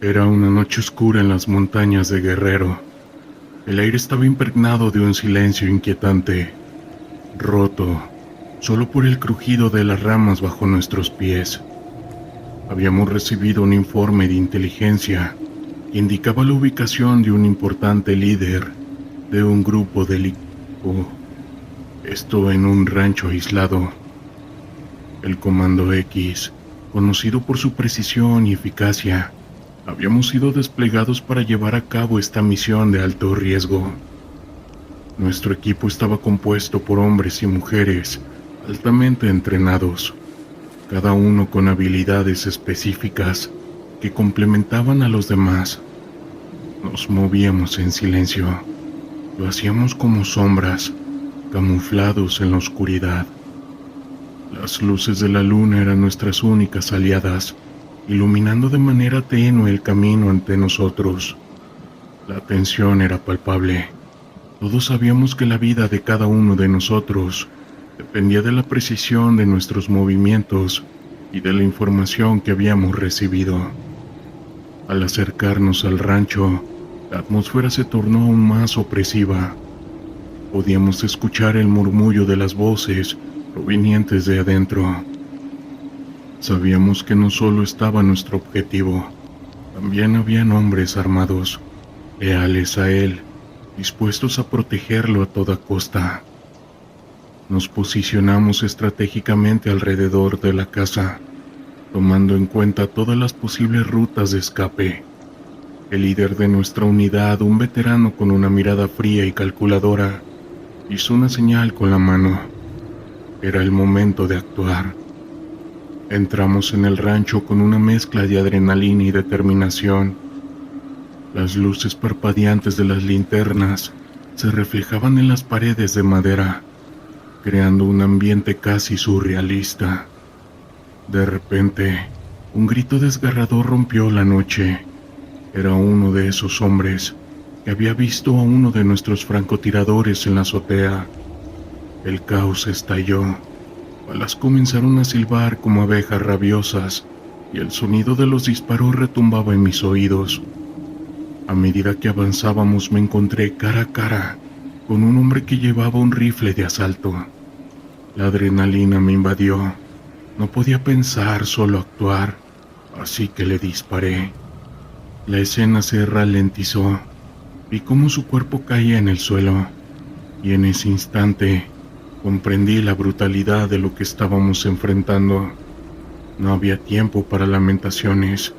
Era una noche oscura en las montañas de Guerrero. El aire estaba impregnado de un silencio inquietante, roto solo por el crujido de las ramas bajo nuestros pies. Habíamos recibido un informe de inteligencia que indicaba la ubicación de un importante líder de un grupo delictivo, esto en un rancho aislado. El Comando X, conocido por su precisión y eficacia, habíamos sido desplegados para llevar a cabo esta misión de alto riesgo. Nuestro equipo estaba compuesto por hombres y mujeres altamente entrenados, cada uno con habilidades específicas que complementaban a los demás. Nos movíamos en silencio, lo hacíamos como sombras, camuflados en la oscuridad. Las luces de la luna eran nuestras únicas aliadas, iluminando de manera tenue el camino ante nosotros. La tensión era palpable. Todos sabíamos que la vida de cada uno de nosotros dependía de la precisión de nuestros movimientos y de la información que habíamos recibido. Al acercarnos al rancho, la atmósfera se tornó aún más opresiva. Podíamos escuchar el murmullo de las voces provenientes de adentro. Sabíamos que no solo estaba nuestro objetivo, también habían hombres armados, leales a él, dispuestos a protegerlo a toda costa. Nos posicionamos estratégicamente alrededor de la casa, tomando en cuenta todas las posibles rutas de escape. El líder de nuestra unidad, un veterano con una mirada fría y calculadora, hizo una señal con la mano. Era el momento de actuar. Entramos en el rancho con una mezcla de adrenalina y determinación. Las luces parpadeantes de las linternas se reflejaban en las paredes de madera, creando un ambiente casi surrealista. De repente, un grito desgarrador rompió la noche. Era uno de esos hombres que había visto a uno de nuestros francotiradores en la azotea. El caos estalló. Balas comenzaron a silbar como abejas rabiosas y el sonido de los disparos retumbaba en mis oídos. A medida que avanzábamos me encontré cara a cara con un hombre que llevaba un rifle de asalto. La adrenalina me invadió. No podía pensar, solo actuar, así que le disparé. La escena se ralentizó. Vi cómo su cuerpo caía en el suelo, y en ese instante comprendí la brutalidad de lo que estábamos enfrentando. No había tiempo para lamentaciones.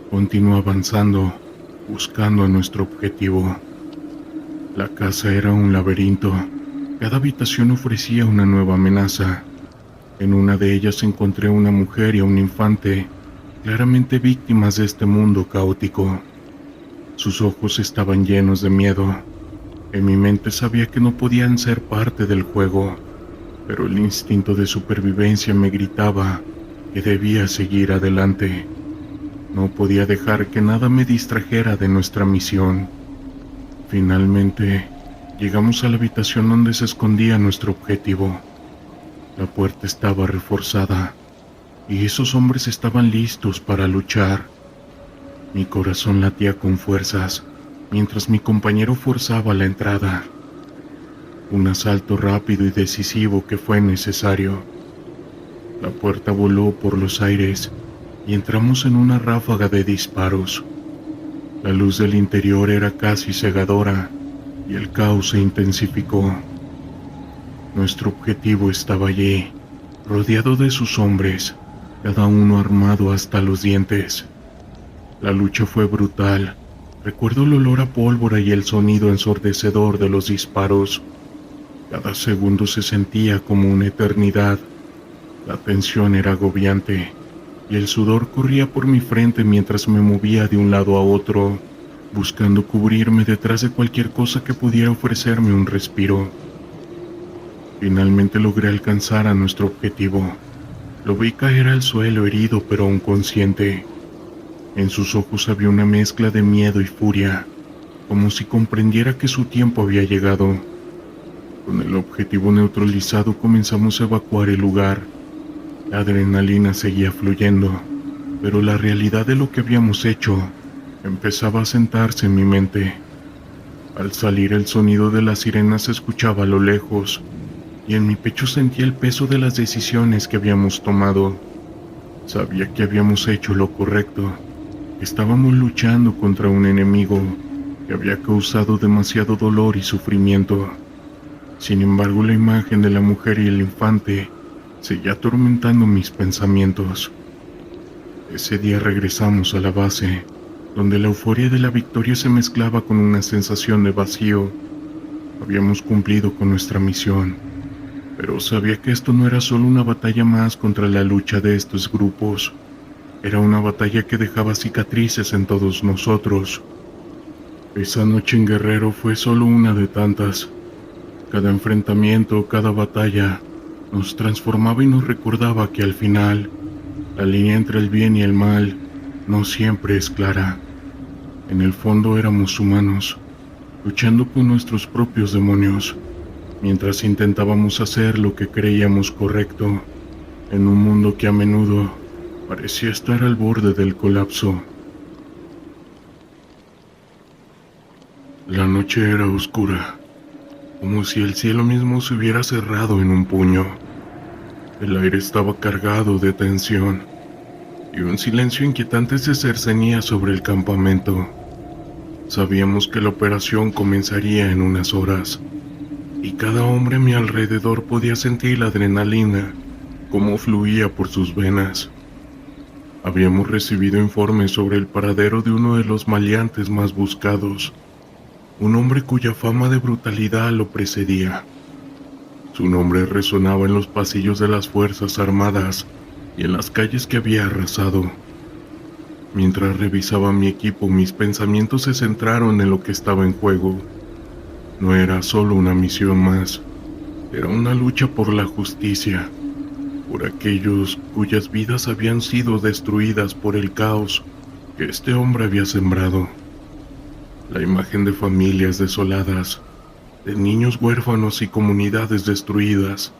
Continué avanzando, buscando a nuestro objetivo. La casa era un laberinto. Cada habitación ofrecía una nueva amenaza. En una de ellas encontré a una mujer y a un infante, claramente víctimas de este mundo caótico. Sus ojos estaban llenos de miedo. En mi mente sabía que no podían ser parte del juego, pero el instinto de supervivencia me gritaba que debía seguir adelante. No podía dejar que nada me distrajera de nuestra misión. Finalmente, llegamos a la habitación donde se escondía nuestro objetivo. La puerta estaba reforzada, y esos hombres estaban listos para luchar. Mi corazón latía con fuerzas, mientras mi compañero forzaba la entrada. Un asalto rápido y decisivo que fue necesario. La puerta voló por los aires, y entramos en una ráfaga de disparos. La luz del interior era casi cegadora, y el caos se intensificó. Nuestro objetivo estaba allí, rodeado de sus hombres, cada uno armado hasta los dientes. La lucha fue brutal. Recuerdo el olor a pólvora y el sonido ensordecedor de los disparos. Cada segundo se sentía como una eternidad. La tensión era agobiante, y el sudor corría por mi frente mientras me movía de un lado a otro, buscando cubrirme detrás de cualquier cosa que pudiera ofrecerme un respiro. Finalmente logré alcanzar a nuestro objetivo. Lo vi caer al suelo herido pero aún consciente. En sus ojos había una mezcla de miedo y furia, como si comprendiera que su tiempo había llegado. Con el objetivo neutralizado comenzamos a evacuar el lugar. La adrenalina seguía fluyendo, pero la realidad de lo que habíamos hecho empezaba a sentarse en mi mente. Al salir el sonido de las sirenas se escuchaba a lo lejos, y en mi pecho sentía el peso de las decisiones que habíamos tomado. Sabía que habíamos hecho lo correcto. Estábamos luchando contra un enemigo que había causado demasiado dolor y sufrimiento. Sin embargo, la imagen de la mujer y el infante seguía atormentando mis pensamientos. Ese día regresamos a la base, donde la euforia de la victoria se mezclaba con una sensación de vacío. Habíamos cumplido con nuestra misión, pero sabía que esto no era solo una batalla más contra la lucha de estos grupos. Era una batalla que dejaba cicatrices en todos nosotros. Esa noche en Guerrero fue solo una de tantas. Cada enfrentamiento, cada batalla, nos transformaba y nos recordaba que al final, la línea entre el bien y el mal no siempre es clara. En el fondo éramos humanos, luchando con nuestros propios demonios, mientras intentábamos hacer lo que creíamos correcto, en un mundo que a menudo parecía estar al borde del colapso. La noche era oscura, como si el cielo mismo se hubiera cerrado en un puño. El aire estaba cargado de tensión, y un silencio inquietante se cernía sobre el campamento. Sabíamos que la operación comenzaría en unas horas, y cada hombre a mi alrededor podía sentir la adrenalina como fluía por sus venas. Habíamos recibido informes sobre el paradero de uno de los maleantes más buscados, un hombre cuya fama de brutalidad lo precedía. Su nombre resonaba en los pasillos de las Fuerzas Armadas y en las calles que había arrasado. Mientras revisaba mi equipo, mis pensamientos se centraron en lo que estaba en juego. No era solo una misión más, era una lucha por la justicia, por aquellos cuyas vidas habían sido destruidas por el caos que este hombre había sembrado. La imagen de familias desoladas, de niños huérfanos y comunidades destruidas,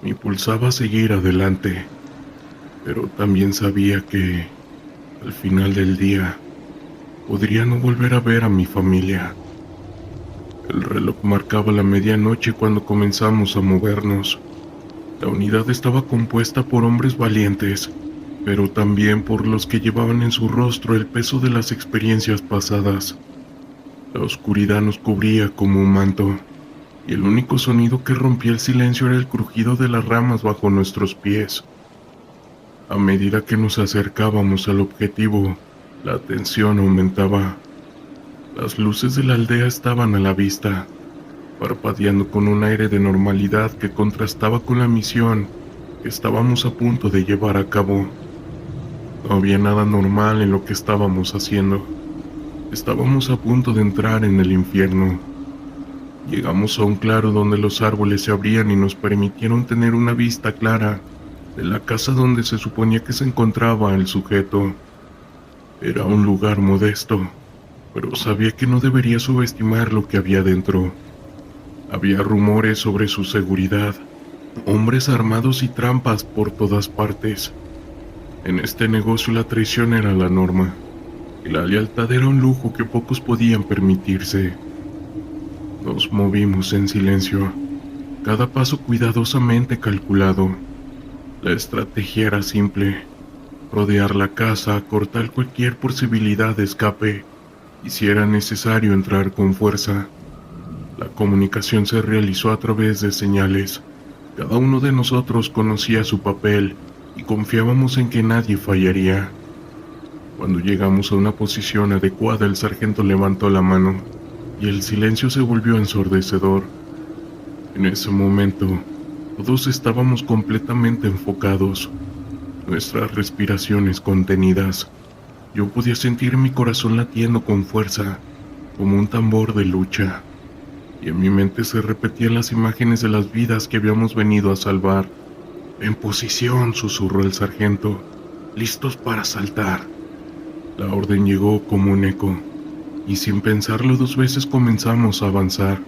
me impulsaba a seguir adelante, pero también sabía que, al final del día, podría no volver a ver a mi familia. El reloj marcaba la medianoche cuando comenzamos a movernos. La unidad estaba compuesta por hombres valientes, pero también por los que llevaban en su rostro el peso de las experiencias pasadas. La oscuridad nos cubría como un manto, y el único sonido que rompía el silencio era el crujido de las ramas bajo nuestros pies. A medida que nos acercábamos al objetivo, la tensión aumentaba. Las luces de la aldea estaban a la vista, parpadeando con un aire de normalidad que contrastaba con la misión que estábamos a punto de llevar a cabo. No había nada normal en lo que estábamos haciendo. Estábamos a punto de entrar en el infierno. Llegamos a un claro donde los árboles se abrían y nos permitieron tener una vista clara de la casa donde se suponía que se encontraba el sujeto. Era un lugar modesto, pero sabía que no debería subestimar lo que había dentro. Había rumores sobre su seguridad, hombres armados y trampas por todas partes. En este negocio la traición era la norma, y la lealtad era un lujo que pocos podían permitirse. Nos movimos en silencio, cada paso cuidadosamente calculado. La estrategia era simple: rodear la casa, cortar cualquier posibilidad de escape, y si era necesario entrar con fuerza. La comunicación se realizó a través de señales. Cada uno de nosotros conocía su papel y confiábamos en que nadie fallaría. Cuando llegamos a una posición adecuada, el sargento levantó la mano y el silencio se volvió ensordecedor. En ese momento, todos estábamos completamente enfocados, nuestras respiraciones contenidas. Yo podía sentir mi corazón latiendo con fuerza, como un tambor de lucha, y en mi mente se repetían las imágenes de las vidas que habíamos venido a salvar. «En posición», susurró el sargento, «listos para saltar». La orden llegó como un eco, y sin pensarlo dos veces comenzamos a avanzar.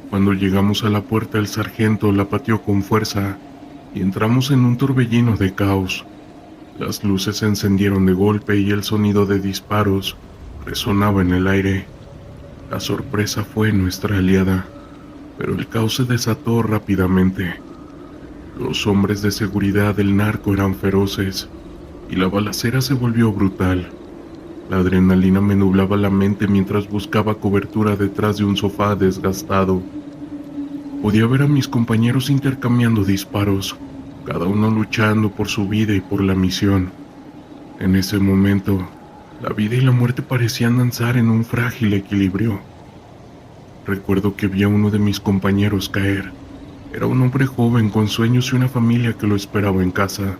Cuando llegamos a la puerta, el sargento la pateó con fuerza, y entramos en un torbellino de caos. Las luces se encendieron de golpe y el sonido de disparos resonaba en el aire. La sorpresa fue nuestra aliada, pero el caos se desató rápidamente. Los hombres de seguridad del narco eran feroces y la balacera se volvió brutal. La adrenalina me nublaba la mente mientras buscaba cobertura detrás de un sofá desgastado. Podía ver a mis compañeros intercambiando disparos, cada uno luchando por su vida y por la misión. En ese momento, la vida y la muerte parecían danzar en un frágil equilibrio. Recuerdo que vi a uno de mis compañeros caer. Era un hombre joven con sueños y una familia que lo esperaba en casa.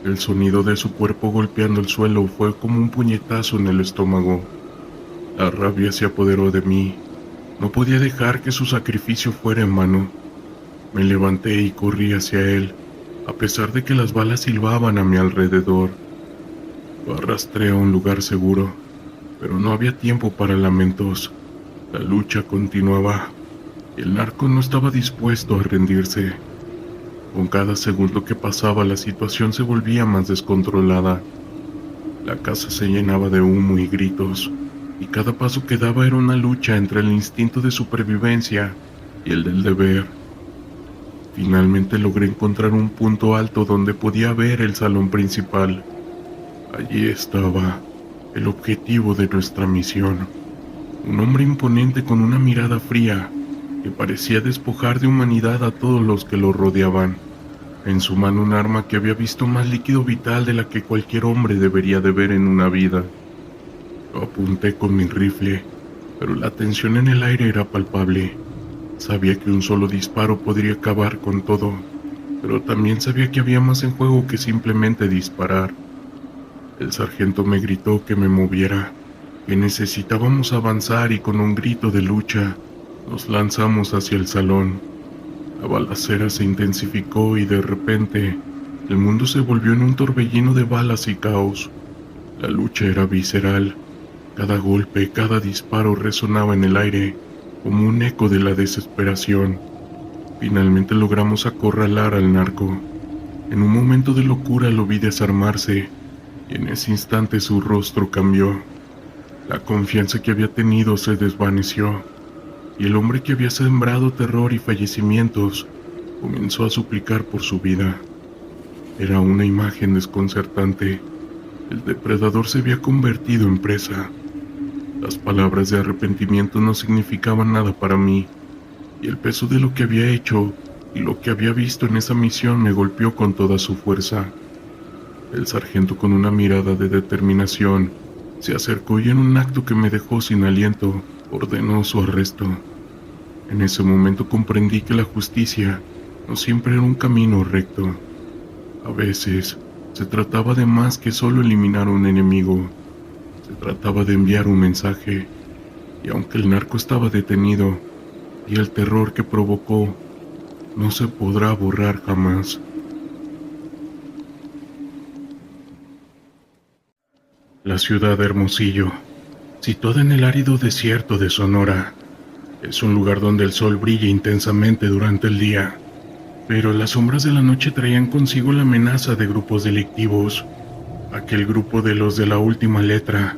El sonido de su cuerpo golpeando el suelo fue como un puñetazo en el estómago. La rabia se apoderó de mí. No podía dejar que su sacrificio fuera en vano. Me levanté y corrí hacia él, a pesar de que las balas silbaban a mi alrededor. Lo arrastré a un lugar seguro, pero no había tiempo para lamentos. La lucha continuaba, y el narco no estaba dispuesto a rendirse. Con cada segundo que pasaba, la situación se volvía más descontrolada. La casa se llenaba de humo y gritos, y cada paso que daba era una lucha entre el instinto de supervivencia y el del deber. Finalmente logré encontrar un punto alto donde podía ver el salón principal. Allí estaba el objetivo de nuestra misión. Un hombre imponente con una mirada fría que parecía despojar de humanidad a todos los que lo rodeaban. En su mano un arma que había visto más líquido vital de la que cualquier hombre debería de ver en una vida. Lo apunté con mi rifle, pero la tensión en el aire era palpable. Sabía que un solo disparo podría acabar con todo, pero también sabía que había más en juego que simplemente disparar. El sargento me gritó que me moviera, que necesitábamos avanzar, y con un grito de lucha nos lanzamos hacia el salón. La balacera se intensificó y de repente el mundo se volvió en un torbellino de balas y caos. La lucha era visceral. Cada golpe, cada disparo resonaba en el aire como un eco de la desesperación. Finalmente logramos acorralar al narco. En un momento de locura lo vi desarmarse, y en ese instante su rostro cambió. La confianza que había tenido se desvaneció, y el hombre que había sembrado terror y fallecimientos comenzó a suplicar por su vida. Era una imagen desconcertante. El depredador se había convertido en presa. Las palabras de arrepentimiento no significaban nada para mí, y el peso de lo que había hecho y lo que había visto en esa misión me golpeó con toda su fuerza. El sargento, con una mirada de determinación, se acercó y en un acto que me dejó sin aliento, ordenó su arresto. En ese momento comprendí que la justicia no siempre era un camino recto. A veces se trataba de más que solo eliminar a un enemigo. Se trataba de enviar un mensaje, y aunque el narco estaba detenido, y el terror que provocó no se podrá borrar jamás. La ciudad de Hermosillo, situada en el árido desierto de Sonora, es un lugar donde el sol brilla intensamente durante el día, pero las sombras de la noche traían consigo la amenaza de grupos delictivos. Aquel grupo de los de la última letra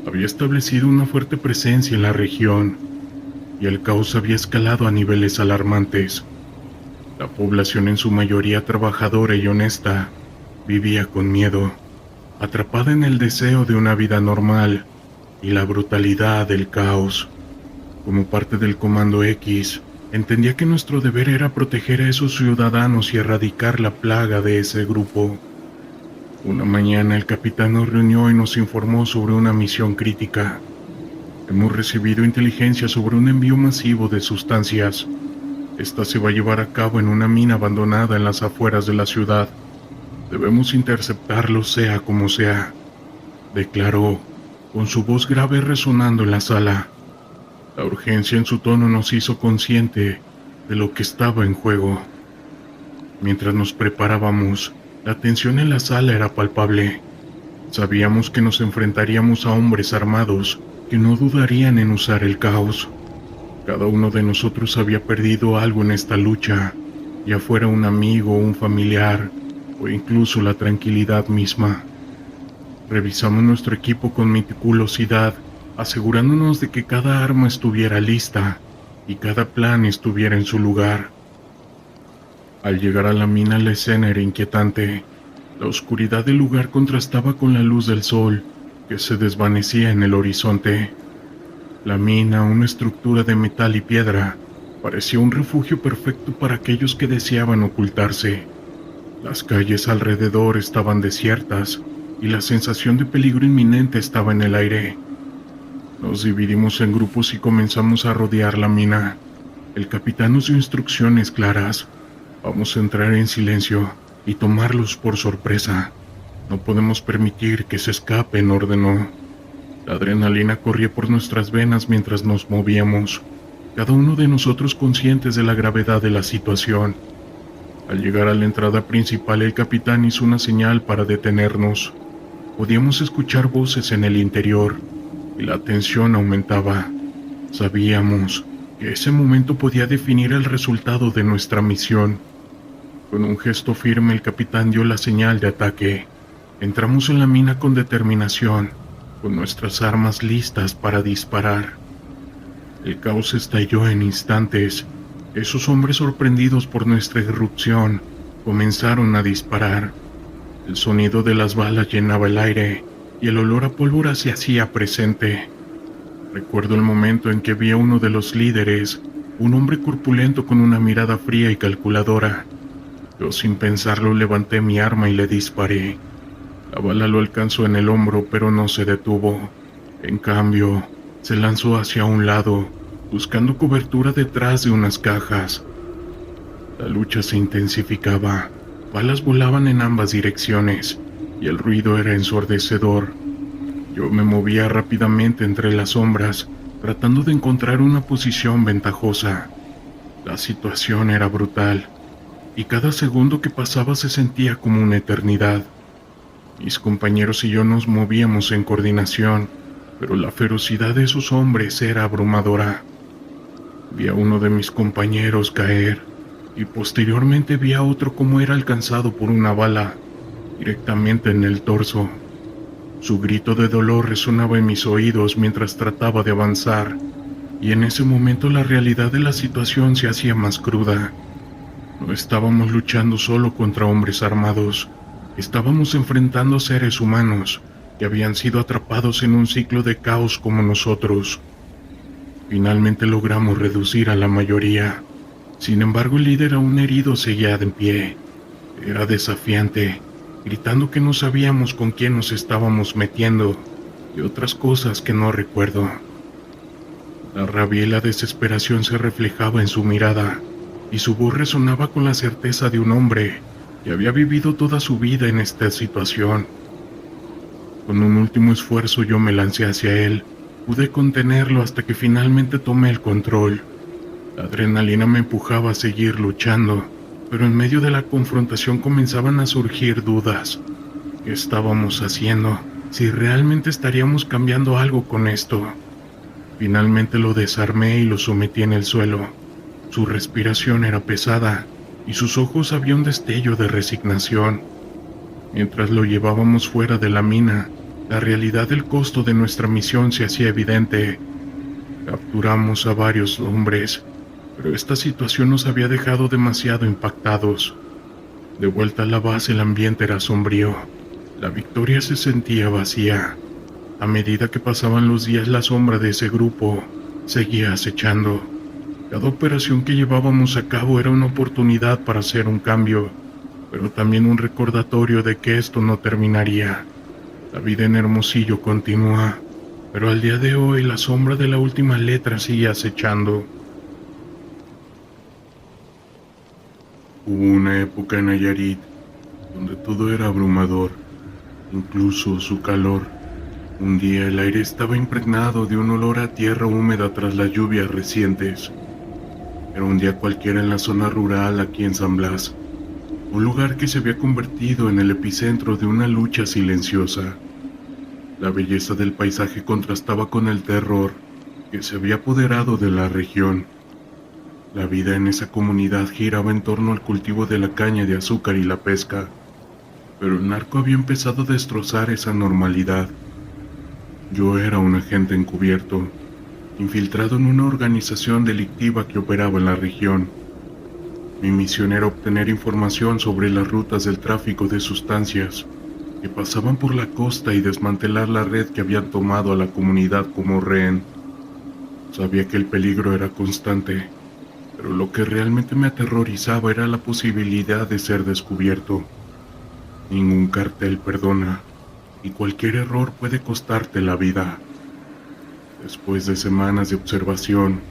había establecido una fuerte presencia en la región, y el caos había escalado a niveles alarmantes. La población, en su mayoría trabajadora y honesta, vivía con miedo, atrapada en el deseo de una vida normal y la brutalidad del caos. Como parte del Comando X, entendía que nuestro deber era proteger a esos ciudadanos y erradicar la plaga de ese grupo. Una mañana el capitán nos reunió y nos informó sobre una misión crítica. Hemos recibido inteligencia sobre un envío masivo de sustancias. Esta se va a llevar a cabo en una mina abandonada en las afueras de la ciudad. Debemos interceptarlo sea como sea, declaró, con su voz grave resonando en la sala. La urgencia en su tono nos hizo consciente de lo que estaba en juego. Mientras nos preparábamos, la tensión en la sala era palpable. Sabíamos que nos enfrentaríamos a hombres armados que no dudarían en usar el caos. Cada uno de nosotros había perdido algo en esta lucha, ya fuera un amigo, un familiar o incluso la tranquilidad misma. Revisamos nuestro equipo con meticulosidad, asegurándonos de que cada arma estuviera lista y cada plan estuviera en su lugar. Al llegar a la mina, la escena era inquietante. La oscuridad del lugar contrastaba con la luz del sol, que se desvanecía en el horizonte. La mina, una estructura de metal y piedra, parecía un refugio perfecto para aquellos que deseaban ocultarse. Las calles alrededor estaban desiertas y la sensación de peligro inminente estaba en el aire. Nos dividimos en grupos y comenzamos a rodear la mina. El capitán nos dio instrucciones claras. Vamos a entrar en silencio y tomarlos por sorpresa. No podemos permitir que se escapen, ordenó. La adrenalina corría por nuestras venas mientras nos movíamos, cada uno de nosotros conscientes de la gravedad de la situación. Al llegar a la entrada principal, el capitán hizo una señal para detenernos. Podíamos escuchar voces en el interior y la tensión aumentaba. Sabíamos que ese momento podía definir el resultado de nuestra misión. Con un gesto firme, el capitán dio la señal de ataque. Entramos en la mina con determinación, con nuestras armas listas para disparar. El caos estalló en instantes. Esos hombres, sorprendidos por nuestra irrupción, comenzaron a disparar. El sonido de las balas llenaba el aire y el olor a pólvora se hacía presente. Recuerdo el momento en que vi a uno de los líderes, un hombre corpulento con una mirada fría y calculadora. Yo, sin pensarlo, levanté mi arma y le disparé. La bala lo alcanzó en el hombro, pero no se detuvo. En cambio, se lanzó hacia un lado, buscando cobertura detrás de unas cajas. La lucha se intensificaba. Balas volaban en ambas direcciones, y el ruido era ensordecedor. Yo me movía rápidamente entre las sombras, tratando de encontrar una posición ventajosa. La situación era brutal, y cada segundo que pasaba se sentía como una eternidad. Mis compañeros y yo nos movíamos en coordinación, pero la ferocidad de esos hombres era abrumadora. Vi a uno de mis compañeros caer, y posteriormente vi a otro como era alcanzado por una bala, directamente en el torso. Su grito de dolor resonaba en mis oídos mientras trataba de avanzar, y en ese momento la realidad de la situación se hacía más cruda. No estábamos luchando solo contra hombres armados, estábamos enfrentando seres humanos que habían sido atrapados en un ciclo de caos como nosotros. Finalmente logramos reducir a la mayoría. Sin embargo, el líder, aún herido, seguía de pie. Era desafiante, gritando que no sabíamos con quién nos estábamos metiendo y otras cosas que no recuerdo. La rabia y la desesperación se reflejaba en su mirada, y su voz resonaba con la certeza de un hombre que había vivido toda su vida en esta situación. Con un último esfuerzo yo me lancé hacia él. Pude contenerlo hasta que finalmente tomé el control. La adrenalina me empujaba a seguir luchando, pero en medio de la confrontación comenzaban a surgir dudas. ¿Qué estábamos haciendo? ¿Si realmente estaríamos cambiando algo con esto? Finalmente lo desarmé y lo sometí en el suelo. Su respiración era pesada y sus ojos había un destello de resignación. Mientras lo llevábamos fuera de la mina, la realidad del costo de nuestra misión se hacía evidente. Capturamos a varios hombres, pero esta situación nos había dejado demasiado impactados. De vuelta a la base, el ambiente era sombrío. La victoria se sentía vacía. A medida que pasaban los días, la sombra de ese grupo seguía acechando. Cada operación que llevábamos a cabo era una oportunidad para hacer un cambio, pero también un recordatorio de que esto no terminaría. La vida en Hermosillo continúa, pero al día de hoy la sombra de la última letra sigue acechando. Hubo una época en Nayarit donde todo era abrumador, incluso su calor. Un día el aire estaba impregnado de un olor a tierra húmeda tras las lluvias recientes. Era un día cualquiera en la zona rural aquí en San Blas, un lugar que se había convertido en el epicentro de una lucha silenciosa. La belleza del paisaje contrastaba con el terror que se había apoderado de la región. La vida en esa comunidad giraba en torno al cultivo de la caña de azúcar y la pesca. pero el narco había empezado a destrozar esa normalidad. Yo era un agente encubierto, infiltrado en una organización delictiva que operaba en la región. Mi misión era obtener información sobre las rutas del tráfico de sustancias que pasaban por la costa y desmantelar la red que habían tomado a la comunidad como rehén. Sabía que el peligro era constante, pero lo que realmente me aterrorizaba era la posibilidad de ser descubierto. Ningún cartel perdona, y cualquier error puede costarte la vida. Después de semanas de observación,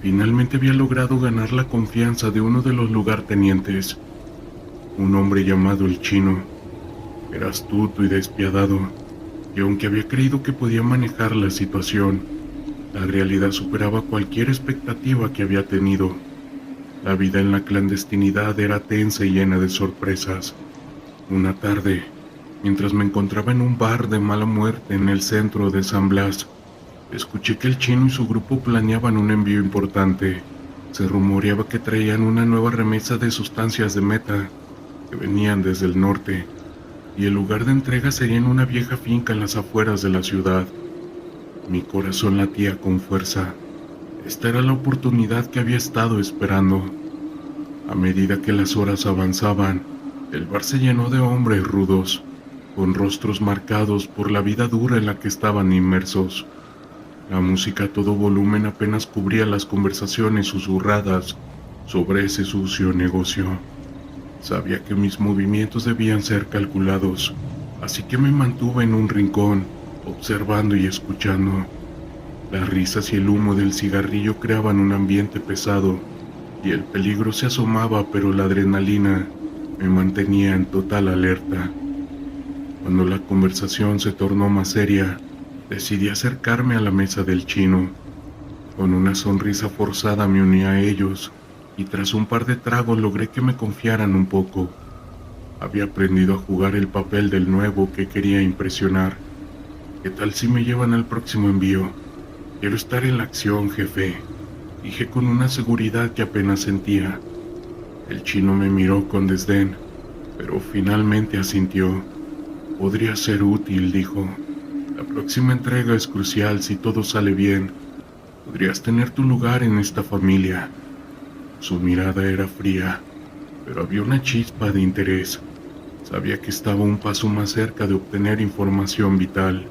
finalmente había logrado ganar la confianza de uno de los lugartenientes, un hombre llamado el Chino. Era astuto y despiadado, y aunque había creído que podía manejar la situación, la realidad superaba cualquier expectativa que había tenido. La vida en la clandestinidad era tensa y llena de sorpresas. Una tarde, mientras me encontraba en un bar de mala muerte en el centro de San Blas, escuché que el Chino y su grupo planeaban un envío importante. Se rumoreaba que traían una nueva remesa de sustancias de meta que venían desde el norte, y el lugar de entrega sería en una vieja finca en las afueras de la ciudad. Mi corazón latía con fuerza. Esta era la oportunidad que había estado esperando. A medida que las horas avanzaban, el bar se llenó de hombres rudos, con rostros marcados por la vida dura en la que estaban inmersos. La música a todo volumen apenas cubría las conversaciones susurradas sobre ese sucio negocio. Sabía que mis movimientos debían ser calculados, así que me mantuve en un rincón, observando y escuchando. Las risas y el humo del cigarrillo creaban un ambiente pesado, y el peligro se asomaba, pero la adrenalina me mantenía en total alerta. Cuando la conversación se tornó más seria, decidí acercarme a la mesa del Chino. Con una sonrisa forzada me uní a ellos, y tras un par de tragos logré que me confiaran un poco. Había aprendido a jugar el papel del nuevo que quería impresionar. ¿Qué tal si me llevan al próximo envío? Quiero estar en la acción, jefe, dije con una seguridad que apenas sentía. El Chino me miró con desdén, pero finalmente asintió. Podría ser útil, dijo. La próxima entrega es crucial. Si todo sale bien, podrías tener tu lugar en esta familia. Su mirada era fría, pero había una chispa de interés. Sabía que estaba un paso más cerca de obtener información vital.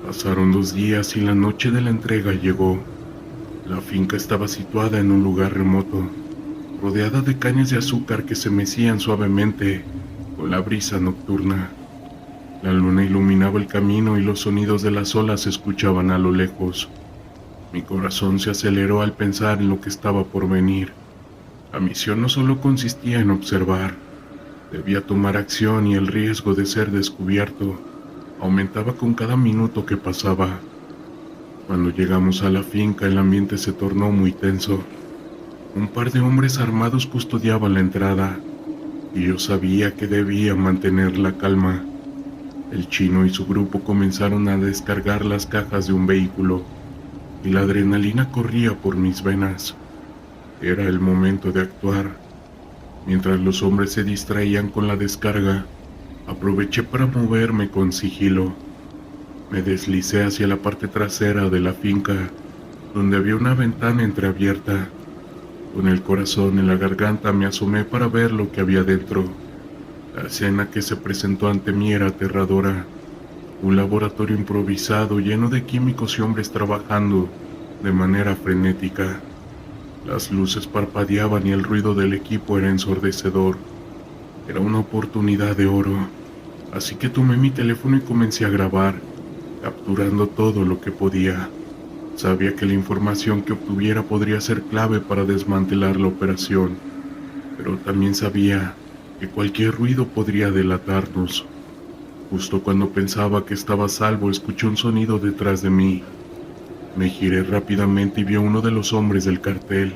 Pasaron 2 días y la noche de la entrega llegó. La finca estaba situada en un lugar remoto, rodeada de cañas de azúcar que se mecían suavemente con la brisa nocturna. La luna iluminaba el camino y los sonidos de las olas se escuchaban a lo lejos. Mi corazón se aceleró al pensar en lo que estaba por venir. La misión no solo consistía en observar, debía tomar acción, y el riesgo de ser descubierto aumentaba con cada minuto que pasaba. Cuando llegamos a la finca, el ambiente se tornó muy tenso. Un par de hombres armados custodiaban la entrada, y yo sabía que debía mantener la calma. El Chino y su grupo comenzaron a descargar las cajas de un vehículo, y la adrenalina corría por mis venas. Era el momento de actuar. Mientras los hombres se distraían con la descarga, aproveché para moverme con sigilo. Me deslicé hacia la parte trasera de la finca, donde había una ventana entreabierta. Con el corazón en la garganta me asomé para ver lo que había dentro. La escena que se presentó ante mí era aterradora. Un laboratorio improvisado lleno de químicos y hombres trabajando de manera frenética. Las luces parpadeaban y el ruido del equipo era ensordecedor. Era una oportunidad de oro, así que tomé mi teléfono y comencé a grabar, capturando todo lo que podía. Sabía que la información que obtuviera podría ser clave para desmantelar la operación, pero también sabía que cualquier ruido podría delatarnos. Justo cuando pensaba que estaba a salvo, escuché un sonido detrás de mí. Me giré rápidamente y vi a uno de los hombres del cartel,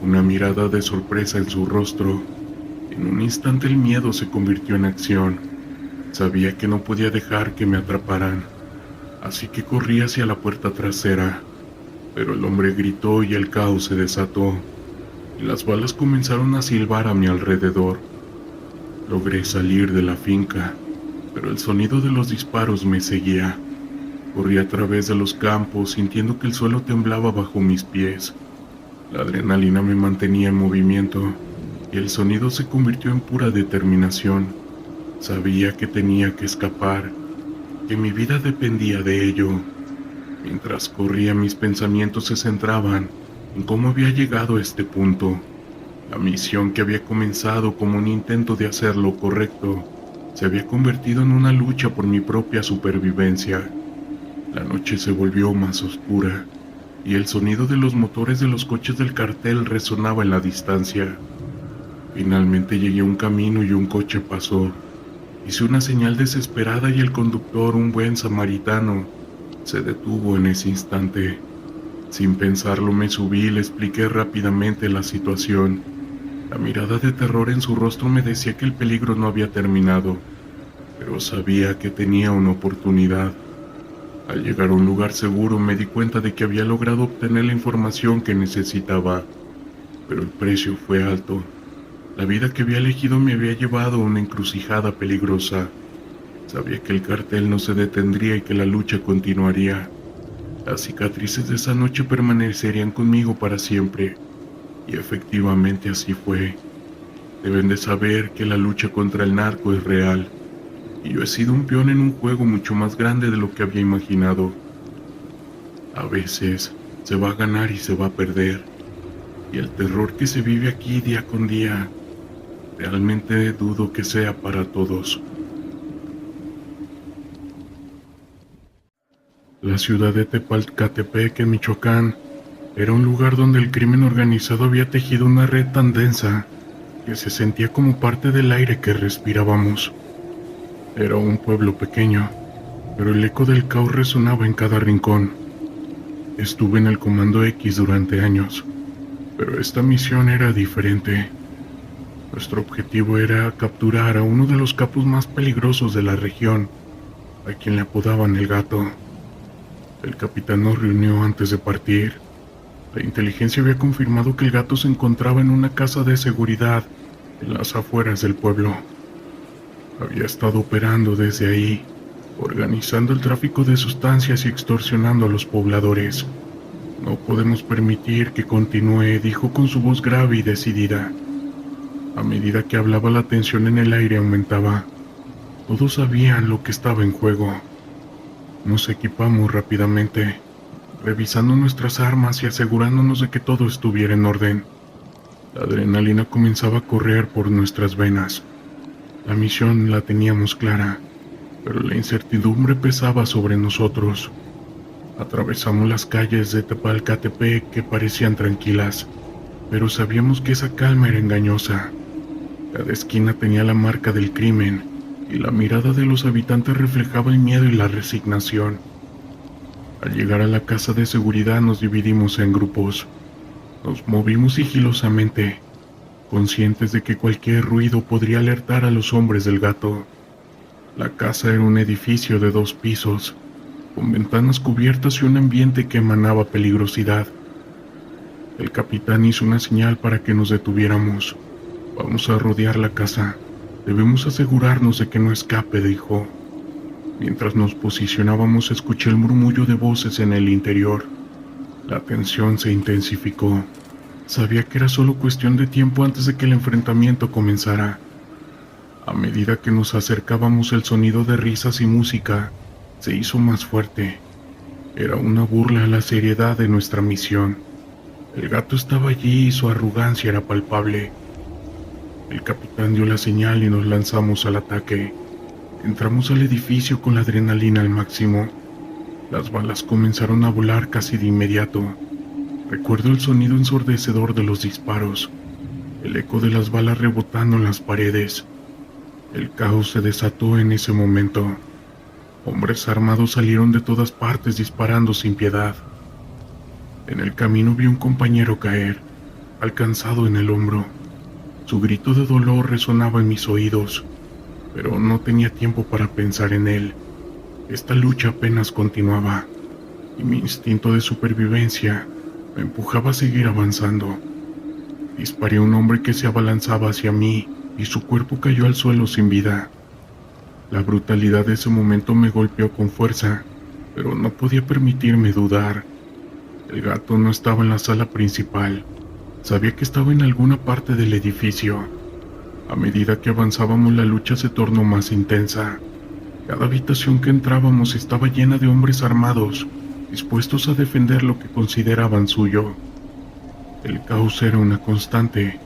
una mirada de sorpresa en su rostro. En un instante el miedo se convirtió en acción. Sabía que no podía dejar que me atraparan, así que corrí hacia la puerta trasera, pero el hombre gritó y el caos se desató, y las balas comenzaron a silbar a mi alrededor. Logré salir de la finca, pero el sonido de los disparos me seguía. Corrí a través de los campos sintiendo que el suelo temblaba bajo mis pies. La adrenalina me mantenía en movimiento y el sonido se convirtió en pura determinación. Sabía que tenía que escapar, que mi vida dependía de ello. Mientras corría, mis pensamientos se centraban en cómo había llegado a este punto. La misión que había comenzado como un intento de hacer lo correcto se había convertido en una lucha por mi propia supervivencia. La noche se volvió más oscura y el sonido de los motores de los coches del cartel resonaba en la distancia. Finalmente llegué a un camino y un coche pasó. Hice una señal desesperada y el conductor, un buen samaritano, se detuvo en ese instante. Sin pensarlo me subí y le expliqué rápidamente la situación. La mirada de terror en su rostro me decía que el peligro no había terminado, pero sabía que tenía una oportunidad. Al llegar a un lugar seguro me di cuenta de que había logrado obtener la información que necesitaba, pero el precio fue alto. La vida que había elegido me había llevado a una encrucijada peligrosa. Sabía que el cartel no se detendría y que la lucha continuaría. Las cicatrices de esa noche permanecerían conmigo para siempre. Y efectivamente así fue. Deben de saber que la lucha contra el narco es real. Y yo he sido un peón en un juego mucho más grande de lo que había imaginado. A veces se va a ganar y se va a perder. Y el terror que se vive aquí día con día, realmente dudo que sea para todos. La ciudad de Tepalcatepec, en Michoacán, era un lugar donde el crimen organizado había tejido una red tan densa que se sentía como parte del aire que respirábamos. Era un pueblo pequeño, pero el eco del caos resonaba en cada rincón. Estuve en el Comando X durante años, pero esta misión era diferente. Nuestro objetivo era capturar a uno de los capos más peligrosos de la región, a quien le apodaban el Gato. El capitán nos reunió antes de partir. La inteligencia había confirmado que el Gato se encontraba en una casa de seguridad en las afueras del pueblo. Había estado operando desde ahí, organizando el tráfico de sustancias y extorsionando a los pobladores. No podemos permitir que continúe, dijo con su voz grave y decidida. A medida que hablaba, la tensión en el aire aumentaba. Todos sabían lo que estaba en juego. Nos equipamos rápidamente, revisando nuestras armas y asegurándonos de que todo estuviera en orden. La adrenalina comenzaba a correr por nuestras venas. La misión la teníamos clara, pero la incertidumbre pesaba sobre nosotros. Atravesamos las calles de Tepalcatepec que parecían tranquilas, pero sabíamos que esa calma era engañosa. Cada esquina tenía la marca del crimen, y la mirada de los habitantes reflejaba el miedo y la resignación. Al llegar a la casa de seguridad nos dividimos en grupos. Nos movimos sigilosamente, conscientes de que cualquier ruido podría alertar a los hombres del Gato. La casa era un edificio de 2 pisos, con ventanas cubiertas y un ambiente que emanaba peligrosidad. El capitán hizo una señal para que nos detuviéramos. Vamos a rodear la casa. Debemos asegurarnos de que no escape, dijo. Mientras nos posicionábamos, escuché el murmullo de voces en el interior. La tensión se intensificó. Sabía que era solo cuestión de tiempo antes de que el enfrentamiento comenzara. A medida que nos acercábamos, el sonido de risas y música se hizo más fuerte. Era una burla a la seriedad de nuestra misión. El Gato estaba allí y su arrogancia era palpable. El capitán dio la señal y nos lanzamos al ataque. Entramos al edificio con la adrenalina al máximo. Las balas comenzaron a volar casi de inmediato. Recuerdo el sonido ensordecedor de los disparos, el eco de las balas rebotando en las paredes. El caos se desató en ese momento. Hombres armados salieron de todas partes disparando sin piedad. En el camino vi a un compañero caer, alcanzado en el hombro. Su grito de dolor resonaba en mis oídos, pero no tenía tiempo para pensar en él. Esta lucha apenas continuaba, y mi instinto de supervivencia me empujaba a seguir avanzando. Disparé a un hombre que se abalanzaba hacia mí, y su cuerpo cayó al suelo sin vida. La brutalidad de ese momento me golpeó con fuerza, pero no podía permitirme dudar. El gato no estaba en la sala principal. Sabía que estaba en alguna parte del edificio. A medida que avanzábamos, la lucha se tornó más intensa. Cada habitación que entrábamos estaba llena de hombres armados, dispuestos a defender lo que consideraban suyo. El caos era una constante,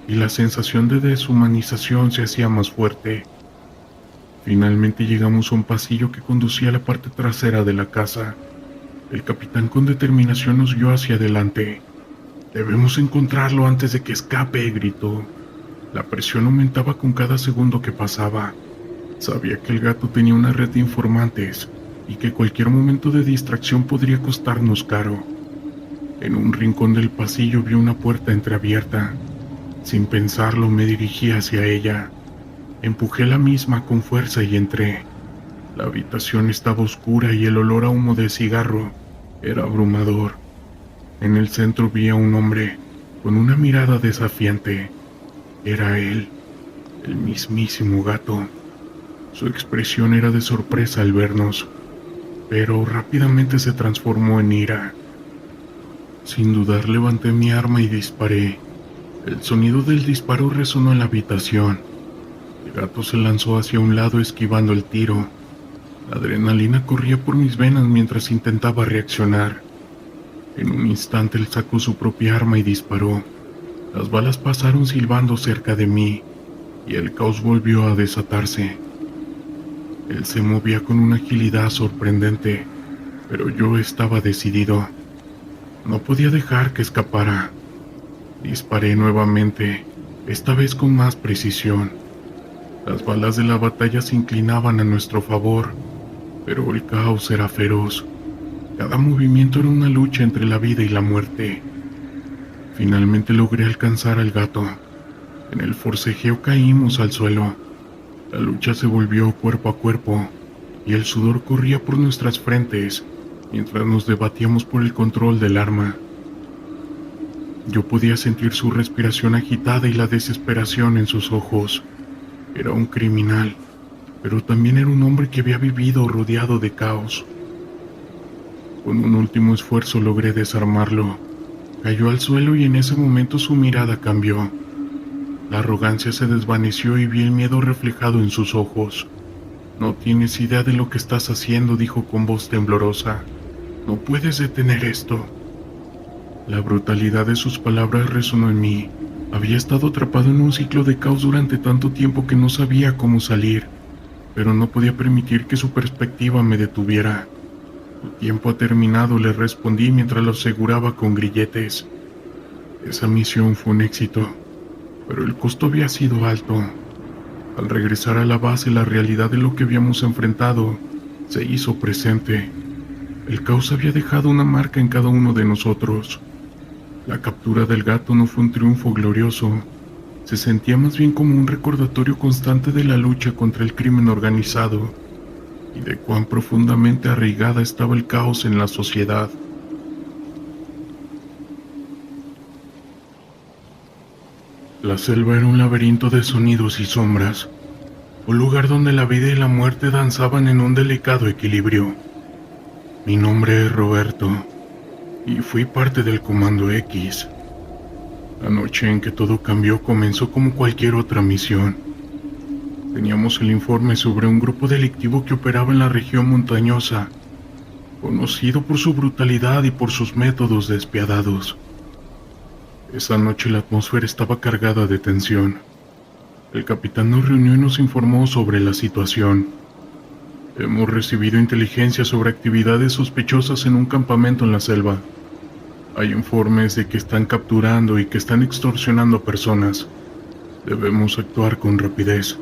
y la sensación de deshumanización se hacía más fuerte. Finalmente llegamos a un pasillo que conducía a la parte trasera de la casa. El capitán con determinación nos guió hacia adelante. «Debemos encontrarlo antes de que escape», gritó. La presión aumentaba con cada segundo que pasaba. Sabía que el gato tenía una red de informantes y que cualquier momento de distracción podría costarnos caro. En un rincón del pasillo vi una puerta entreabierta. Sin pensarlo, me dirigí hacia ella. Empujé la misma con fuerza y entré. La habitación estaba oscura y el olor a humo de cigarro era abrumador. En el centro vi a un hombre con una mirada desafiante. Era él, el mismísimo gato. Su expresión era de sorpresa al vernos, pero rápidamente se transformó en ira. Sin dudar, levanté mi arma y disparé. El sonido del disparo resonó en la habitación. El gato se lanzó hacia un lado esquivando el tiro. La adrenalina corría por mis venas mientras intentaba reaccionar. En un instante él sacó su propia arma y disparó. Las balas pasaron silbando cerca de mí, y el caos volvió a desatarse. Él se movía con una agilidad sorprendente, pero yo estaba decidido. No podía dejar que escapara. Disparé nuevamente, esta vez con más precisión. Las balas de la batalla se inclinaban a nuestro favor, pero el caos era feroz. Cada movimiento era una lucha entre la vida y la muerte. Finalmente logré alcanzar al gato. En el forcejeo caímos al suelo. La lucha se volvió cuerpo a cuerpo, y el sudor corría por nuestras frentes mientras nos debatíamos por el control del arma. Yo podía sentir su respiración agitada y la desesperación en sus ojos. Era un criminal, pero también era un hombre que había vivido rodeado de caos. Con un último esfuerzo logré desarmarlo. Cayó al suelo y en ese momento su mirada cambió. La arrogancia se desvaneció y vi el miedo reflejado en sus ojos. «No tienes idea de lo que estás haciendo», dijo con voz temblorosa. «No puedes detener esto». La brutalidad de sus palabras resonó en mí. Había estado atrapado en un ciclo de caos durante tanto tiempo que no sabía cómo salir, pero no podía permitir que su perspectiva me detuviera. «Tu tiempo ha terminado», le respondí mientras lo aseguraba con grilletes. Esa misión fue un éxito, pero el costo había sido alto. Al regresar a la base, la realidad de lo que habíamos enfrentado se hizo presente. El caos había dejado una marca en cada uno de nosotros. La captura del gato no fue un triunfo glorioso. Se sentía más bien como un recordatorio constante de la lucha contra el crimen organizado y de cuán profundamente arraigada estaba el caos en la sociedad. La selva era un laberinto de sonidos y sombras, un lugar donde la vida y la muerte danzaban en un delicado equilibrio. Mi nombre es Roberto, y fui parte del Comando X. La noche en que todo cambió comenzó como cualquier otra misión. Teníamos el informe sobre un grupo delictivo que operaba en la región montañosa, conocido por su brutalidad y por sus métodos despiadados. Esa noche la atmósfera estaba cargada de tensión. El capitán nos reunió y nos informó sobre la situación. Hemos recibido inteligencia sobre actividades sospechosas en un campamento en la selva. Hay informes de que están capturando y que están extorsionando personas. Debemos actuar con rapidez,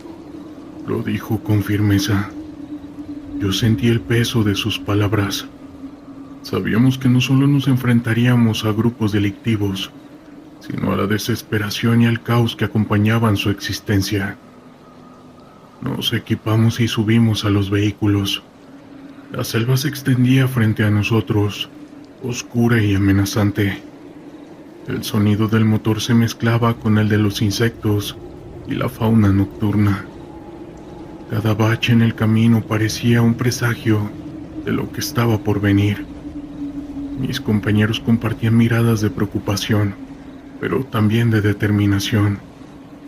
lo dijo con firmeza. Yo sentí el peso de sus palabras. Sabíamos que no solo nos enfrentaríamos a grupos delictivos, sino a la desesperación y al caos que acompañaban su existencia. Nos equipamos y subimos a los vehículos. La selva se extendía frente a nosotros, oscura y amenazante. El sonido del motor se mezclaba con el de los insectos, y la fauna nocturna. Cada bache en el camino parecía un presagio de lo que estaba por venir. Mis compañeros compartían miradas de preocupación, pero también de determinación.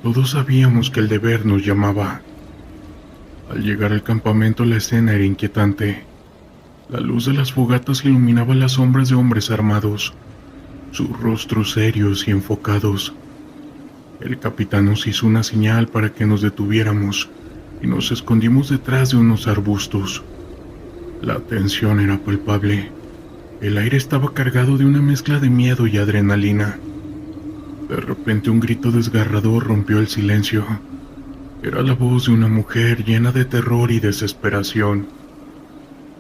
Todos sabíamos que el deber nos llamaba. Al llegar al campamento la escena era inquietante. La luz de las fogatas iluminaba las sombras de hombres armados, sus rostros serios y enfocados. El capitán nos hizo una señal para que nos detuviéramos y nos escondimos detrás de unos arbustos. La tensión era palpable. El aire estaba cargado de una mezcla de miedo y adrenalina. De repente un grito desgarrador rompió el silencio. Era la voz de una mujer llena de terror y desesperación.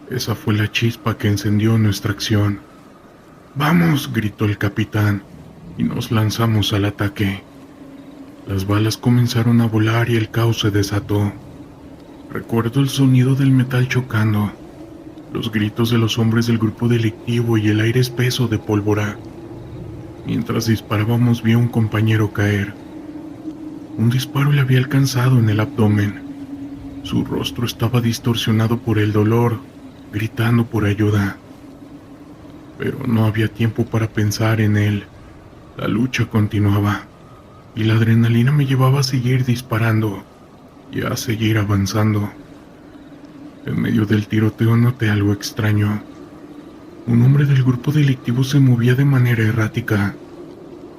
Esa fue la chispa que encendió nuestra acción. ¡Vamos!, gritó el capitán, y nos lanzamos al ataque. Las balas comenzaron a volar y el caos se desató. Recuerdo el sonido del metal chocando, los gritos de los hombres del grupo delictivo y el aire espeso de pólvora. Mientras disparábamos vi a un compañero caer. Un disparo le había alcanzado en el abdomen. Su rostro estaba distorsionado por el dolor, gritando por ayuda. Pero no había tiempo para pensar en él. La lucha continuaba, y la adrenalina me llevaba a seguir disparando y a seguir avanzando. En medio del tiroteo noté algo extraño. Un hombre del grupo delictivo se movía de manera errática,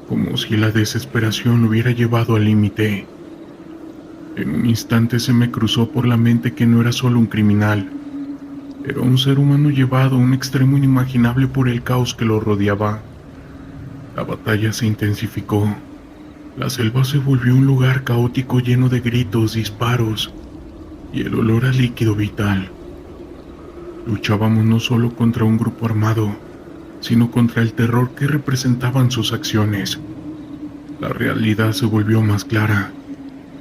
como si la desesperación lo hubiera llevado al límite. En un instante se me cruzó por la mente que no era solo un criminal, era un ser humano llevado a un extremo inimaginable por el caos que lo rodeaba. La batalla se intensificó. La selva se volvió un lugar caótico lleno de gritos, disparos y el olor a líquido vital. Luchábamos no solo contra un grupo armado, sino contra el terror que representaban sus acciones. La realidad se volvió más clara.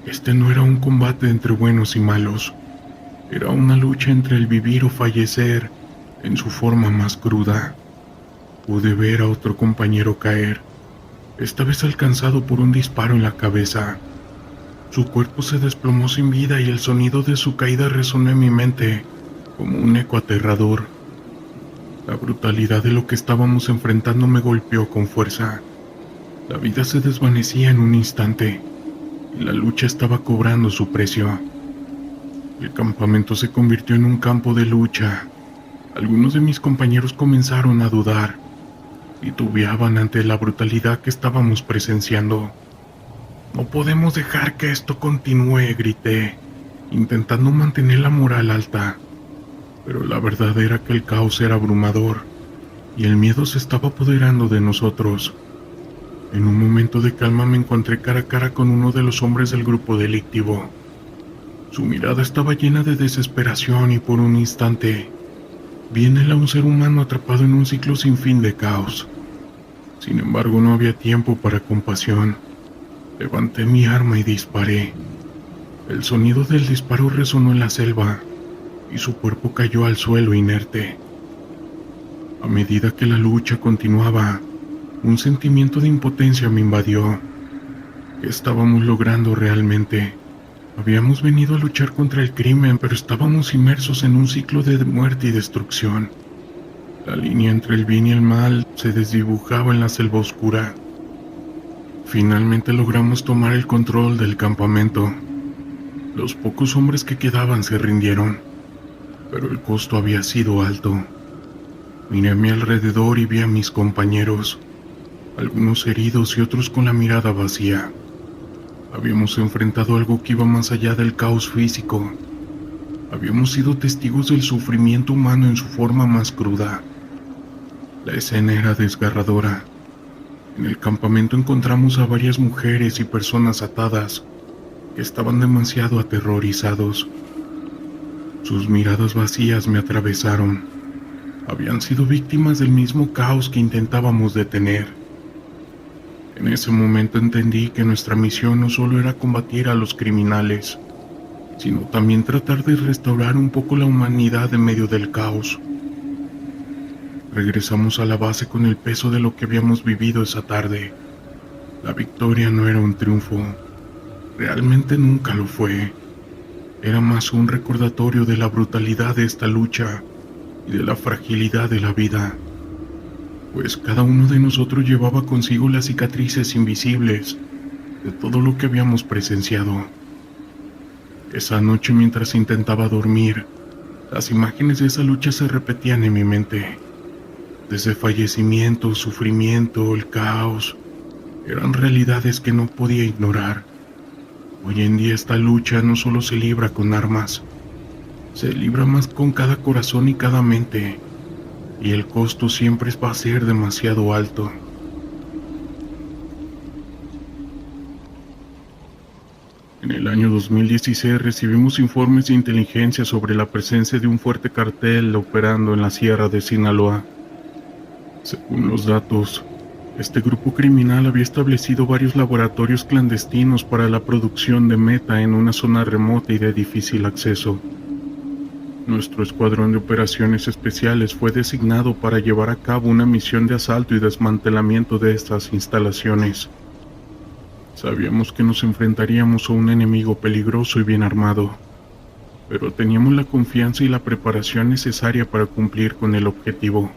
Este no era un combate entre buenos y malos. Era una lucha entre el vivir o fallecer en su forma más cruda. Pude ver a otro compañero caer, esta vez alcanzado por un disparo en la cabeza. Su cuerpo se desplomó sin vida y el sonido de su caída resonó en mi mente como un eco aterrador. La brutalidad de lo que estábamos enfrentando me golpeó con fuerza. La vida se desvanecía en un instante y la lucha estaba cobrando su precio. El campamento se convirtió en un campo de lucha. Algunos de mis compañeros comenzaron a dudar, titubeaban ante la brutalidad que estábamos presenciando. «No podemos dejar que esto continúe», grité, intentando mantener la moral alta. Pero la verdad era que el caos era abrumador y el miedo se estaba apoderando de nosotros. En un momento de calma me encontré cara a cara con uno de los hombres del grupo delictivo. Su mirada estaba llena de desesperación y por un instante vi en él a un ser humano atrapado en un ciclo sin fin de caos. Sin embargo, no había tiempo para compasión. Levanté mi arma y disparé. El sonido del disparo resonó en la selva y su cuerpo cayó al suelo inerte. A medida que la lucha continuaba, un sentimiento de impotencia me invadió. ¿Qué estábamos logrando realmente? Habíamos venido a luchar contra el crimen, pero estábamos inmersos en un ciclo de muerte y destrucción. La línea entre el bien y el mal se desdibujaba en la selva oscura. Finalmente logramos tomar el control del campamento. Los pocos hombres que quedaban se rindieron, pero el costo había sido alto. Miré a mi alrededor y vi a mis compañeros, algunos heridos y otros con la mirada vacía. Habíamos enfrentado algo que iba más allá del caos físico. Habíamos sido testigos del sufrimiento humano en su forma más cruda. La escena era desgarradora. En el campamento encontramos a varias mujeres y personas atadas que estaban demasiado aterrorizados. Sus miradas vacías me atravesaron. Habían sido víctimas del mismo caos que intentábamos detener. En ese momento entendí que nuestra misión no solo era combatir a los criminales, sino también tratar de restaurar un poco la humanidad en medio del caos. Regresamos a la base con el peso de lo que habíamos vivido esa tarde. La victoria no era un triunfo, Realmente nunca lo fue. Era más un recordatorio de la brutalidad de esta lucha y de la fragilidad de la vida, pues cada uno de nosotros llevaba consigo las cicatrices invisibles de todo lo que habíamos presenciado. Esa noche, mientras intentaba dormir, las imágenes de esa lucha se repetían en mi mente. Desde fallecimiento, sufrimiento, el caos, eran realidades que no podía ignorar. Hoy en día esta lucha no solo se libra con armas, se libra más con cada corazón y cada mente, y el costo siempre va a ser demasiado alto. En el año 2016 recibimos informes de inteligencia sobre la presencia de un fuerte cartel operando en la sierra de Sinaloa. Según los datos, este grupo criminal había establecido varios laboratorios clandestinos para la producción de meta en una zona remota y de difícil acceso. Nuestro escuadrón de operaciones especiales fue designado para llevar a cabo una misión de asalto y desmantelamiento de estas instalaciones. Sabíamos que nos enfrentaríamos a un enemigo peligroso y bien armado, pero teníamos la confianza y la preparación necesaria para cumplir con el objetivo.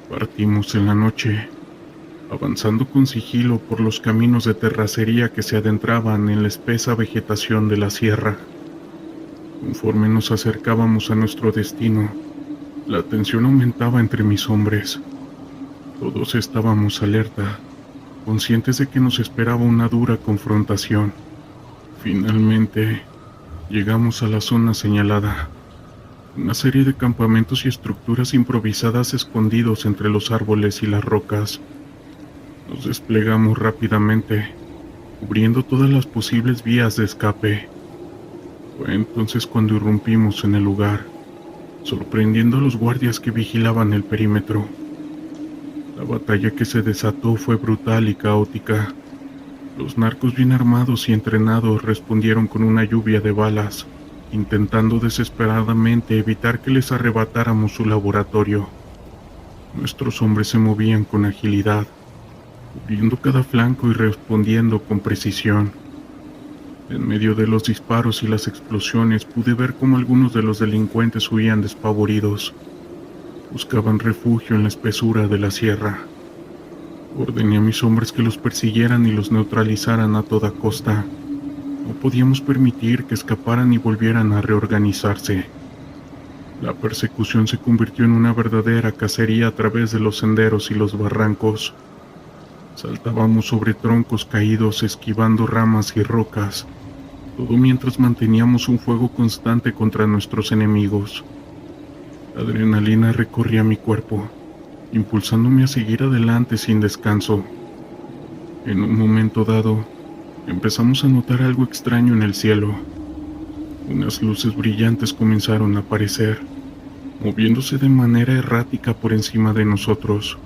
Partimos en la noche, avanzando con sigilo por los caminos de terracería que se adentraban en la espesa vegetación de la sierra. Conforme nos acercábamos a nuestro destino, la tensión aumentaba entre mis hombres. Todos estábamos alerta, conscientes de que nos esperaba una dura confrontación. Finalmente, llegamos a la zona señalada. Una serie de campamentos y estructuras improvisadas escondidos entre los árboles y las rocas. Nos desplegamos rápidamente, cubriendo todas las posibles vías de escape. Fue entonces cuando irrumpimos en el lugar, sorprendiendo a los guardias que vigilaban el perímetro. La batalla que se desató fue brutal y caótica. Los narcos bien armados y entrenados respondieron con una lluvia de balas, intentando desesperadamente evitar que les arrebatáramos su laboratorio. Nuestros hombres se movían con agilidad, cubriendo cada flanco y respondiendo con precisión. En medio de los disparos y las explosiones pude ver cómo algunos de los delincuentes huían despavoridos. Buscaban refugio en la espesura de la sierra. Ordené a mis hombres que los persiguieran y los neutralizaran a toda costa. No podíamos permitir que escaparan y volvieran a reorganizarse. La persecución se convirtió en una verdadera cacería a través de los senderos y los barrancos. Saltábamos sobre troncos caídos, esquivando ramas y rocas, todo mientras manteníamos un fuego constante contra nuestros enemigos. La adrenalina recorría mi cuerpo, impulsándome a seguir adelante sin descanso. En un momento dado, empezamos a notar algo extraño en el cielo. Unas luces brillantes comenzaron a aparecer, moviéndose de manera errática por encima de nosotros.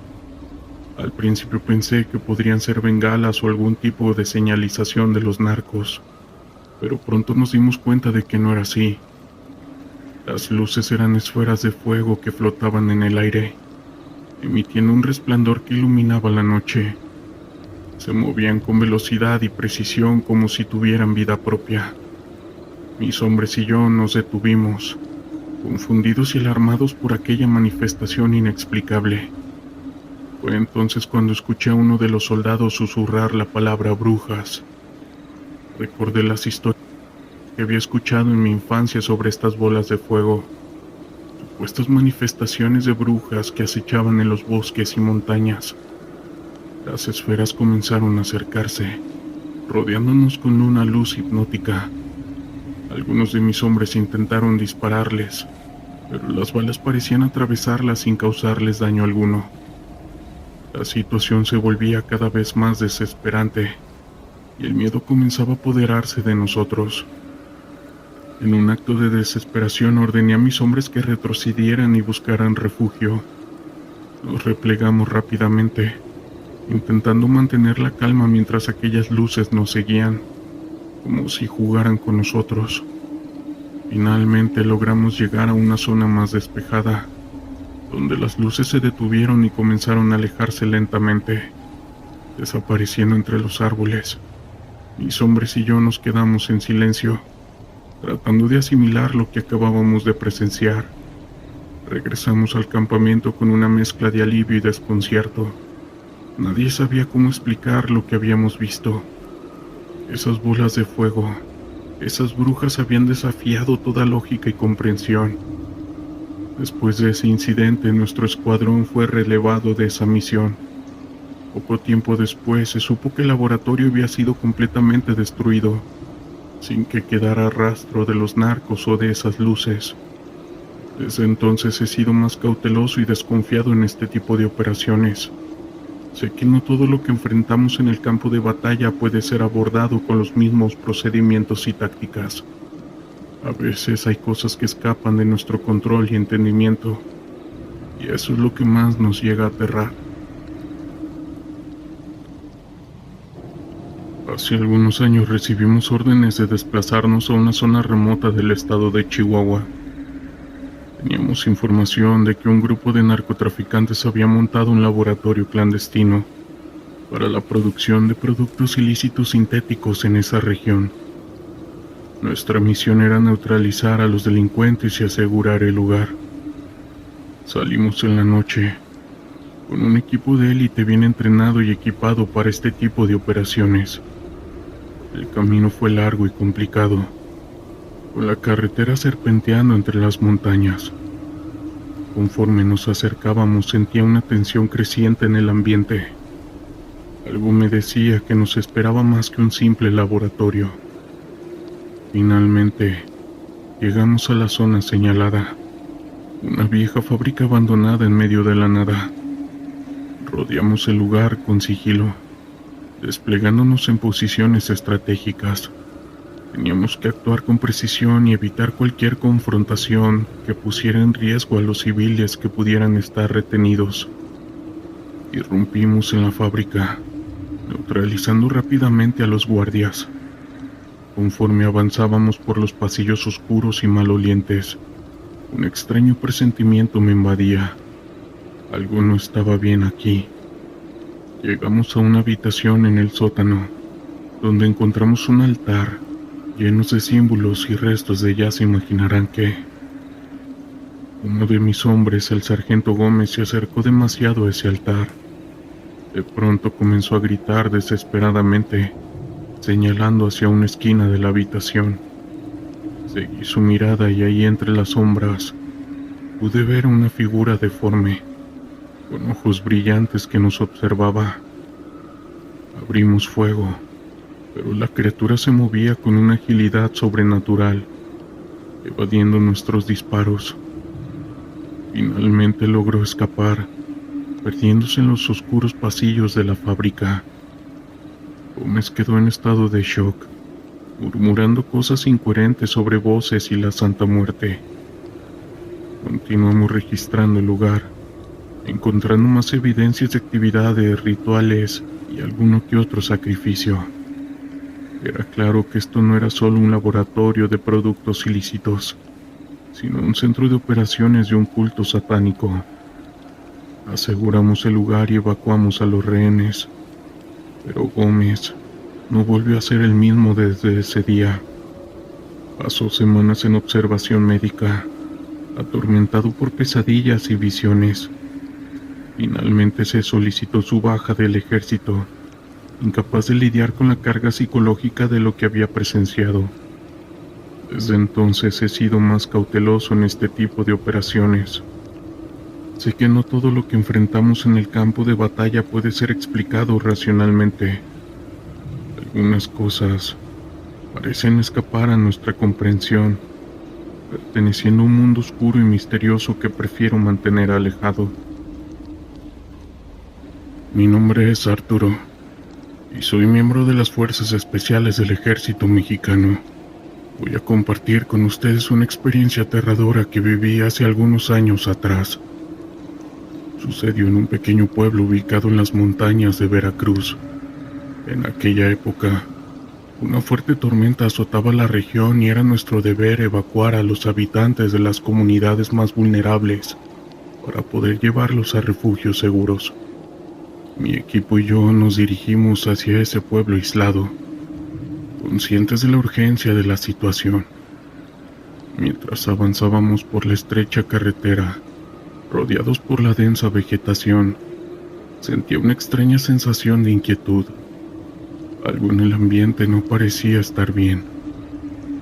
Al principio pensé que podrían ser bengalas o algún tipo de señalización de los narcos, pero pronto nos dimos cuenta de que no era así. Las luces eran esferas de fuego que flotaban en el aire, emitiendo un resplandor que iluminaba la noche. Se movían con velocidad y precisión como si tuvieran vida propia. Mis hombres y yo nos detuvimos, confundidos y alarmados por aquella manifestación inexplicable. Fue entonces cuando escuché a uno de los soldados susurrar la palabra brujas. Recordé las historias que había escuchado en mi infancia sobre estas bolas de fuego, supuestas manifestaciones de brujas que acechaban en los bosques y montañas. Las esferas comenzaron a acercarse, rodeándonos con una luz hipnótica. Algunos de mis hombres intentaron dispararles, pero las balas parecían atravesarlas sin causarles daño alguno. La situación se volvía cada vez más desesperante, y el miedo comenzaba a apoderarse de nosotros. En un acto de desesperación ordené a mis hombres que retrocedieran y buscaran refugio. Nos replegamos rápidamente, intentando mantener la calma mientras aquellas luces nos seguían, como si jugaran con nosotros. Finalmente logramos llegar a una zona más despejada, donde las luces se detuvieron y comenzaron a alejarse lentamente, desapareciendo entre los árboles. Mis hombres y yo nos quedamos en silencio, tratando de asimilar lo que acabábamos de presenciar. Regresamos al campamento con una mezcla de alivio y desconcierto. Nadie sabía cómo explicar lo que habíamos visto. Esas bolas de fuego, esas brujas habían desafiado toda lógica y comprensión. Después de ese incidente, nuestro escuadrón fue relevado de esa misión. Poco tiempo después se supo que el laboratorio había sido completamente destruido, sin que quedara rastro de los narcos o de esas luces. Desde entonces he sido más cauteloso y desconfiado en este tipo de operaciones. Sé que no todo lo que enfrentamos en el campo de batalla puede ser abordado con los mismos procedimientos y tácticas. A veces hay cosas que escapan de nuestro control y entendimiento, y eso es lo que más nos llega a aterrar. Hace algunos años recibimos órdenes de desplazarnos a una zona remota del estado de Chihuahua. Teníamos información de que un grupo de narcotraficantes había montado un laboratorio clandestino para la producción de productos ilícitos sintéticos en esa región. Nuestra misión era neutralizar a los delincuentes y asegurar el lugar. Salimos en la noche, con un equipo de élite bien entrenado y equipado para este tipo de operaciones. El camino fue largo y complicado, con la carretera serpenteando entre las montañas. Conforme nos acercábamos sentía una tensión creciente en el ambiente. Algo me decía que nos esperaba más que un simple laboratorio. Finalmente, llegamos a la zona señalada, una vieja fábrica abandonada en medio de la nada. Rodeamos el lugar con sigilo, desplegándonos en posiciones estratégicas. Teníamos que actuar con precisión y evitar cualquier confrontación que pusiera en riesgo a los civiles que pudieran estar retenidos. Irrumpimos en la fábrica, neutralizando rápidamente a los guardias. Conforme avanzábamos por los pasillos oscuros y malolientes, un extraño presentimiento me invadía. Algo no estaba bien aquí. Llegamos a una habitación en el sótano, donde encontramos un altar lleno de símbolos y restos de ya se imaginarán qué. Uno de mis hombres, el sargento Gómez, se acercó demasiado a ese altar. De pronto comenzó a gritar desesperadamente, señalando hacia una esquina de la habitación. Seguí su mirada y ahí entre las sombras pude ver una figura deforme, con ojos brillantes que nos observaba. Abrimos fuego, pero la criatura se movía con una agilidad sobrenatural, evadiendo nuestros disparos. Finalmente logró escapar, perdiéndose en los oscuros pasillos de la fábrica. Gómez quedó en estado de shock, murmurando cosas incoherentes sobre voces y la Santa Muerte. Continuamos registrando el lugar, encontrando más evidencias de actividades, rituales y alguno que otro sacrificio. Era claro que esto no era solo un laboratorio de productos ilícitos, sino un centro de operaciones de un culto satánico. Aseguramos el lugar y evacuamos a los rehenes, pero Gómez no volvió a ser el mismo desde ese día. Pasó semanas en observación médica, atormentado por pesadillas y visiones. Finalmente se solicitó su baja del ejército, incapaz de lidiar con la carga psicológica de lo que había presenciado. Desde entonces he sido más cauteloso en este tipo de operaciones. Sé que no todo lo que enfrentamos en el campo de batalla puede ser explicado racionalmente. Algunas cosas parecen escapar a nuestra comprensión, perteneciendo a un mundo oscuro y misterioso que prefiero mantener alejado. Mi nombre es Arturo, y soy miembro de las Fuerzas Especiales del Ejército Mexicano. Voy a compartir con ustedes una experiencia aterradora que viví hace algunos años atrás. Sucedió en un pequeño pueblo ubicado en las montañas de Veracruz. En aquella época, una fuerte tormenta azotaba la región y era nuestro deber evacuar a los habitantes de las comunidades más vulnerables para poder llevarlos a refugios seguros. Mi equipo y yo nos dirigimos hacia ese pueblo aislado. conscientes de la urgencia de la situación. Mientras avanzábamos por la estrecha carretera, rodeados por la densa vegetación, sentía una extraña sensación de inquietud. Algo en el ambiente no parecía estar bien.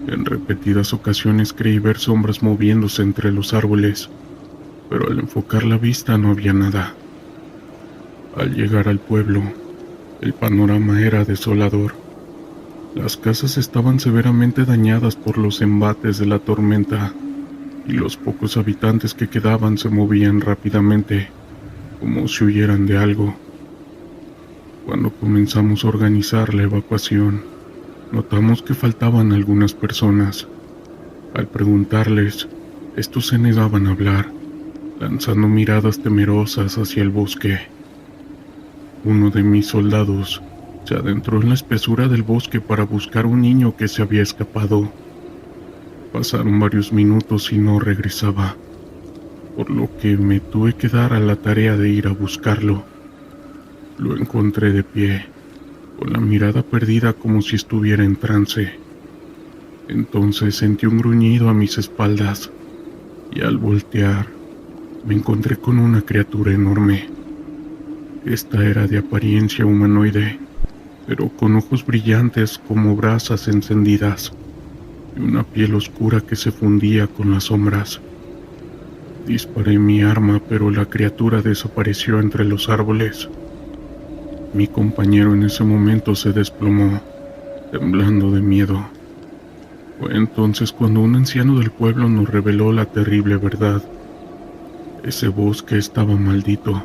En repetidas ocasiones creí ver sombras moviéndose entre los árboles, pero al enfocar la vista no había nada. Al llegar al pueblo, el panorama era desolador. Las casas estaban severamente dañadas por los embates de la tormenta, y los pocos habitantes que quedaban se movían rápidamente, como si huyeran de algo. Cuando comenzamos a organizar la evacuación, notamos que faltaban algunas personas. Al preguntarles, estos se negaban a hablar, lanzando miradas temerosas hacia el bosque. Uno de mis soldados se adentró en la espesura del bosque para buscar un niño que se había escapado. Pasaron varios minutos y no regresaba, por lo que me tuve que dar a la tarea de ir a buscarlo. Lo encontré de pie, con la mirada perdida como si estuviera en trance. Entonces sentí un gruñido a mis espaldas, y al voltear, me encontré con una criatura enorme. Esta era de apariencia humanoide, pero con ojos brillantes como brasas encendidas, y una piel oscura que se fundía con las sombras. Disparé mi arma, pero la criatura desapareció entre los árboles. Mi compañero en ese momento se desplomó, temblando de miedo. Fue entonces cuando un anciano del pueblo nos reveló la terrible verdad. Ese bosque estaba maldito,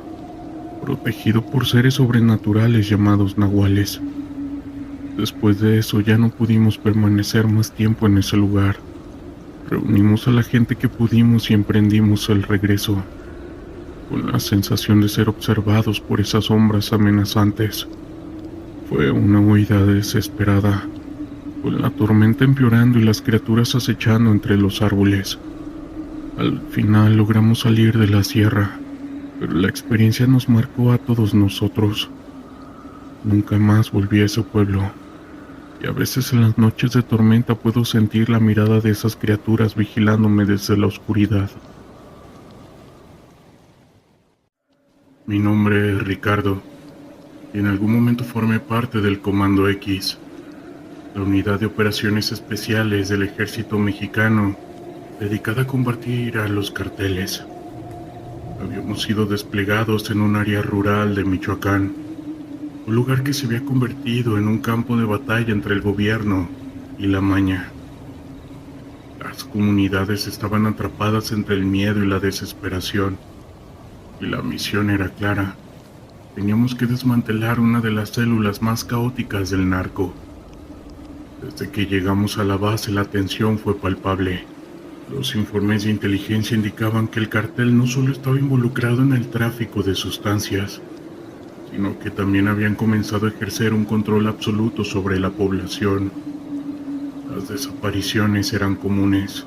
protegido por seres sobrenaturales llamados nahuales. Después de eso ya no pudimos permanecer más tiempo en ese lugar. Reunimos a la gente que pudimos y emprendimos el regreso, con la sensación de ser observados por esas sombras amenazantes. Fue una huida desesperada, con la tormenta empeorando y las criaturas acechando entre los árboles. Al final logramos salir de la sierra, pero la experiencia nos marcó a todos nosotros. Nunca más volví a ese pueblo, y a veces en las noches de tormenta puedo sentir la mirada de esas criaturas vigilándome desde la oscuridad. Mi nombre es Ricardo, y en algún momento formé parte del Comando X, la unidad de operaciones especiales del ejército mexicano dedicada a combatir a los carteles. Habíamos sido desplegados en un área rural de Michoacán, un lugar que se había convertido en un campo de batalla entre el gobierno y la maña. Las comunidades estaban atrapadas entre el miedo y la desesperación, y la misión era clara. Teníamos que desmantelar una de las células más caóticas del narco. Desde que llegamos a la base, la tensión fue palpable. Los informes de inteligencia indicaban que el cartel no solo estaba involucrado en el tráfico de sustancias, sino que también habían comenzado a ejercer un control absoluto sobre la población. Las desapariciones eran comunes,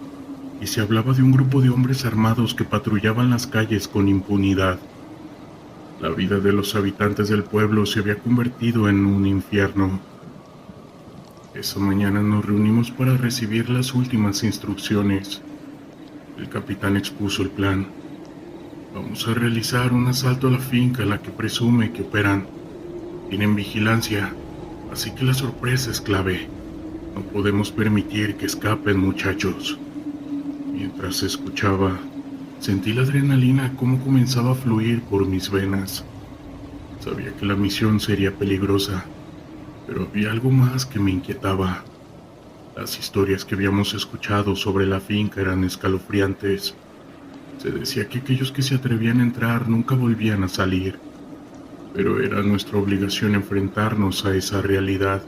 y se hablaba de un grupo de hombres armados que patrullaban las calles con impunidad. La vida de los habitantes del pueblo se había convertido en un infierno. Esa mañana nos reunimos para recibir las últimas instrucciones. El capitán expuso el plan. Vamos a realizar un asalto a la finca en la que presume que operan. Tienen vigilancia, así que la sorpresa es clave. No podemos permitir que escapen, muchachos. Mientras escuchaba, sentí la adrenalina como comenzaba a fluir por mis venas. Sabía que la misión sería peligrosa, pero había algo más que me inquietaba. Las historias que habíamos escuchado sobre la finca eran escalofriantes. Se decía que aquellos que se atrevían a entrar nunca volvían a salir, pero era nuestra obligación enfrentarnos a esa realidad.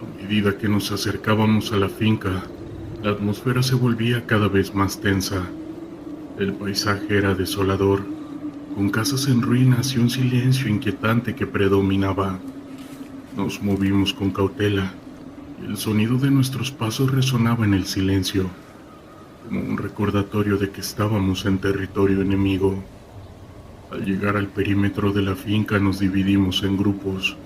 A medida que nos acercábamos a la finca, la atmósfera se volvía cada vez más tensa. El paisaje era desolador, con casas en ruinas y un silencio inquietante que predominaba. Nos movimos con cautela, y el sonido de nuestros pasos resonaba en el silencio, como un recordatorio de que estábamos en territorio enemigo. Al llegar al perímetro de la finca nos dividimos en grupos.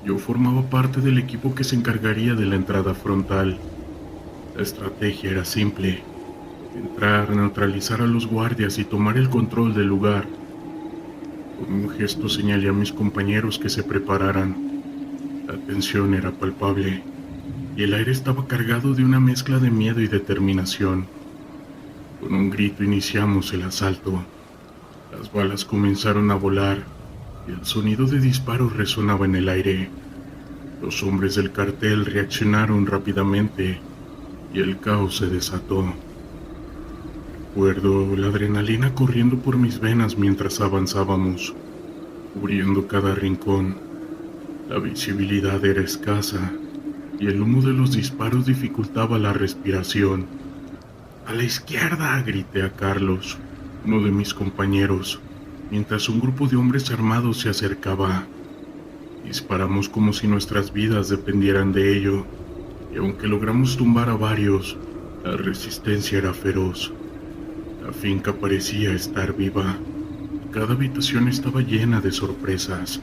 Yo formaba parte del equipo que se encargaría de la entrada frontal. La estrategia era simple: entrar, neutralizar a los guardias y tomar el control del lugar. Con un gesto señalé a mis compañeros que se prepararan. La tensión era palpable, y el aire estaba cargado de una mezcla de miedo y determinación. Con un grito iniciamos el asalto. Las balas comenzaron a volar, y el sonido de disparos resonaba en el aire. Los hombres del cartel reaccionaron rápidamente, y el caos se desató. Recuerdo la adrenalina corriendo por mis venas mientras avanzábamos, cubriendo cada rincón. La visibilidad era escasa, y el humo de los disparos dificultaba la respiración. ¡A la izquierda!, grité a Carlos, uno de mis compañeros, mientras un grupo de hombres armados se acercaba. Disparamos como si nuestras vidas dependieran de ello, y aunque logramos tumbar a varios, la resistencia era feroz. La finca parecía estar viva, y cada habitación estaba llena de sorpresas.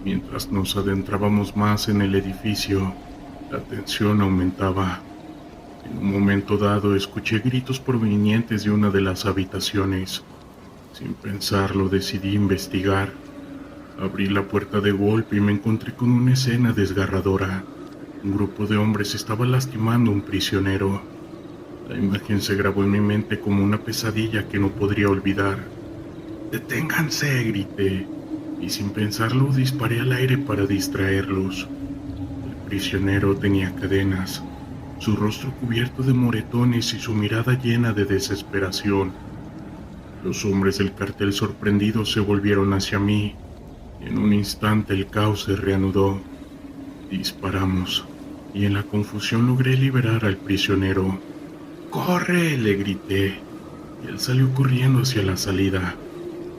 Mientras nos adentrábamos más en el edificio, la tensión aumentaba. En un momento dado escuché gritos provenientes de una de las habitaciones. Sin pensarlo decidí investigar. Abrí la puerta de golpe y me encontré con una escena desgarradora. Un grupo de hombres estaba lastimando a un prisionero. La imagen se grabó en mi mente como una pesadilla que no podría olvidar. ¡Deténganse!, grité, y sin pensarlo disparé al aire para distraerlos. El prisionero tenía cadenas, su rostro cubierto de moretones y su mirada llena de desesperación. Los hombres del cartel sorprendidos se volvieron hacia mí, y en un instante el caos se reanudó. Disparamos, y en la confusión logré liberar al prisionero. ¡Corre!, le grité, y él salió corriendo hacia la salida,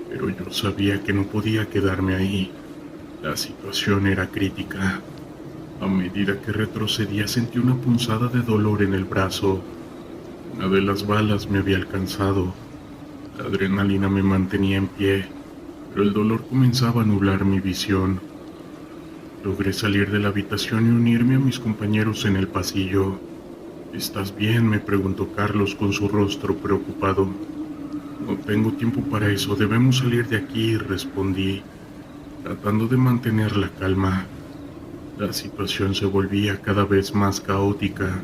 pero yo sabía que no podía quedarme ahí. La situación era crítica. A medida que retrocedía sentí una punzada de dolor en el brazo. Una de las balas me había alcanzado. La adrenalina me mantenía en pie, pero el dolor comenzaba a nublar mi visión. Logré salir de la habitación y unirme a mis compañeros en el pasillo. ¿Estás bien?, me preguntó Carlos con su rostro preocupado. No tengo tiempo para eso, debemos salir de aquí, respondí, tratando de mantener la calma. La situación se volvía cada vez más caótica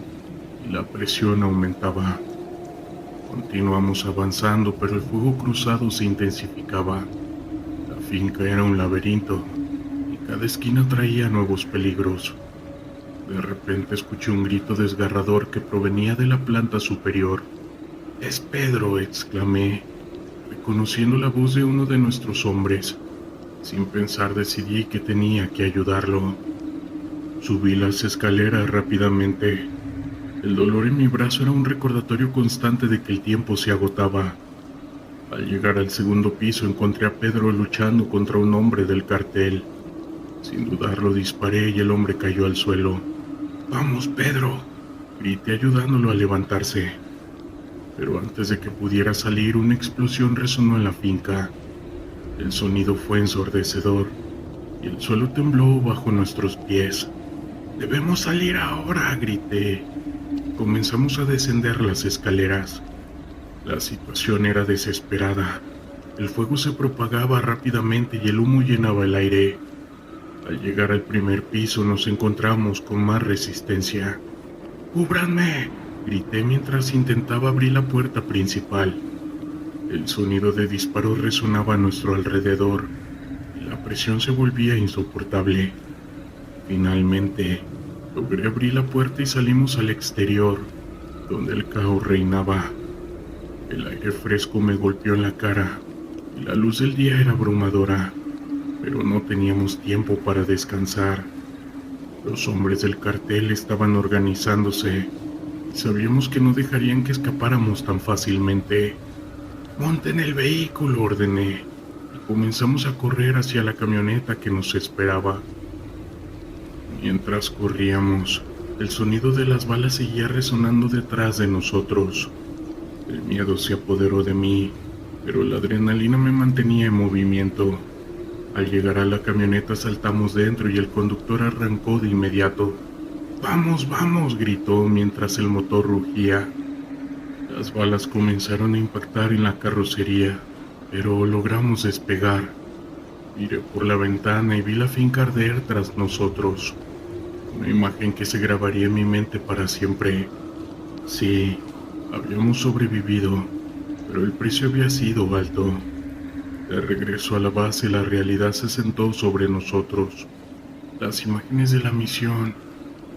y la presión aumentaba. Continuamos avanzando, pero el fuego cruzado se intensificaba. La finca era un laberinto y cada esquina traía nuevos peligros. De repente escuché un grito desgarrador que provenía de la planta superior. «¡Es Pedro!», exclamé, reconociendo la voz de uno de nuestros hombres. Sin pensar decidí que tenía que ayudarlo. Subí las escaleras rápidamente. El dolor en mi brazo era un recordatorio constante de que el tiempo se agotaba. Al llegar al segundo piso encontré a Pedro luchando contra un hombre del cartel. Sin dudarlo disparé y el hombre cayó al suelo. «¡Vamos, Pedro!», grité ayudándolo a levantarse. Pero antes de que pudiera salir, una explosión resonó en la finca. El sonido fue ensordecedor y el suelo tembló bajo nuestros pies. «¡Debemos salir ahora!», grité. Comenzamos a descender las escaleras. La situación era desesperada. El fuego se propagaba rápidamente y el humo llenaba el aire. Al llegar al primer piso nos encontramos con más resistencia. «¡Cúbranme!», grité mientras intentaba abrir la puerta principal. El sonido de disparos resonaba a nuestro alrededor y la presión se volvía insoportable. Finalmente, logré abrir la puerta y salimos al exterior, donde el caos reinaba. El aire fresco me golpeó en la cara y la luz del día era abrumadora, pero no teníamos tiempo para descansar. Los hombres del cartel estaban organizándose y sabíamos que no dejarían que escapáramos tan fácilmente. «Monten el vehículo», ordené, y comenzamos a correr hacia la camioneta que nos esperaba. Mientras corríamos, el sonido de las balas seguía resonando detrás de nosotros. El miedo se apoderó de mí, pero la adrenalina me mantenía en movimiento. Al llegar a la camioneta saltamos dentro y el conductor arrancó de inmediato. ¡Vamos, vamos!, gritó mientras el motor rugía. Las balas comenzaron a impactar en la carrocería, pero logramos despegar. Miré por la ventana y vi la finca arder tras nosotros. Una imagen que se grabaría en mi mente para siempre. Sí, habíamos sobrevivido, pero el precio había sido alto. De regreso a la base, la realidad se sentó sobre nosotros. Las imágenes de la misión,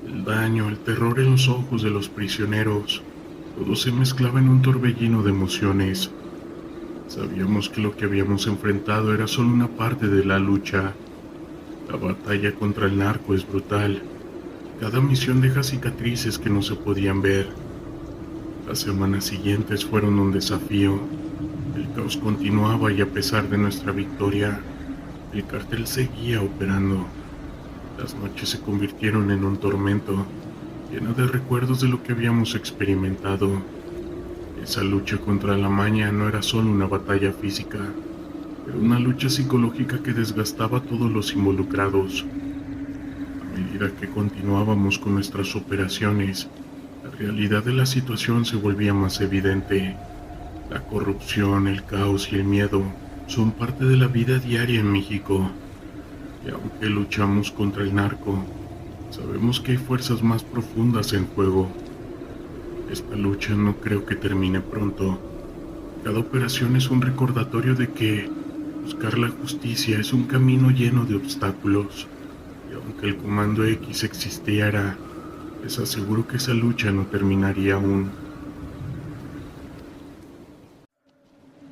el daño, el terror en los ojos de los prisioneros, todo se mezclaba en un torbellino de emociones. Sabíamos que lo que habíamos enfrentado era solo una parte de la lucha. La batalla contra el narco es brutal. Cada misión deja cicatrices que no se podían ver. Las semanas siguientes fueron un desafío. El caos continuaba y a pesar de nuestra victoria, el cartel seguía operando. Las noches se convirtieron en un tormento, lleno de recuerdos de lo que habíamos experimentado. Esa lucha contra la maña no era solo una batalla física, pero una lucha psicológica que desgastaba a todos los involucrados. A medida que continuábamos con nuestras operaciones, la realidad de la situación se volvía más evidente. La corrupción, el caos y el miedo son parte de la vida diaria en México. Y aunque luchamos contra el narco, sabemos que hay fuerzas más profundas en juego. Esta lucha no creo que termine pronto. Cada operación es un recordatorio de que buscar la justicia es un camino lleno de obstáculos. Y aunque el Comando X existiera, les aseguro que esa lucha no terminaría aún.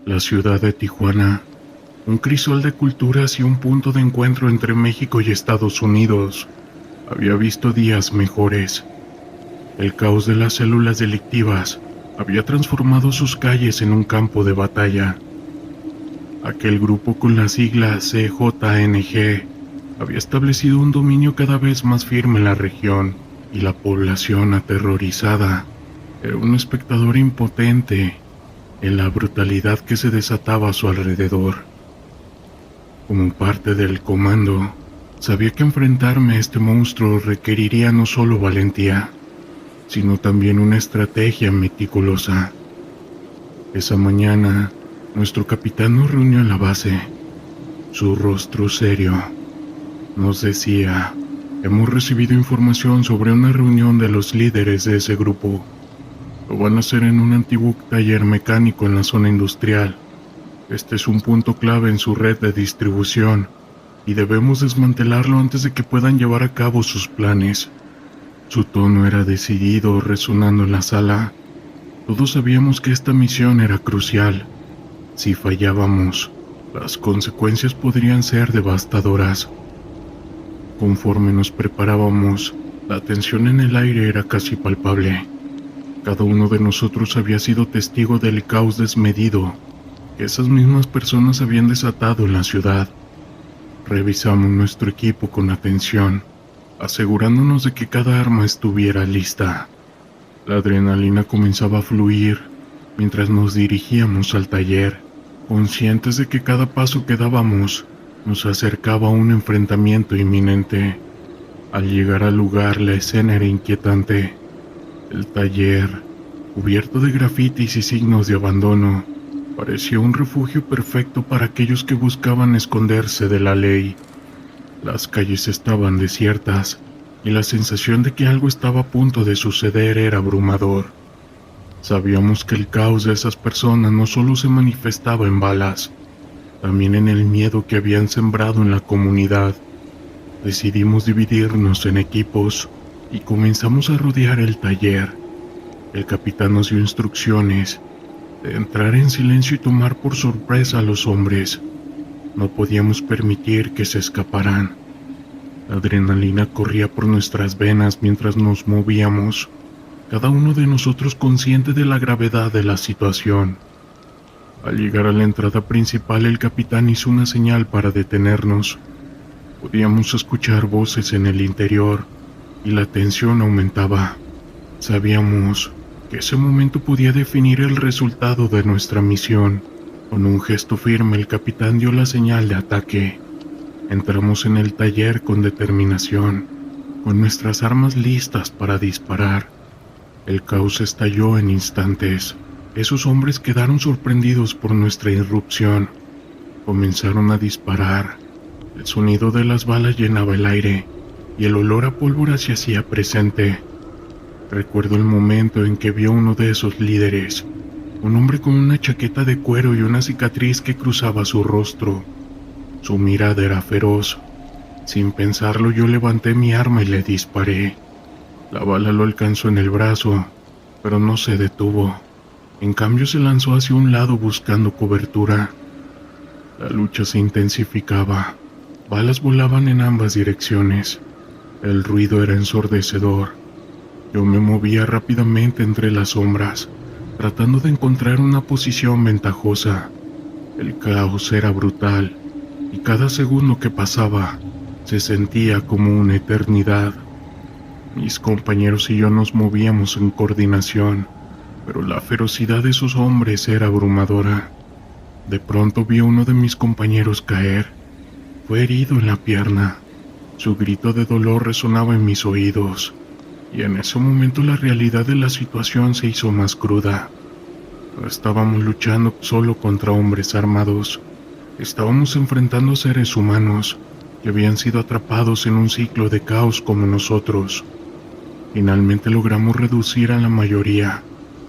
La ciudad de Tijuana, un crisol de culturas y un punto de encuentro entre México y Estados Unidos, había visto días mejores. El caos de las células delictivas había transformado sus calles en un campo de batalla. Aquel grupo con la sigla CJNG había establecido un dominio cada vez más firme en la región, y la población aterrorizada era un espectador impotente en la brutalidad que se desataba a su alrededor. Como parte del comando, sabía que enfrentarme a este monstruo requeriría no solo valentía, sino también una estrategia meticulosa. Esa mañana, nuestro capitán nos reunió en la base. Su rostro serio nos decía: hemos recibido información sobre una reunión de los líderes de ese grupo. Lo van a hacer en un antiguo taller mecánico en la zona industrial. Este es un punto clave en su red de distribución y debemos desmantelarlo antes de que puedan llevar a cabo sus planes. Su tono era decidido, resonando en la sala. Todos sabíamos que esta misión era crucial. Si fallábamos, las consecuencias podrían ser devastadoras. Conforme nos preparábamos, la tensión en el aire era casi palpable. Cada uno de nosotros había sido testigo del caos desmedido que esas mismas personas habían desatado en la ciudad. Revisamos nuestro equipo con atención, asegurándonos de que cada arma estuviera lista. La adrenalina comenzaba a fluir mientras nos dirigíamos al taller, conscientes de que cada paso que dábamos nos acercaba a un enfrentamiento inminente. Al llegar al lugar, la escena era inquietante. El taller, cubierto de grafitis y signos de abandono, parecía un refugio perfecto para aquellos que buscaban esconderse de la ley. Las calles estaban desiertas y la sensación de que algo estaba a punto de suceder era abrumador. Sabíamos que el caos de esas personas no solo se manifestaba en balas, también en el miedo que habían sembrado en la comunidad. Decidimos dividirnos en equipos y comenzamos a rodear el taller. El capitán nos dio instrucciones de entrar en silencio y tomar por sorpresa a los hombres. No podíamos permitir que se escaparan. La adrenalina corría por nuestras venas mientras nos movíamos, cada uno de nosotros consciente de la gravedad de la situación. Al llegar a la entrada principal, el capitán hizo una señal para detenernos. Podíamos escuchar voces en el interior y la tensión aumentaba. Sabíamos que ese momento podía definir el resultado de nuestra misión. Con un gesto firme, el capitán dio la señal de ataque. Entramos en el taller con determinación, con nuestras armas listas para disparar. El caos estalló en instantes. Esos hombres quedaron sorprendidos por nuestra irrupción. Comenzaron a disparar. El sonido de las balas llenaba el aire y el olor a pólvora se hacía presente. Recuerdo el momento en que vio uno de esos líderes, un hombre con una chaqueta de cuero y una cicatriz que cruzaba su rostro. Su mirada era feroz. Sin pensarlo, yo levanté mi arma y le disparé. La bala lo alcanzó en el brazo, pero no se detuvo. En cambio, se lanzó hacia un lado buscando cobertura. La lucha se intensificaba. Balas volaban en ambas direcciones. El ruido era ensordecedor. Yo me movía rápidamente entre las sombras, tratando de encontrar una posición ventajosa. El caos era brutal, y cada segundo que pasaba se sentía como una eternidad. Mis compañeros y yo nos movíamos en coordinación, pero la ferocidad de esos hombres era abrumadora. De pronto vi a uno de mis compañeros caer. Fue herido en la pierna. Su grito de dolor resonaba en mis oídos, y en ese momento la realidad de la situación se hizo más cruda. No estábamos luchando solo contra hombres armados. Estábamos enfrentando seres humanos que habían sido atrapados en un ciclo de caos como nosotros. Finalmente logramos reducir a la mayoría.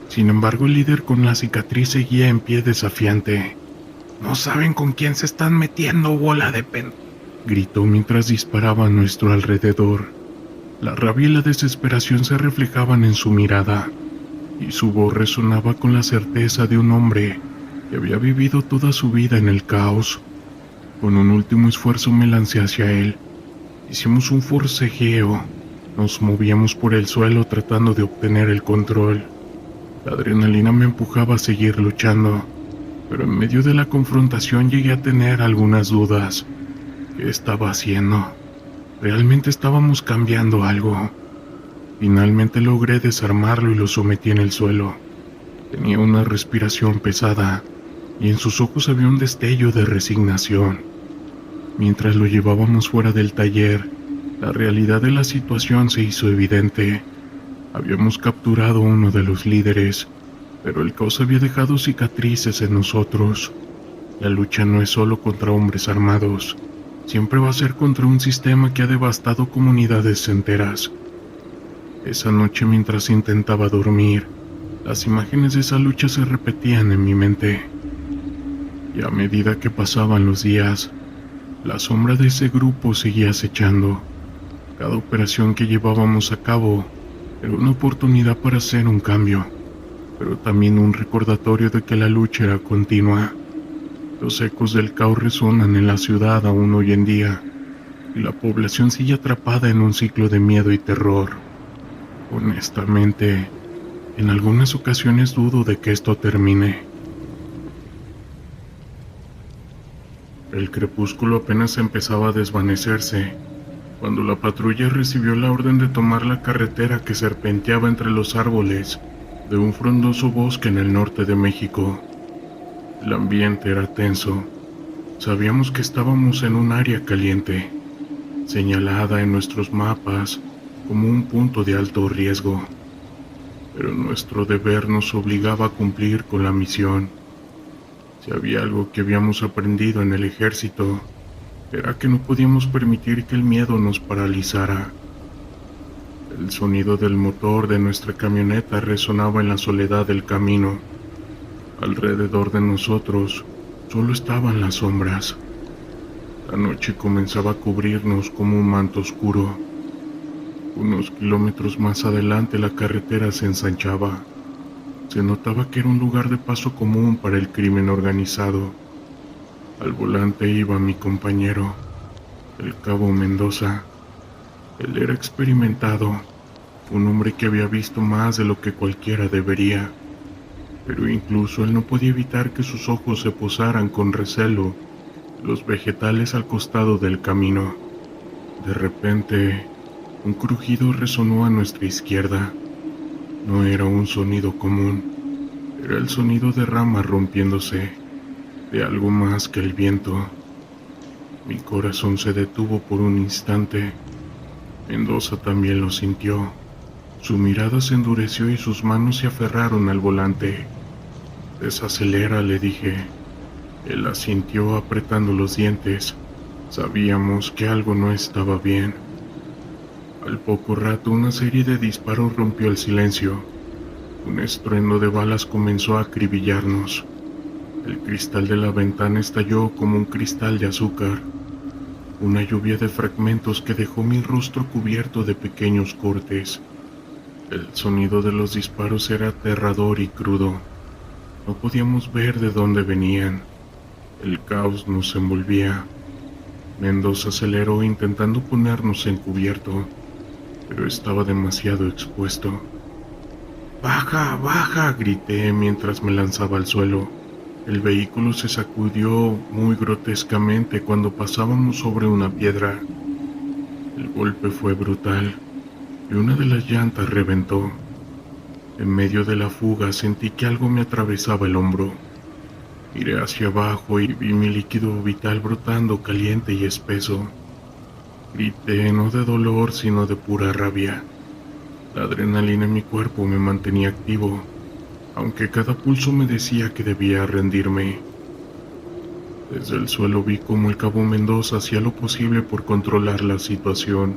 Sin embargo, el líder con la cicatriz seguía en pie desafiante. «No saben con quién se están metiendo, bola de gritó mientras disparaba a nuestro alrededor. La rabia y la desesperación se reflejaban en su mirada, y su voz resonaba con la certeza de un hombre que había vivido toda su vida en el caos. Con un último esfuerzo me lancé hacia él. Hicimos un forcejeo. Nos movíamos por el suelo tratando de obtener el control. La adrenalina me empujaba a seguir luchando, pero en medio de la confrontación llegué a tener algunas dudas. ¿Qué estaba haciendo? ¿Realmente estábamos cambiando algo? Finalmente logré desarmarlo y lo sometí en el suelo. Tenía una respiración pesada, y en sus ojos había un destello de resignación. Mientras lo llevábamos fuera del taller, la realidad de la situación se hizo evidente. Habíamos capturado a uno de los líderes, pero el caos había dejado cicatrices en nosotros. La lucha no es solo contra hombres armados, siempre va a ser contra un sistema que ha devastado comunidades enteras. Esa noche, mientras intentaba dormir, las imágenes de esa lucha se repetían en mi mente. Y a medida que pasaban los días, la sombra de ese grupo seguía acechando. Cada operación que llevábamos a cabo era una oportunidad para hacer un cambio, pero también un recordatorio de que la lucha era continua. Los ecos del caos resuenan en la ciudad aún hoy en día, y la población sigue atrapada en un ciclo de miedo y terror. Honestamente, en algunas ocasiones dudo de que esto termine. El crepúsculo apenas empezaba a desvanecerse cuando la patrulla recibió la orden de tomar la carretera que serpenteaba entre los árboles de un frondoso bosque en el norte de México. El ambiente era tenso. Sabíamos que estábamos en un área caliente, señalada en nuestros mapas como un punto de alto riesgo, pero nuestro deber nos obligaba a cumplir con la misión. Si había algo que habíamos aprendido en el ejército, era que no podíamos permitir que el miedo nos paralizara. El sonido del motor de nuestra camioneta resonaba en la soledad del camino. Alrededor de nosotros solo estaban las sombras. La noche comenzaba a cubrirnos como un manto oscuro. Unos kilómetros más adelante la carretera se ensanchaba. Se notaba que era un lugar de paso común para el crimen organizado. Al volante iba mi compañero, el cabo Mendoza. Él era experimentado, un hombre que había visto más de lo que cualquiera debería, pero incluso él no podía evitar que sus ojos se posaran con recelo en los vegetales al costado del camino. De repente, un crujido resonó a nuestra izquierda. No era un sonido común, era el sonido de ramas rompiéndose, de algo más que el viento. Mi corazón se detuvo por un instante. Mendoza también lo sintió. Su mirada se endureció y sus manos se aferraron al volante. Desacelera, le dije. Él asintió apretando los dientes. Sabíamos que algo no estaba bien. Al poco rato una serie de disparos rompió el silencio. Un estruendo de balas comenzó a acribillarnos. El cristal de la ventana estalló como un cristal de azúcar. Una lluvia de fragmentos que dejó mi rostro cubierto de pequeños cortes. El sonido de los disparos era aterrador y crudo. No podíamos ver de dónde venían. El caos nos envolvía. Mendoza aceleró intentando ponernos en cubierto, pero estaba demasiado expuesto. ¡Baja, baja!, grité mientras me lanzaba al suelo. El vehículo se sacudió muy grotescamente cuando pasábamos sobre una piedra. El golpe fue brutal y una de las llantas reventó. En medio de la fuga sentí que algo me atravesaba el hombro. Miré hacia abajo y vi mi líquido vital brotando caliente y espeso. Grité no de dolor sino de pura rabia. La adrenalina en mi cuerpo me mantenía activo, aunque cada pulso me decía que debía rendirme. Desde el suelo vi cómo el cabo Mendoza hacía lo posible por controlar la situación.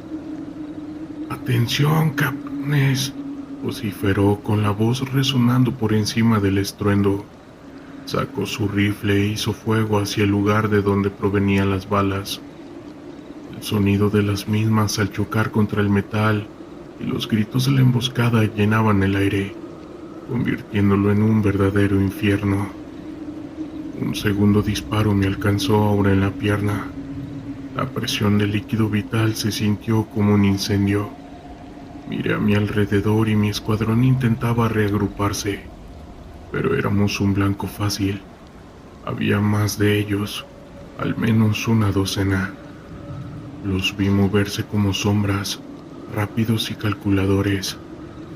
«¡Atención, cabrones!», vociferó con la voz resonando por encima del estruendo. Sacó su rifle e hizo fuego hacia el lugar de donde provenían las balas. El sonido de las mismas al chocar contra el metal y los gritos de la emboscada llenaban el aire, convirtiéndolo en un verdadero infierno. Un segundo disparo me alcanzó ahora en la pierna. La presión del líquido vital se sintió como un incendio. Miré a mi alrededor y mi escuadrón intentaba reagruparse, pero éramos un blanco fácil. Había más de ellos, al menos una docena. Los vi moverse como sombras, rápidos y calculadores.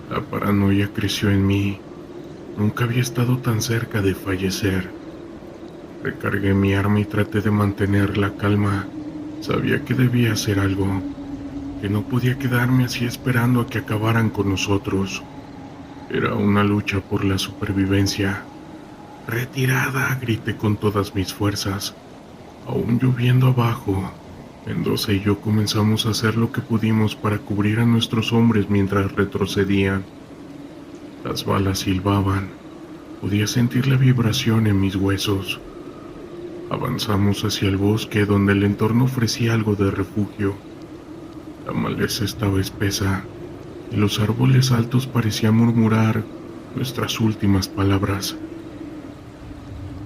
La paranoia creció en mí. Nunca había estado tan cerca de fallecer. Recargué mi arma y traté de mantener la calma. Sabía que debía hacer algo, que no podía quedarme así esperando a que acabaran con nosotros. Era una lucha por la supervivencia. «¡Retirada!», grité con todas mis fuerzas. Aún lloviendo abajo, Mendoza y yo comenzamos a hacer lo que pudimos para cubrir a nuestros hombres mientras retrocedían. Las balas silbaban. Podía sentir la vibración en mis huesos. Avanzamos hacia el bosque donde el entorno ofrecía algo de refugio. La maleza estaba espesa y los árboles altos parecían murmurar nuestras últimas palabras.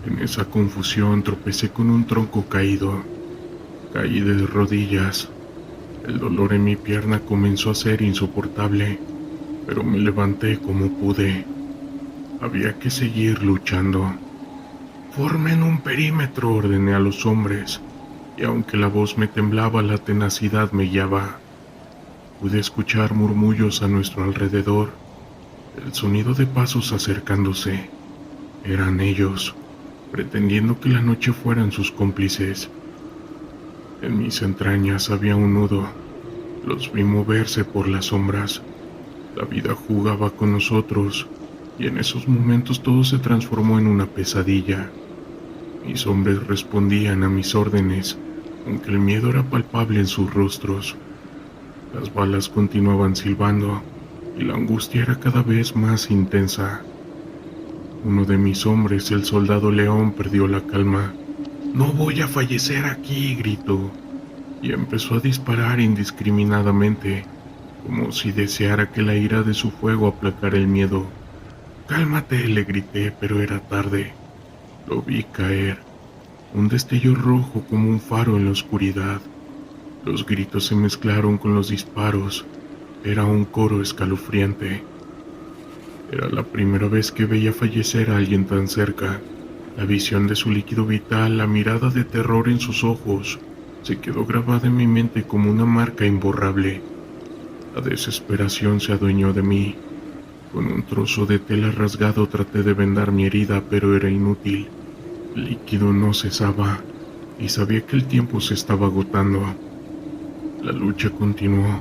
En esa confusión tropecé con un tronco caído. Caí de rodillas. El dolor en mi pierna comenzó a ser insoportable, pero me levanté como pude. Había que seguir luchando. «Formen un perímetro», ordené a los hombres, y aunque la voz me temblaba, la tenacidad me guiaba. Pude escuchar murmullos a nuestro alrededor, el sonido de pasos acercándose. Eran ellos, pretendiendo que la noche fueran sus cómplices. En mis entrañas había un nudo. Los vi moverse por las sombras. La vida jugaba con nosotros, y en esos momentos todo se transformó en una pesadilla. Mis hombres respondían a mis órdenes, aunque el miedo era palpable en sus rostros. Las balas continuaban silbando, y la angustia era cada vez más intensa. Uno de mis hombres, el soldado León, perdió la calma. «¡No voy a fallecer aquí!», gritó, y empezó a disparar indiscriminadamente, como si deseara que la ira de su fuego aplacara el miedo. «¡Cálmate!», le grité, pero era tarde. Lo vi caer, un destello rojo como un faro en la oscuridad. Los gritos se mezclaron con los disparos. Era un coro escalofriante. Era la primera vez que veía fallecer a alguien tan cerca. La visión de su líquido vital, la mirada de terror en sus ojos, se quedó grabada en mi mente como una marca imborrable. La desesperación se adueñó de mí. Con un trozo de tela rasgado traté de vendar mi herida, pero era inútil. El líquido no cesaba. y sabía que el tiempo se estaba agotando. La lucha continuó.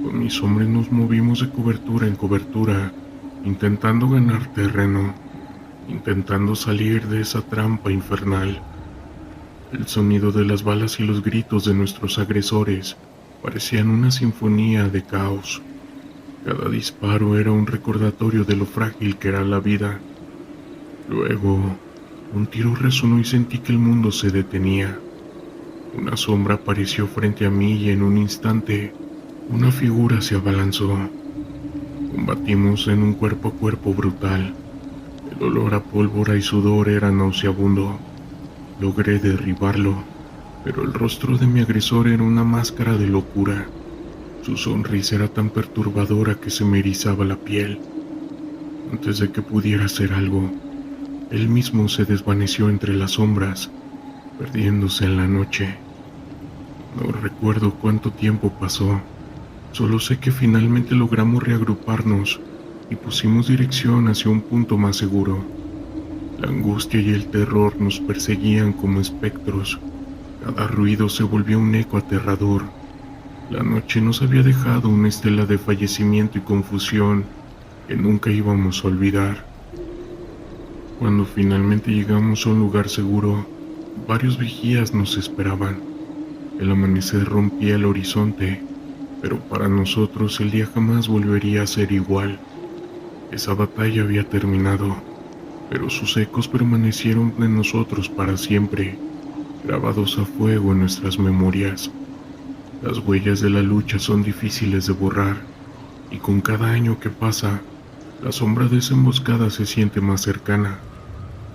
Con mis hombres nos movimos de cobertura en cobertura, intentando ganar terreno, intentando salir de esa trampa infernal. El sonido de las balas y los gritos de nuestros agresores parecían una sinfonía de caos. Cada disparo era un recordatorio de lo frágil que era la vida. Luego, un tiro resonó y sentí que el mundo se detenía. Una sombra apareció frente a mí y en un instante, una figura se abalanzó. Combatimos en un cuerpo a cuerpo brutal. El olor a pólvora y sudor era nauseabundo. Logré derribarlo, pero el rostro de mi agresor era una máscara de locura. Su sonrisa era tan perturbadora que se me erizaba la piel. Antes de que pudiera hacer algo, él mismo se desvaneció entre las sombras, perdiéndose en la noche. No recuerdo cuánto tiempo pasó, solo sé que finalmente logramos reagruparnos y pusimos dirección hacia un punto más seguro. La angustia y el terror nos perseguían como espectros. Cada ruido se volvió un eco aterrador. La noche nos había dejado una estela de fallecimiento y confusión que nunca íbamos a olvidar. Cuando finalmente llegamos a un lugar seguro, varios vigías nos esperaban. El amanecer rompía el horizonte, pero para nosotros el día jamás volvería a ser igual. Esa batalla había terminado, pero sus ecos permanecieron en nosotros para siempre, grabados a fuego en nuestras memorias. Las huellas de la lucha son difíciles de borrar, y con cada año que pasa, la sombra de esa emboscada se siente más cercana,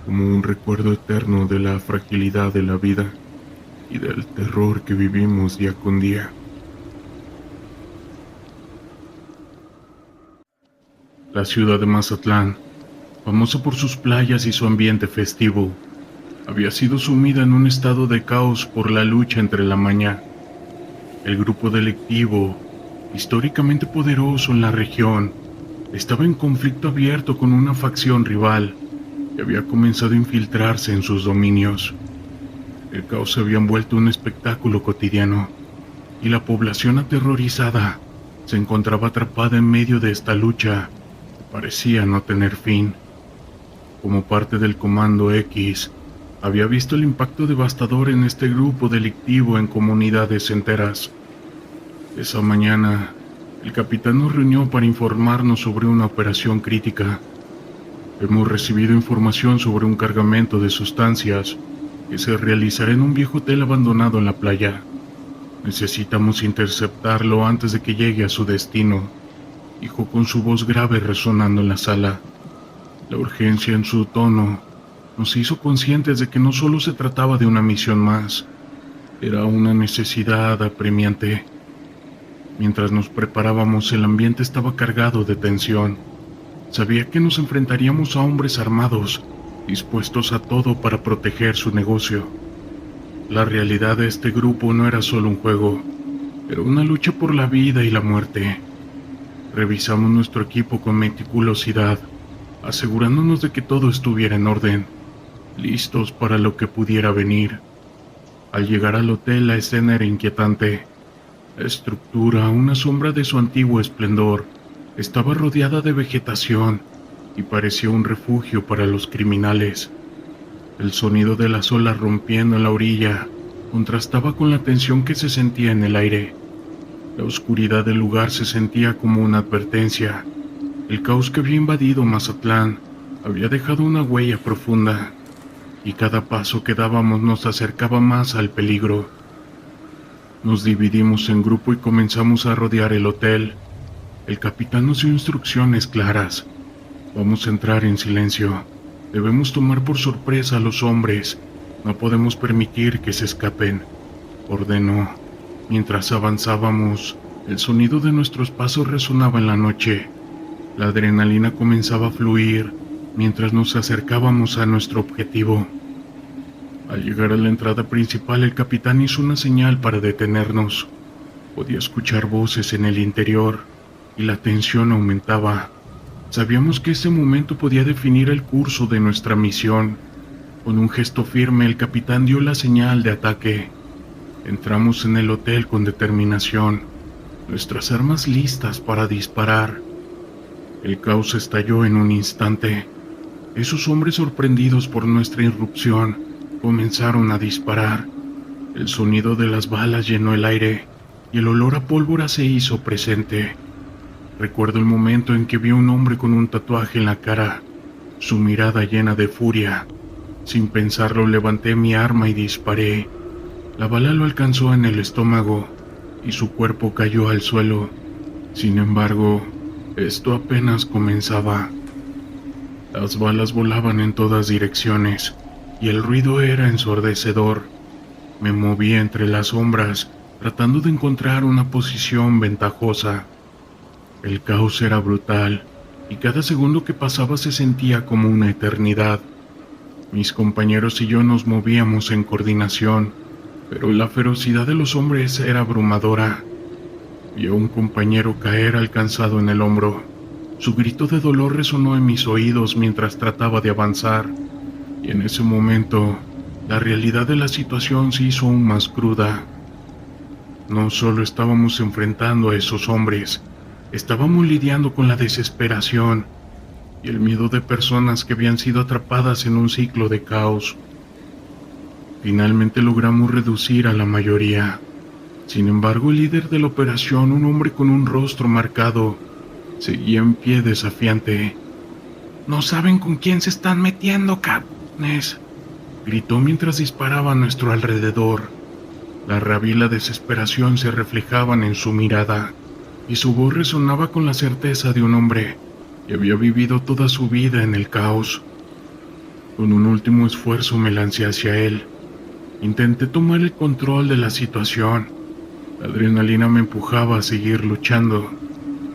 como un recuerdo eterno de la fragilidad de la vida y del terror que vivimos día con día. La ciudad de Mazatlán, famosa por sus playas y su ambiente festivo, había sido sumida en un estado de caos por la lucha entre la maña. El grupo delictivo, históricamente poderoso en la región, estaba en conflicto abierto con una facción rival que había comenzado a infiltrarse en sus dominios. El caos se había envuelto en un espectáculo cotidiano, y la población aterrorizada se encontraba atrapada en medio de esta lucha que parecía no tener fin. Como parte del Comando X, había visto el impacto devastador en este grupo delictivo en comunidades enteras. Esa mañana, el capitán nos reunió para informarnos sobre una operación crítica. Hemos recibido información sobre un cargamento de sustancias que se realizará en un viejo hotel abandonado en la playa. Necesitamos interceptarlo antes de que llegue a su destino, dijo con su voz grave resonando en la sala. La urgencia en su tono nos hizo conscientes de que no solo se trataba de una misión más, era una necesidad apremiante. Mientras nos preparábamos, el ambiente estaba cargado de tensión. Sabía que nos enfrentaríamos a hombres armados, dispuestos a todo para proteger su negocio. La realidad de este grupo no era solo un juego, era una lucha por la vida y la muerte. Revisamos nuestro equipo con meticulosidad, asegurándonos de que todo estuviera en orden, listos para lo que pudiera venir. Al llegar al hotel, la escena era inquietante. La estructura, una sombra de su antiguo esplendor, estaba rodeada de vegetación y parecía un refugio para los criminales. El sonido de las olas rompiendo en la orilla contrastaba con la tensión que se sentía en el aire. La oscuridad del lugar se sentía como una advertencia. El caos que había invadido Mazatlán había dejado una huella profunda, y cada paso que dábamos nos acercaba más al peligro. Nos dividimos en grupo y comenzamos a rodear el hotel. El capitán nos dio instrucciones claras. Vamos a entrar en silencio. Debemos tomar por sorpresa a los hombres. No podemos permitir que se escapen, ordenó. Mientras avanzábamos, el sonido de nuestros pasos resonaba en la noche. La adrenalina comenzaba a fluir mientras nos acercábamos a nuestro objetivo. Al llegar a la entrada principal, el capitán hizo una señal para detenernos. Podía escuchar voces en el interior y la tensión aumentaba. Sabíamos que ese momento podía definir el curso de nuestra misión. Con un gesto firme, el capitán dio la señal de ataque. Entramos en el hotel con determinación, nuestras armas listas para disparar. El caos estalló en un instante. Esos hombres, sorprendidos por nuestra irrupción, comenzaron a disparar. El sonido de las balas llenó el aire y el olor a pólvora se hizo presente. Recuerdo el momento en que vi a un hombre con un tatuaje en la cara, su mirada llena de furia. Sin pensarlo, levanté mi arma y disparé. La bala lo alcanzó en el estómago y su cuerpo cayó al suelo. Sin embargo, esto apenas comenzaba. Las balas volaban en todas direcciones y el ruido era ensordecedor. Me moví entre las sombras, tratando de encontrar una posición ventajosa. El caos era brutal y cada segundo que pasaba se sentía como una eternidad. Mis compañeros y yo nos movíamos en coordinación, pero la ferocidad de los hombres era abrumadora. Vi a un compañero caer alcanzado en el hombro. Su grito de dolor resonó en mis oídos mientras trataba de avanzar, y en ese momento, la realidad de la situación se hizo aún más cruda. No solo estábamos enfrentando a esos hombres, estábamos lidiando con la desesperación y el miedo de personas que habían sido atrapadas en un ciclo de caos. Finalmente logramos reducir a la mayoría. Sin embargo, el líder de la operación, un hombre con un rostro marcado, seguía en pie desafiante. «No saben con quién se están metiendo, cabrones», gritó mientras disparaba a nuestro alrededor. La rabia y la desesperación se reflejaban en su mirada, y su voz resonaba con la certeza de un hombre que había vivido toda su vida en el caos. Con un último esfuerzo me lancé hacia él. Intenté tomar el control de la situación. La adrenalina me empujaba a seguir luchando,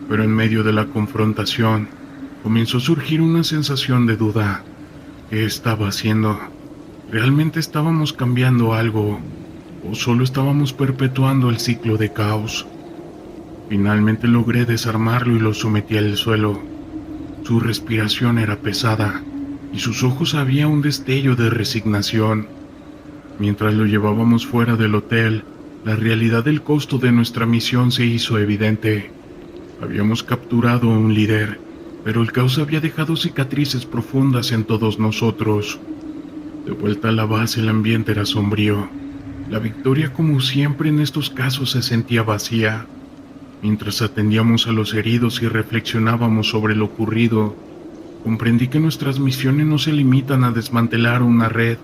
pero en medio de la confrontación comenzó a surgir una sensación de duda. ¿Qué estaba haciendo? ¿Realmente estábamos cambiando algo o solo estábamos perpetuando el ciclo de caos? Finalmente logré desarmarlo y lo sometí al suelo. Su respiración era pesada y sus ojos había un destello de resignación. Mientras lo llevábamos fuera del hotel, la realidad del costo de nuestra misión se hizo evidente. Habíamos capturado a un líder, pero el caos había dejado cicatrices profundas en todos nosotros. De vuelta a la base, el ambiente era sombrío. La victoria, como siempre en estos casos, se sentía vacía. Mientras atendíamos a los heridos y reflexionábamos sobre lo ocurrido, comprendí que nuestras misiones no se limitan a desmantelar una red.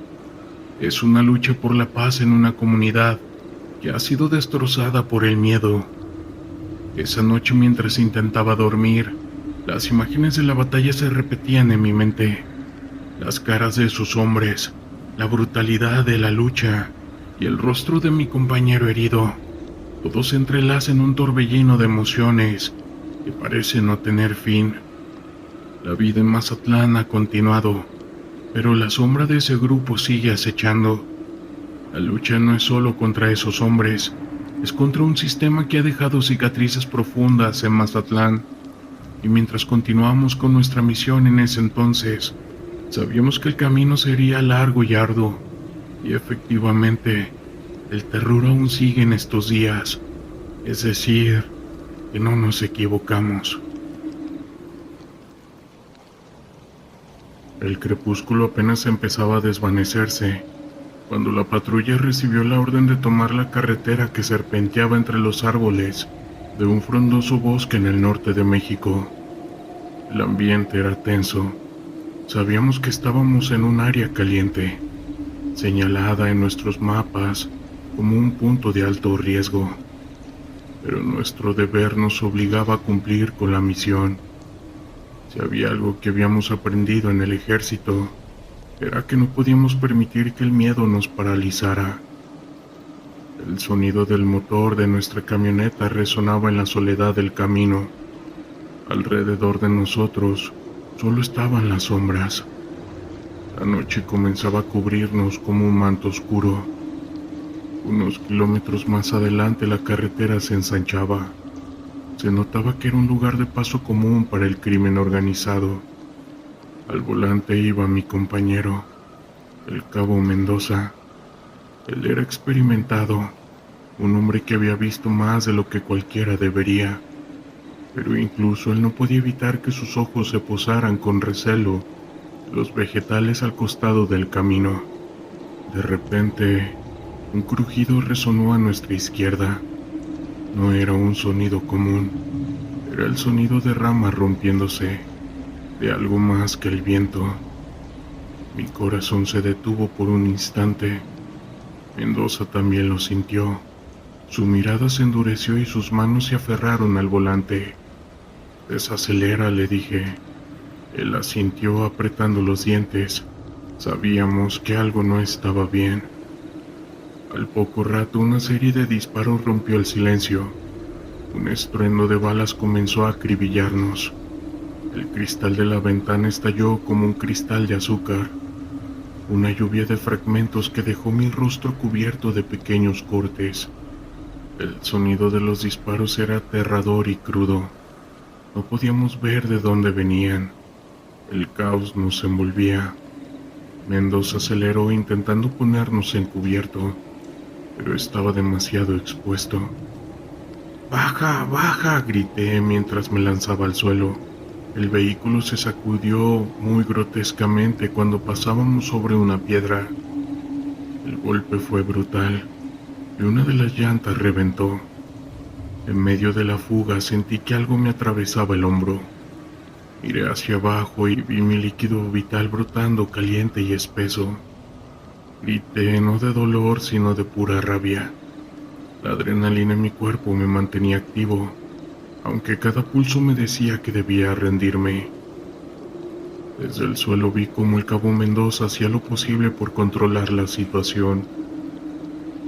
Es una lucha por la paz en una comunidad que ha sido destrozada por el miedo. Esa noche, mientras intentaba dormir, las imágenes de la batalla se repetían en mi mente. Las caras de esos hombres, la brutalidad de la lucha y el rostro de mi compañero herido. Todo se entrelaza en un torbellino de emociones que parece no tener fin. La vida en Mazatlán ha continuado, pero la sombra de ese grupo sigue acechando. La lucha no es solo contra esos hombres, es contra un sistema que ha dejado cicatrices profundas en Mazatlán. Y mientras continuamos con nuestra misión en ese entonces, sabíamos que el camino sería largo y arduo. Y efectivamente, el terror aún sigue en estos días. Es decir, que no nos equivocamos. El crepúsculo apenas empezaba a desvanecerse cuando la patrulla recibió la orden de tomar la carretera que serpenteaba entre los árboles de un frondoso bosque en el norte de México. El ambiente era tenso. Sabíamos que estábamos en un área caliente, señalada en nuestros mapas como un punto de alto riesgo, pero nuestro deber nos obligaba a cumplir con la misión. Si había algo que habíamos aprendido en el ejército, era que no podíamos permitir que el miedo nos paralizara. El sonido del motor de nuestra camioneta resonaba en la soledad del camino. Alrededor de nosotros solo estaban las sombras. La noche comenzaba a cubrirnos como un manto oscuro. Unos kilómetros más adelante la carretera se ensanchaba. Se notaba que era un lugar de paso común para el crimen organizado. Al volante iba mi compañero. el cabo Mendoza. Él era experimentado, un hombre que había visto más de lo que cualquiera debería, pero incluso él no podía evitar que sus ojos se posaran con recelo en los vegetales al costado del camino. De repente, un crujido resonó a nuestra izquierda. No era un sonido común, era el sonido de ramas rompiéndose, de algo más que el viento. Mi corazón se detuvo por un instante. Mendoza también lo sintió. Su mirada se endureció y sus manos se aferraron al volante. «Desacelera», le dije. Él asintió apretando los dientes. Sabíamos que algo no estaba bien. Al poco rato, una serie de disparos rompió el silencio. Un estruendo de balas comenzó a acribillarnos. El cristal de la ventana estalló como un cristal de azúcar. Una lluvia de fragmentos que dejó mi rostro cubierto de pequeños cortes. El sonido de los disparos era aterrador y crudo. No podíamos ver de dónde venían. El caos nos envolvía. Mendoza aceleró intentando ponernos en cubierto, pero estaba demasiado expuesto. «¡Baja, baja!», grité mientras me lanzaba al suelo. El vehículo se sacudió muy grotescamente cuando pasábamos sobre una piedra. El golpe fue brutal y una de las llantas reventó. En medio de la fuga sentí que algo me atravesaba el hombro. Miré hacia abajo y vi mi líquido vital brotando caliente y espeso. Grité no de dolor sino de pura rabia. La adrenalina en mi cuerpo me mantenía activo, aunque cada pulso me decía que debía rendirme. Desde el suelo vi cómo el cabo Mendoza hacía lo posible por controlar la situación.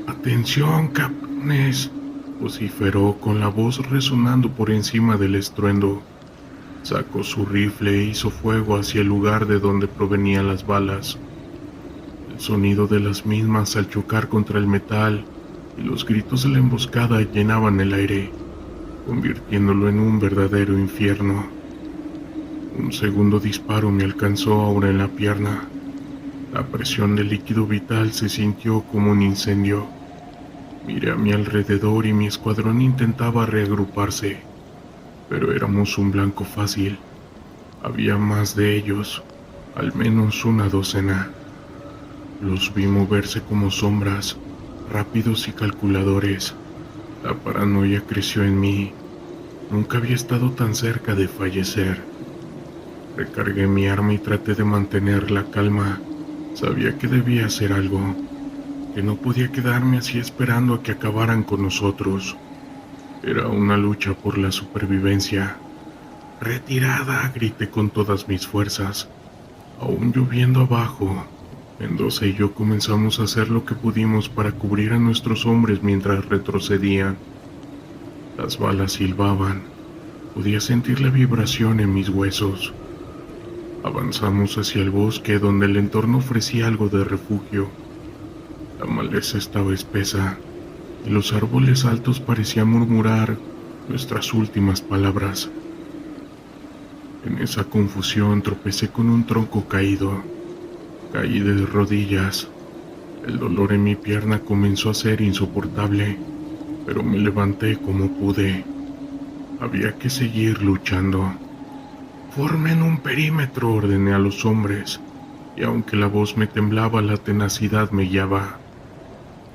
«¡Atención, cabrones!», vociferó con la voz resonando por encima del estruendo. Sacó su rifle e hizo fuego hacia el lugar de donde provenían las balas. El sonido de las mismas al chocar contra el metal y los gritos de la emboscada llenaban el aire, convirtiéndolo en un verdadero infierno. Un segundo disparo me alcanzó ahora en la pierna. La presión del líquido vital se sintió como un incendio. Miré a mi alrededor y mi escuadrón intentaba reagruparse, pero éramos un blanco fácil. Había más de ellos, al menos una docena. Los vi moverse como sombras, rápidos y calculadores. La paranoia creció en mí. Nunca había estado tan cerca de fallecer. Recargué mi arma y traté de mantener la calma. Sabía que debía hacer algo, que no podía quedarme así esperando a que acabaran con nosotros. Era una lucha por la supervivencia. «¡Retirada!», grité con todas mis fuerzas. Aún lloviendo abajo, Mendoza y yo comenzamos a hacer lo que pudimos para cubrir a nuestros hombres mientras retrocedían. Las balas silbaban. Podía sentir la vibración en mis huesos. Avanzamos hacia el bosque donde el entorno ofrecía algo de refugio. La maleza estaba espesa y los árboles altos parecían murmurar nuestras últimas palabras. En esa confusión tropecé con un tronco caído. Caí de rodillas. El dolor en mi pierna comenzó a ser insoportable, pero me levanté como pude. Había que seguir luchando. «Formen un perímetro», ordené a los hombres, y aunque la voz me temblaba, la tenacidad me guiaba.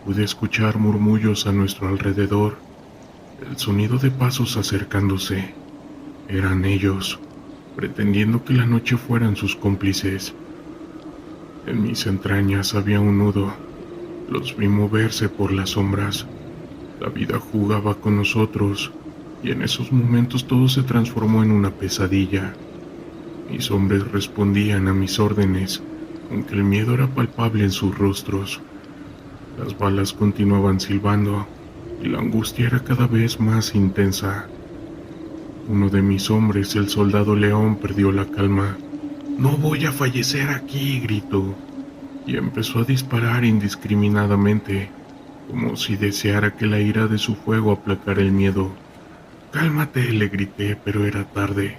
Pude escuchar murmullos a nuestro alrededor, el sonido de pasos acercándose. Eran ellos, pretendiendo que la noche fueran sus cómplices. En mis entrañas había un nudo. Los vi moverse por las sombras. La vida jugaba con nosotros, y en esos momentos todo se transformó en una pesadilla. Mis hombres respondían a mis órdenes, aunque el miedo era palpable en sus rostros. Las balas continuaban silbando, y la angustia era cada vez más intensa. Uno de mis hombres, el soldado León, perdió la calma. «¡No voy a fallecer aquí!», gritó, y empezó a disparar indiscriminadamente, como si deseara que la ira de su fuego aplacara el miedo. «¡Cálmate!», le grité, pero era tarde.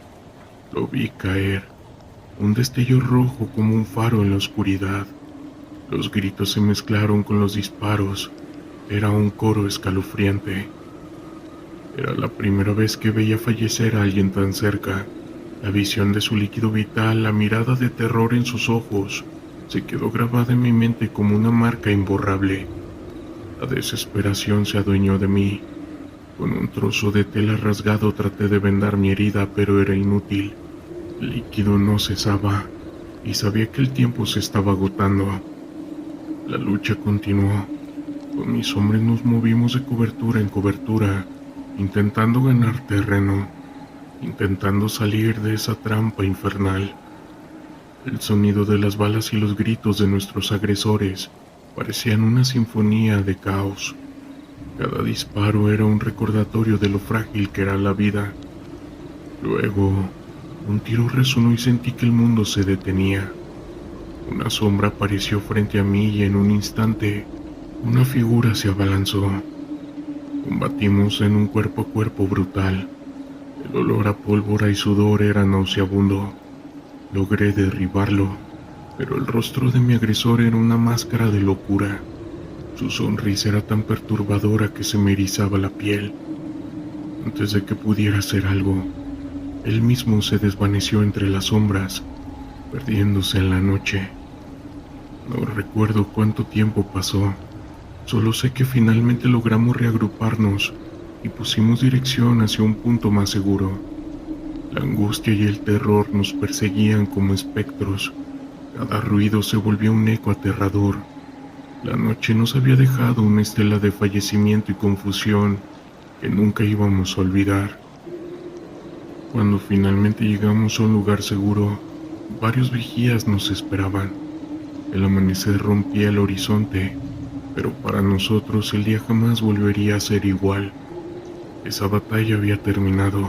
Lo vi caer, un destello rojo como un faro en la oscuridad. Los gritos se mezclaron con los disparos. Era un coro escalofriante. Era la primera vez que veía fallecer a alguien tan cerca. La visión de su líquido vital, la mirada de terror en sus ojos, se quedó grabada en mi mente como una marca imborrable. La desesperación se adueñó de mí. Con un trozo de tela rasgado traté de vendar mi herida, pero era inútil. El líquido no cesaba, y sabía que el tiempo se estaba agotando. La lucha continuó. Con mis hombres nos movimos de cobertura en cobertura, intentando ganar terreno, intentando salir de esa trampa infernal. El sonido de las balas y los gritos de nuestros agresores parecían una sinfonía de caos. Cada disparo era un recordatorio de lo frágil que era la vida. Luego, un tiro resonó y sentí que el mundo se detenía. Una sombra apareció frente a mí y en un instante, una figura se abalanzó. Combatimos en un cuerpo a cuerpo brutal. El olor a pólvora y sudor era nauseabundo. Logré derribarlo, pero el rostro de mi agresor era una máscara de locura. Su sonrisa era tan perturbadora que se me erizaba la piel. Antes de que pudiera hacer algo, él mismo se desvaneció entre las sombras, perdiéndose en la noche. No recuerdo cuánto tiempo pasó, solo sé que finalmente logramos reagruparnos y pusimos dirección hacia un punto más seguro. La angustia y el terror nos perseguían como espectros. Cada ruido se volvió un eco aterrador. La noche nos había dejado una estela de fallecimiento y confusión que nunca íbamos a olvidar. Cuando finalmente llegamos a un lugar seguro, varios vigías nos esperaban. El amanecer rompía el horizonte, pero para nosotros el día jamás volvería a ser igual. Esa batalla había terminado,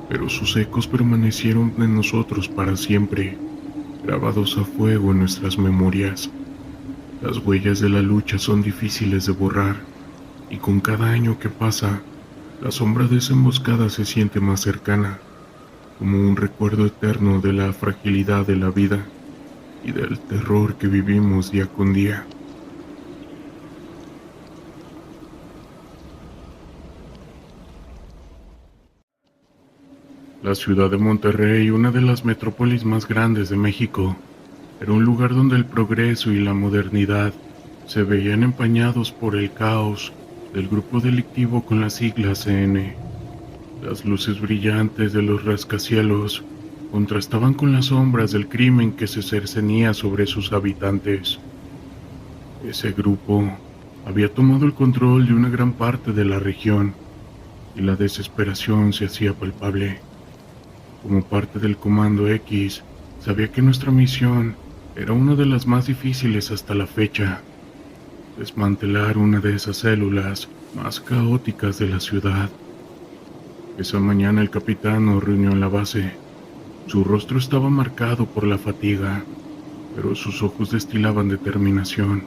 pero sus ecos permanecieron en nosotros para siempre, grabados a fuego en nuestras memorias. Las huellas de la lucha son difíciles de borrar, y con cada año que pasa, la sombra de esa emboscada se siente más cercana, como un recuerdo eterno de la fragilidad de la vida y del terror que vivimos día con día. La ciudad de Monterrey, una de las metrópolis más grandes de México, era un lugar donde el progreso y la modernidad se veían empañados por el caos del grupo delictivo con las siglas CN. Las luces brillantes de los rascacielos contrastaban con las sombras del crimen que se cercenía sobre sus habitantes. Ese grupo había tomado el control de una gran parte de la región y la desesperación se hacía palpable. Como parte del Comando X, sabía que nuestra misión era una de las más difíciles hasta la fecha: desmantelar una de esas células más caóticas de la ciudad. Esa mañana el capitán nos reunió en la base. Su rostro estaba marcado por la fatiga, pero sus ojos destilaban determinación.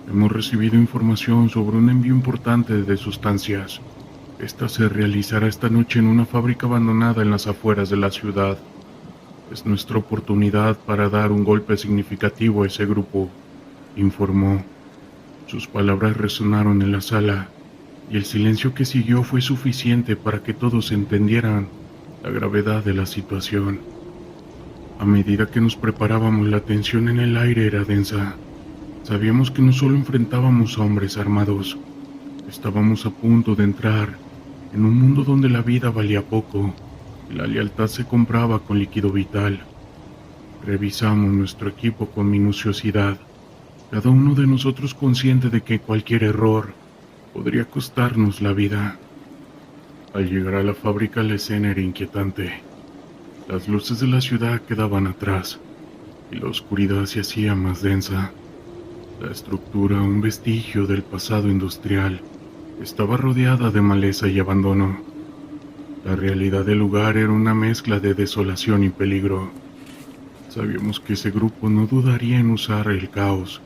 Hemos recibido información sobre un envío importante de sustancias. Esta se realizará esta noche en una fábrica abandonada en las afueras de la ciudad. Es nuestra oportunidad para dar un golpe significativo a ese grupo, informó. Sus palabras resonaron en la sala, y el silencio que siguió fue suficiente para que todos entendieran la gravedad de la situación. A medida que nos preparábamos, la tensión en el aire era densa. Sabíamos que no solo enfrentábamos a hombres armados, estábamos a punto de entrar en un mundo donde la vida valía poco y la lealtad se compraba con líquido vital. Revisamos nuestro equipo con minuciosidad, cada uno de nosotros consciente de que cualquier error podría costarnos la vida. Al llegar a la fábrica, la escena era inquietante. Las luces de la ciudad quedaban atrás y la oscuridad se hacía más densa. La estructura, un vestigio del pasado industrial, estaba rodeada de maleza y abandono. La realidad del lugar era una mezcla de desolación y peligro. Sabíamos que ese grupo no dudaría en usar el caos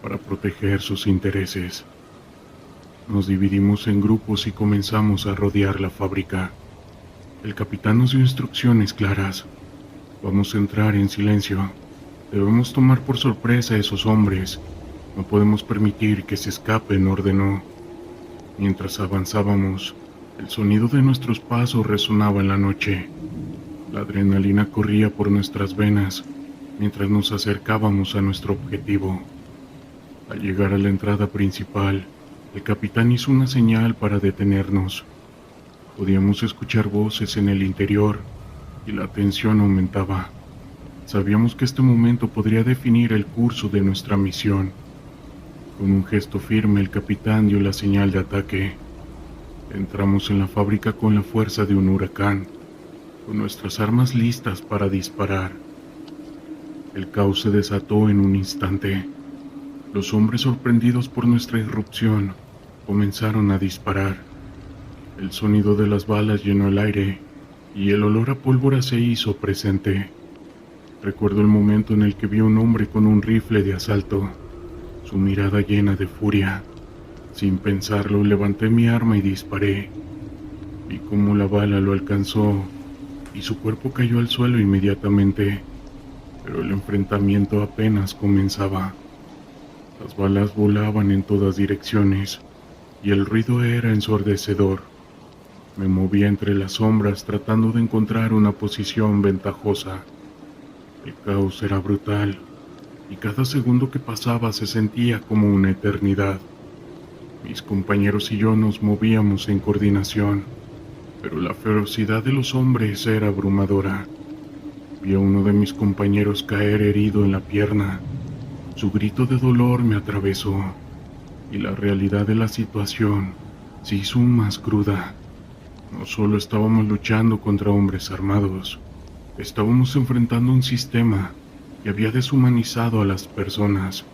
para proteger sus intereses. Nos dividimos en grupos y comenzamos a rodear la fábrica. El capitán nos dio instrucciones claras. Vamos a entrar en silencio. Debemos tomar por sorpresa a esos hombres. No podemos permitir que se escapen, ordenó. Mientras avanzábamos, el sonido de nuestros pasos resonaba en la noche. La adrenalina corría por nuestras venas mientras nos acercábamos a nuestro objetivo. Al llegar a la entrada principal, el capitán hizo una señal para detenernos. Podíamos escuchar voces en el interior y la tensión aumentaba. Sabíamos que este momento podría definir el curso de nuestra misión. Con un gesto firme, el capitán dio la señal de ataque. Entramos en la fábrica con la fuerza de un huracán, con nuestras armas listas para disparar. El caos se desató en un instante. Los hombres, sorprendidos por nuestra irrupción, comenzaron a disparar. El sonido de las balas llenó el aire y el olor a pólvora se hizo presente. Recuerdo el momento en el que vi a un hombre con un rifle de asalto, su mirada llena de furia. Sin pensarlo, levanté mi arma y disparé. Vi cómo la bala lo alcanzó y su cuerpo cayó al suelo inmediatamente, pero el enfrentamiento apenas comenzaba. Las balas volaban en todas direcciones y el ruido era ensordecedor. Me movía entre las sombras tratando de encontrar una posición ventajosa. El caos era brutal y cada segundo que pasaba se sentía como una eternidad. Mis compañeros y yo nos movíamos en coordinación, pero la ferocidad de los hombres era abrumadora. Vi a uno de mis compañeros caer herido en la pierna. Su grito de dolor me atravesó, y la realidad de la situación se hizo aún más cruda. No solo estábamos luchando contra hombres armados, estábamos enfrentando un sistema que había deshumanizado a las personas.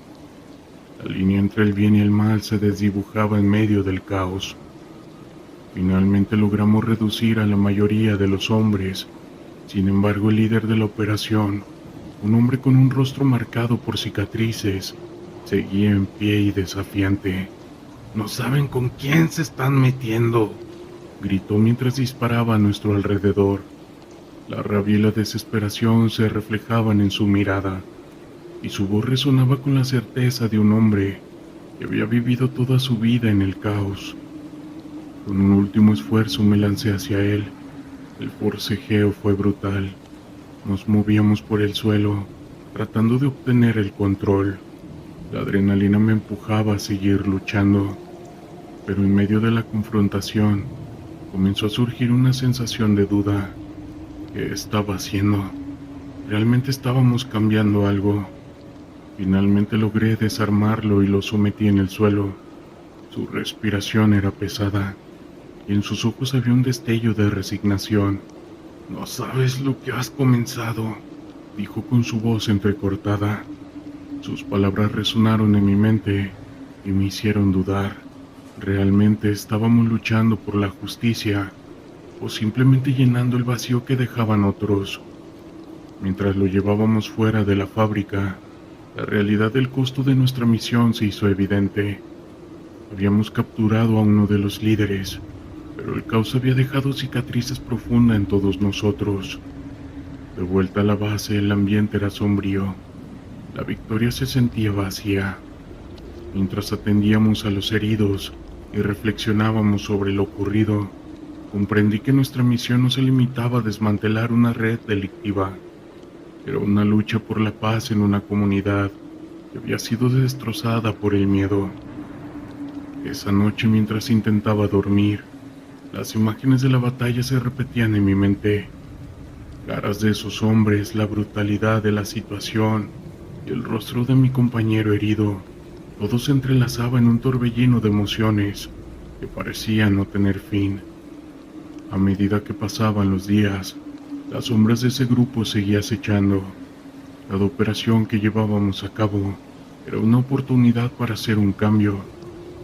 La línea entre el bien y el mal se desdibujaba en medio del caos. Finalmente logramos reducir a la mayoría de los hombres. Sin embargo, el líder de la operación, un hombre con un rostro marcado por cicatrices, seguía en pie y desafiante. «No saben con quién se están metiendo», gritó mientras disparaba a nuestro alrededor. La rabia y la desesperación se reflejaban en su mirada, y su voz resonaba con la certeza de un hombre que había vivido toda su vida en el caos. Con un último esfuerzo me lancé hacia él. El forcejeo fue brutal. Nos movíamos por el suelo, tratando de obtener el control. La adrenalina me empujaba a seguir luchando, pero en medio de la confrontación comenzó a surgir una sensación de duda. ¿Qué estaba haciendo? ¿Realmente estábamos cambiando algo? Finalmente logré desarmarlo y lo sometí en el suelo. Su respiración era pesada, y en sus ojos había un destello de resignación. «No sabes lo que has comenzado», dijo con su voz entrecortada. Sus palabras resonaron en mi mente y me hicieron dudar. ¿Realmente estábamos luchando por la justicia o simplemente llenando el vacío que dejaban otros? Mientras lo llevábamos fuera de la fábrica, la realidad del costo de nuestra misión se hizo evidente. Habíamos capturado a uno de los líderes, pero el caos había dejado cicatrices profundas en todos nosotros. De vuelta a la base, el ambiente era sombrío. La victoria se sentía vacía. Mientras atendíamos a los heridos y reflexionábamos sobre lo ocurrido, comprendí que nuestra misión no se limitaba a desmantelar una red delictiva. Era una lucha por la paz en una comunidad que había sido destrozada por el miedo. Esa noche, mientras intentaba dormir, las imágenes de la batalla se repetían en mi mente. Caras de esos hombres, la brutalidad de la situación y el rostro de mi compañero herido, todo se entrelazaba en un torbellino de emociones que parecían no tener fin. A medida que pasaban los días, las sombras de ese grupo seguían acechando. Cada operación que llevábamos a cabo era una oportunidad para hacer un cambio,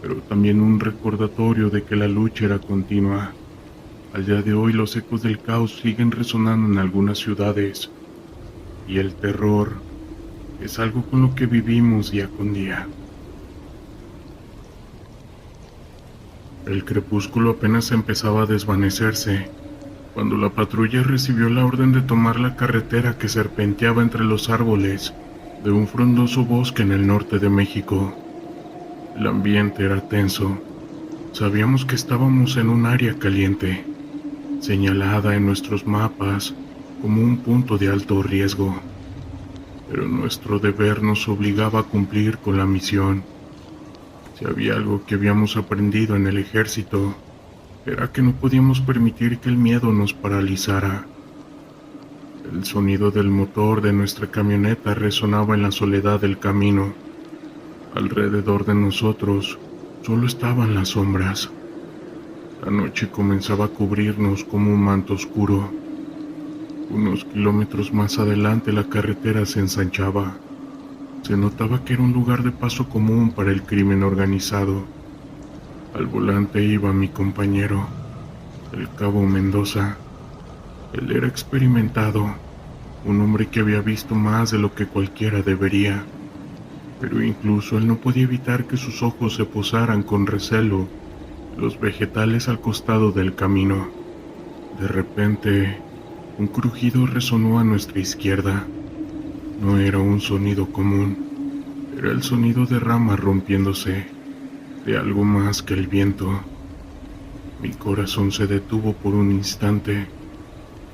pero también un recordatorio de que la lucha era continua. Al día de hoy los ecos del caos siguen resonando en algunas ciudades, y el terror es algo con lo que vivimos día con día. El crepúsculo apenas empezaba a desvanecerse cuando la patrulla recibió la orden de tomar la carretera que serpenteaba entre los árboles de un frondoso bosque en el norte de México. El ambiente era tenso. Sabíamos que estábamos en un área caliente, señalada en nuestros mapas como un punto de alto riesgo, pero nuestro deber nos obligaba a cumplir con la misión. Si había algo que habíamos aprendido en el ejército, era que no podíamos permitir que el miedo nos paralizara. El sonido del motor de nuestra camioneta resonaba en la soledad del camino. Alrededor de nosotros solo estaban las sombras. La noche comenzaba a cubrirnos como un manto oscuro. Unos kilómetros más adelante la carretera se ensanchaba. Se notaba que era un lugar de paso común para el crimen organizado. Al volante iba mi compañero, el cabo Mendoza. Él era experimentado, un hombre que había visto más de lo que cualquiera debería, pero incluso él no podía evitar que sus ojos se posaran con recelo en los vegetales al costado del camino. De repente, un crujido resonó a nuestra izquierda. No era un sonido común, era el sonido de ramas rompiéndose, de algo más que el viento. Mi corazón se detuvo por un instante.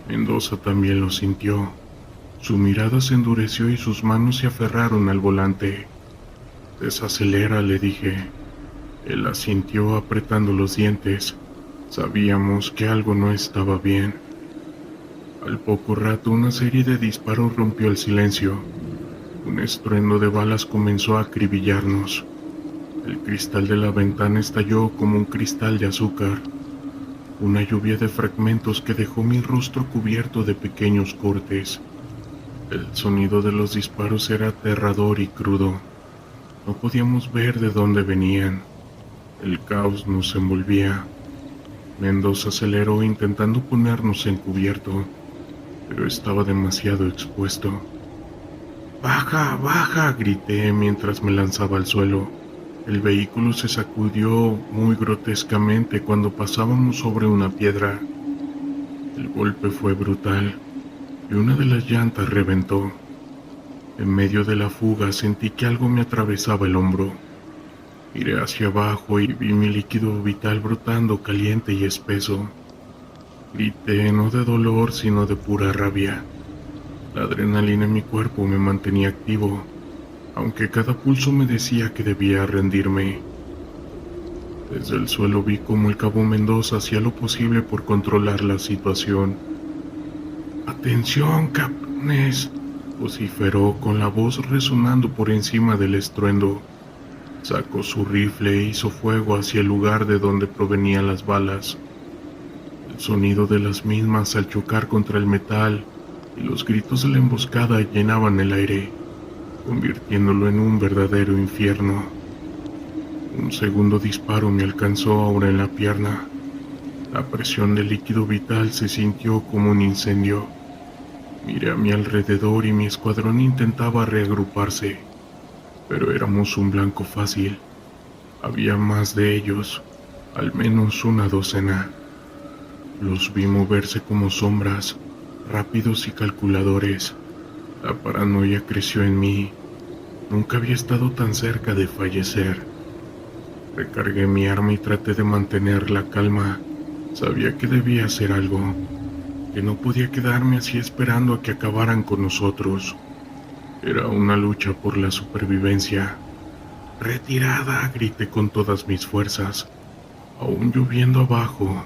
Mendoza también lo sintió. Su mirada se endureció y sus manos se aferraron al volante. «Desacelera», le dije. Él asintió apretando los dientes. Sabíamos que algo no estaba bien. Al poco rato una serie de disparos rompió el silencio. Un estruendo de balas comenzó a acribillarnos. El cristal de la ventana estalló como un cristal de azúcar. Una lluvia de fragmentos que dejó mi rostro cubierto de pequeños cortes. El sonido de los disparos era aterrador y crudo. No podíamos ver de dónde venían. El caos nos envolvía. Mendoza aceleró intentando ponernos en cubierto, pero estaba demasiado expuesto. «¡Baja, baja!», grité mientras me lanzaba al suelo. El vehículo se sacudió muy grotescamente cuando pasábamos sobre una piedra. El golpe fue brutal y una de las llantas reventó. En medio de la fuga sentí que algo me atravesaba el hombro. Miré hacia abajo y vi mi líquido vital brotando caliente y espeso. Grité no de dolor sino de pura rabia. La adrenalina en mi cuerpo me mantenía activo, aunque cada pulso me decía que debía rendirme. Desde el suelo vi cómo el cabo Mendoza hacía lo posible por controlar la situación. «¡Atención, cabrones!», vociferó con la voz resonando por encima del estruendo. Sacó su rifle e hizo fuego hacia el lugar de donde provenían las balas. El sonido de las mismas al chocar contra el metal y los gritos de la emboscada llenaban el aire, convirtiéndolo en un verdadero infierno. Un segundo disparo me alcanzó ahora en la pierna. La presión del líquido vital se sintió como un incendio. Miré a mi alrededor y mi escuadrón intentaba reagruparse, pero éramos un blanco fácil. Había más de ellos, al menos una docena. Los vi moverse como sombras, rápidos y calculadores. La paranoia creció en mí. Nunca había estado tan cerca de fallecer. Recargué mi arma y traté de mantener la calma. Sabía que debía hacer algo, que no podía quedarme así esperando a que acabaran con nosotros. Era una lucha por la supervivencia. «¡Retirada!», grité con todas mis fuerzas. Aún lloviendo abajo,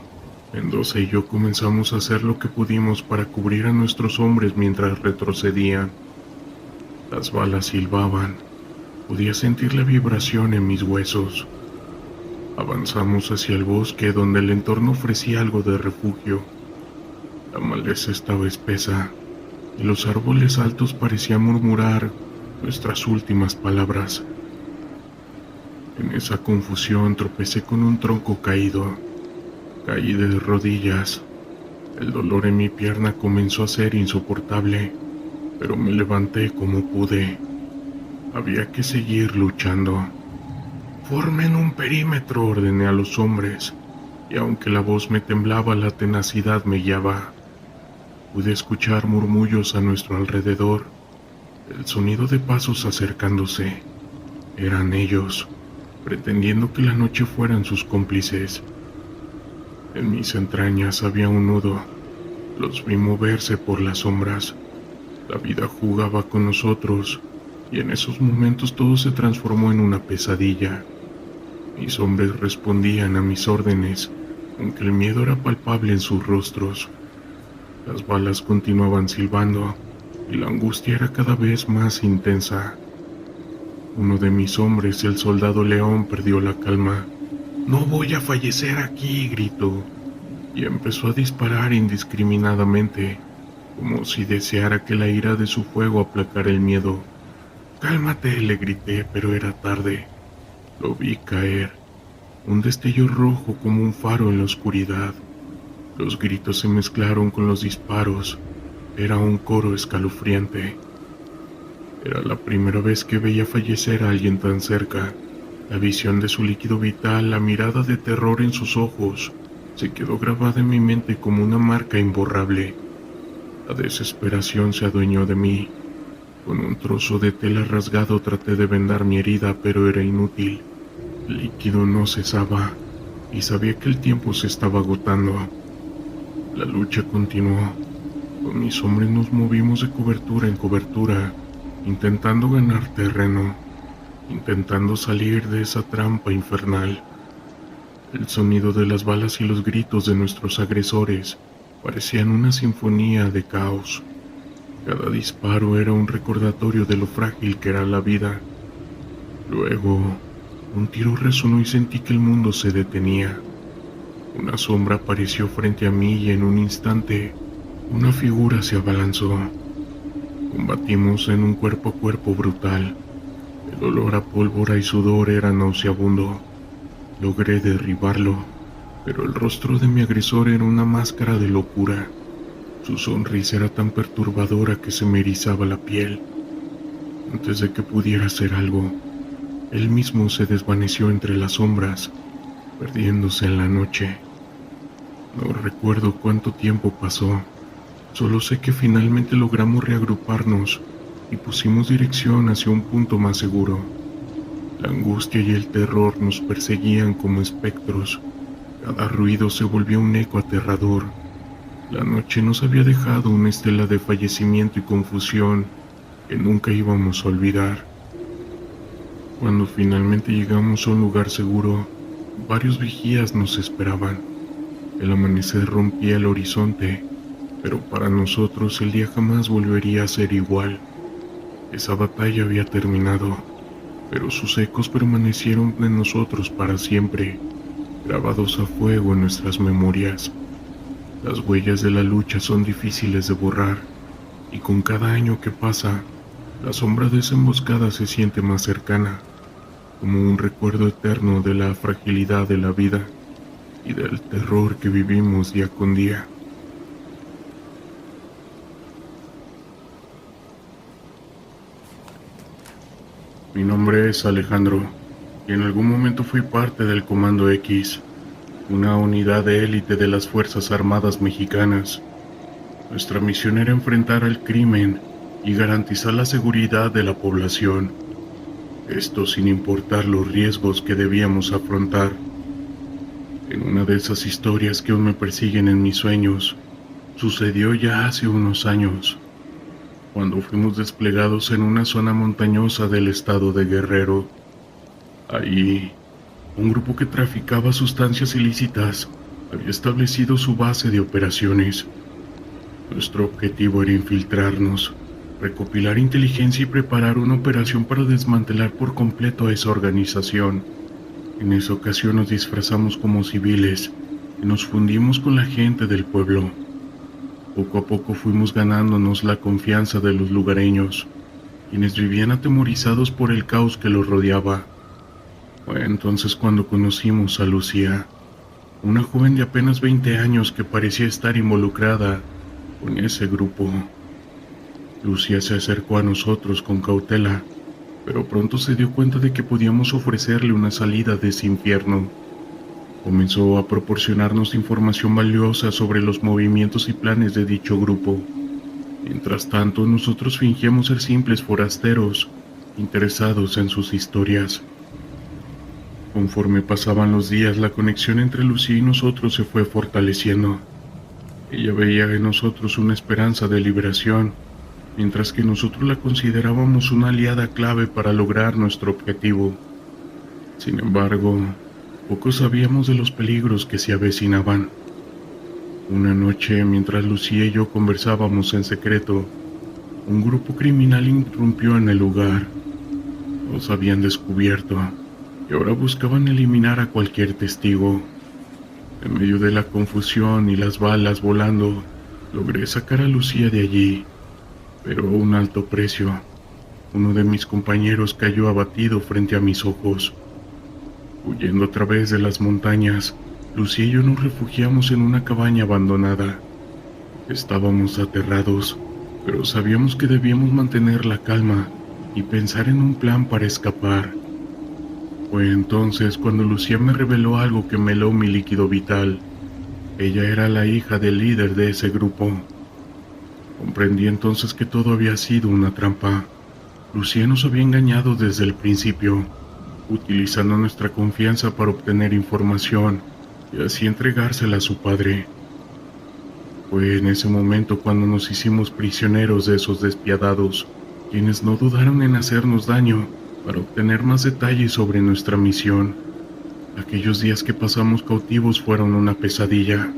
Mendoza y yo comenzamos a hacer lo que pudimos para cubrir a nuestros hombres mientras retrocedían. Las balas silbaban. Podía sentir la vibración en mis huesos. Avanzamos hacia el bosque donde el entorno ofrecía algo de refugio. La maleza estaba espesa y los árboles altos parecían murmurar nuestras últimas palabras. En esa confusión tropecé con un tronco caído. Caí de rodillas. El dolor en mi pierna comenzó a ser insoportable, pero me levanté como pude. Había que seguir luchando. «Formen un perímetro», ordené a los hombres, y aunque la voz me temblaba, la tenacidad me guiaba. Pude escuchar murmullos a nuestro alrededor. El sonido de pasos acercándose. Eran ellos, pretendiendo que la noche fueran sus cómplices. En mis entrañas había un nudo. Los vi moverse por las sombras. La vida jugaba con nosotros, y en esos momentos todo se transformó en una pesadilla. Mis hombres respondían a mis órdenes, aunque el miedo era palpable en sus rostros. Las balas continuaban silbando, y la angustia era cada vez más intensa. Uno de mis hombres, el soldado León, perdió la calma. «¡No voy a fallecer aquí!», gritó, y empezó a disparar indiscriminadamente, como si deseara que la ira de su fuego aplacara el miedo. «¡Cálmate!», le grité, pero era tarde. Lo vi caer, un destello rojo como un faro en la oscuridad. Los gritos se mezclaron con los disparos. Era un coro escalofriante. Era la primera vez que veía fallecer a alguien tan cerca. La visión de su líquido vital, la mirada de terror en sus ojos, se quedó grabada en mi mente como una marca imborrable. La desesperación se adueñó de mí. Con un trozo de tela rasgado traté de vendar mi herida, pero era inútil. El líquido no cesaba, y sabía que el tiempo se estaba agotando. La lucha continuó. Con mis hombres nos movimos de cobertura en cobertura, intentando ganar terreno, intentando salir de esa trampa infernal. El sonido de las balas y los gritos de nuestros agresores parecían una sinfonía de caos. Cada disparo era un recordatorio de lo frágil que era la vida. Luego, un tiro resonó y sentí que el mundo se detenía. Una sombra apareció frente a mí y en un instante, una figura se abalanzó. Combatimos en un cuerpo a cuerpo brutal. El olor a pólvora y sudor era nauseabundo. Logré derribarlo, pero el rostro de mi agresor era una máscara de locura. Su sonrisa era tan perturbadora que se me erizaba la piel. Antes de que pudiera hacer algo, él mismo se desvaneció entre las sombras, perdiéndose en la noche. No recuerdo cuánto tiempo pasó. Solo sé que finalmente logramos reagruparnos y pusimos dirección hacia un punto más seguro. La angustia y el terror nos perseguían como espectros. Cada ruido se volvió un eco aterrador. La noche nos había dejado una estela de fallecimiento y confusión que nunca íbamos a olvidar. Cuando finalmente llegamos a un lugar seguro, varios vigías nos esperaban. El amanecer rompía el horizonte, pero para nosotros el día jamás volvería a ser igual. Esa batalla había terminado, pero sus ecos permanecieron en nosotros para siempre, grabados a fuego en nuestras memorias. Las huellas de la lucha son difíciles de borrar, y con cada año que pasa, la sombra de esa emboscada se siente más cercana, como un recuerdo eterno de la fragilidad de la vida y del terror que vivimos día con día. Mi nombre es Alejandro, y en algún momento fui parte del Comando X, una unidad de élite de las Fuerzas Armadas Mexicanas. Nuestra misión era enfrentar al crimen y garantizar la seguridad de la población. Esto sin importar los riesgos que debíamos afrontar. En una de esas historias que aún me persiguen en mis sueños, sucedió ya hace unos años, cuando fuimos desplegados en una zona montañosa del estado de Guerrero. Ahí, un grupo que traficaba sustancias ilícitas había establecido su base de operaciones. Nuestro objetivo era infiltrarnos, recopilar inteligencia y preparar una operación para desmantelar por completo a esa organización. En esa ocasión nos disfrazamos como civiles y nos fundimos con la gente del pueblo. Poco a poco fuimos ganándonos la confianza de los lugareños, quienes vivían atemorizados por el caos que los rodeaba. Fue entonces cuando conocimos a Lucía, una joven de apenas 20 años que parecía estar involucrada con ese grupo. Lucía se acercó a nosotros con cautela, pero pronto se dio cuenta de que podíamos ofrecerle una salida de ese infierno. Comenzó a proporcionarnos información valiosa sobre los movimientos y planes de dicho grupo. Mientras tanto, nosotros fingíamos ser simples forasteros, interesados en sus historias. Conforme pasaban los días, la conexión entre Lucía y nosotros se fue fortaleciendo. Ella veía en nosotros una esperanza de liberación, mientras que nosotros la considerábamos una aliada clave para lograr nuestro objetivo. Sin embargo, poco sabíamos de los peligros que se avecinaban. Una noche, mientras Lucía y yo conversábamos en secreto, un grupo criminal irrumpió en el lugar. Nos habían descubierto y ahora buscaban eliminar a cualquier testigo. En medio de la confusión y las balas volando, logré sacar a Lucía de allí, pero a un alto precio. Uno de mis compañeros cayó abatido frente a mis ojos. Huyendo a través de las montañas, Lucía y yo nos refugiamos en una cabaña abandonada. Estábamos aterrados, pero sabíamos que debíamos mantener la calma y pensar en un plan para escapar. Fue entonces cuando Lucía me reveló algo que me heló mi líquido vital. Ella era la hija del líder de ese grupo. Comprendí entonces que todo había sido una trampa. Lucía nos había engañado desde el principio, utilizando nuestra confianza para obtener información y así entregársela a su padre. Fue en ese momento cuando nos hicimos prisioneros de esos despiadados, quienes no dudaron en hacernos daño para obtener más detalles sobre nuestra misión. Aquellos días que pasamos cautivos fueron una pesadilla.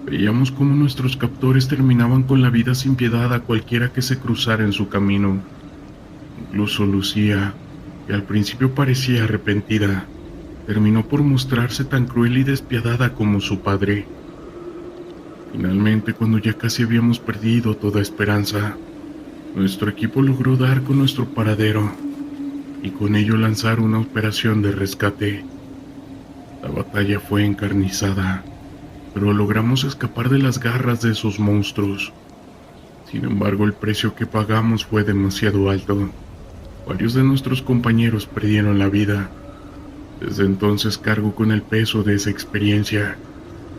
Veíamos cómo nuestros captores terminaban con la vida sin piedad a cualquiera que se cruzara en su camino. Incluso Lucía, que al principio parecía arrepentida, terminó por mostrarse tan cruel y despiadada como su padre. Finalmente, cuando ya casi habíamos perdido toda esperanza, nuestro equipo logró dar con nuestro paradero y con ello lanzar una operación de rescate. La batalla fue encarnizada, pero logramos escapar de las garras de esos monstruos. Sin embargo, el precio que pagamos fue demasiado alto. Varios de nuestros compañeros perdieron la vida. Desde entonces cargo con el peso de esa experiencia.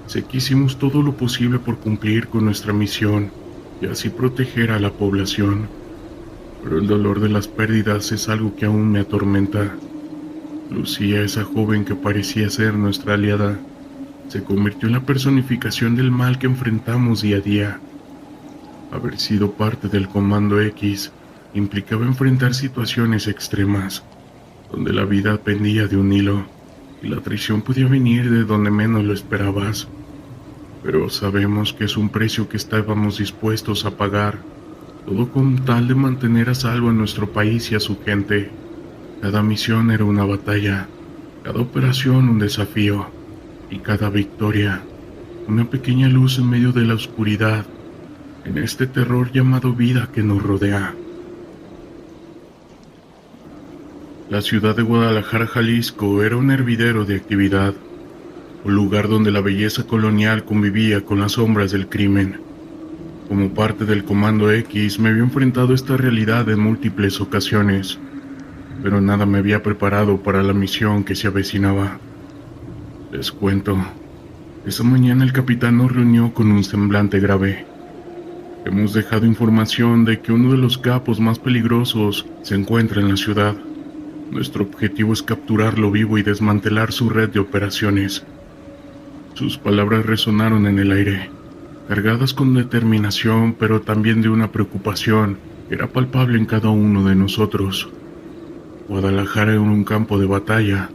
Sé que hicimos todo lo posible por cumplir con nuestra misión y así proteger a la población. Pero el dolor de las pérdidas es algo que aún me atormenta. Lucía, esa joven que parecía ser nuestra aliada, se convirtió en la personificación del mal que enfrentamos día a día. Haber sido parte del Comando X implicaba enfrentar situaciones extremas, donde la vida pendía de un hilo y la traición podía venir de donde menos lo esperabas. Pero sabemos que es un precio que estábamos dispuestos a pagar, todo con tal de mantener a salvo a nuestro país y a su gente. Cada misión era una batalla, cada operación un desafío, y cada victoria una pequeña luz en medio de la oscuridad, en este terror llamado vida que nos rodea. La ciudad de Guadalajara, Jalisco, era un hervidero de actividad, un lugar donde la belleza colonial convivía con las sombras del crimen. Como parte del Comando X, me había enfrentado a esta realidad en múltiples ocasiones, pero nada me había preparado para la misión que se avecinaba. Les cuento, esa mañana el capitán nos reunió con un semblante grave. Hemos dejado información de que uno de los capos más peligrosos se encuentra en la ciudad. Nuestro objetivo es capturarlo vivo y desmantelar su red de operaciones. Sus palabras resonaron en el aire, cargadas con determinación, pero también de una preocupación que era palpable en cada uno de nosotros. Guadalajara era un campo de batalla,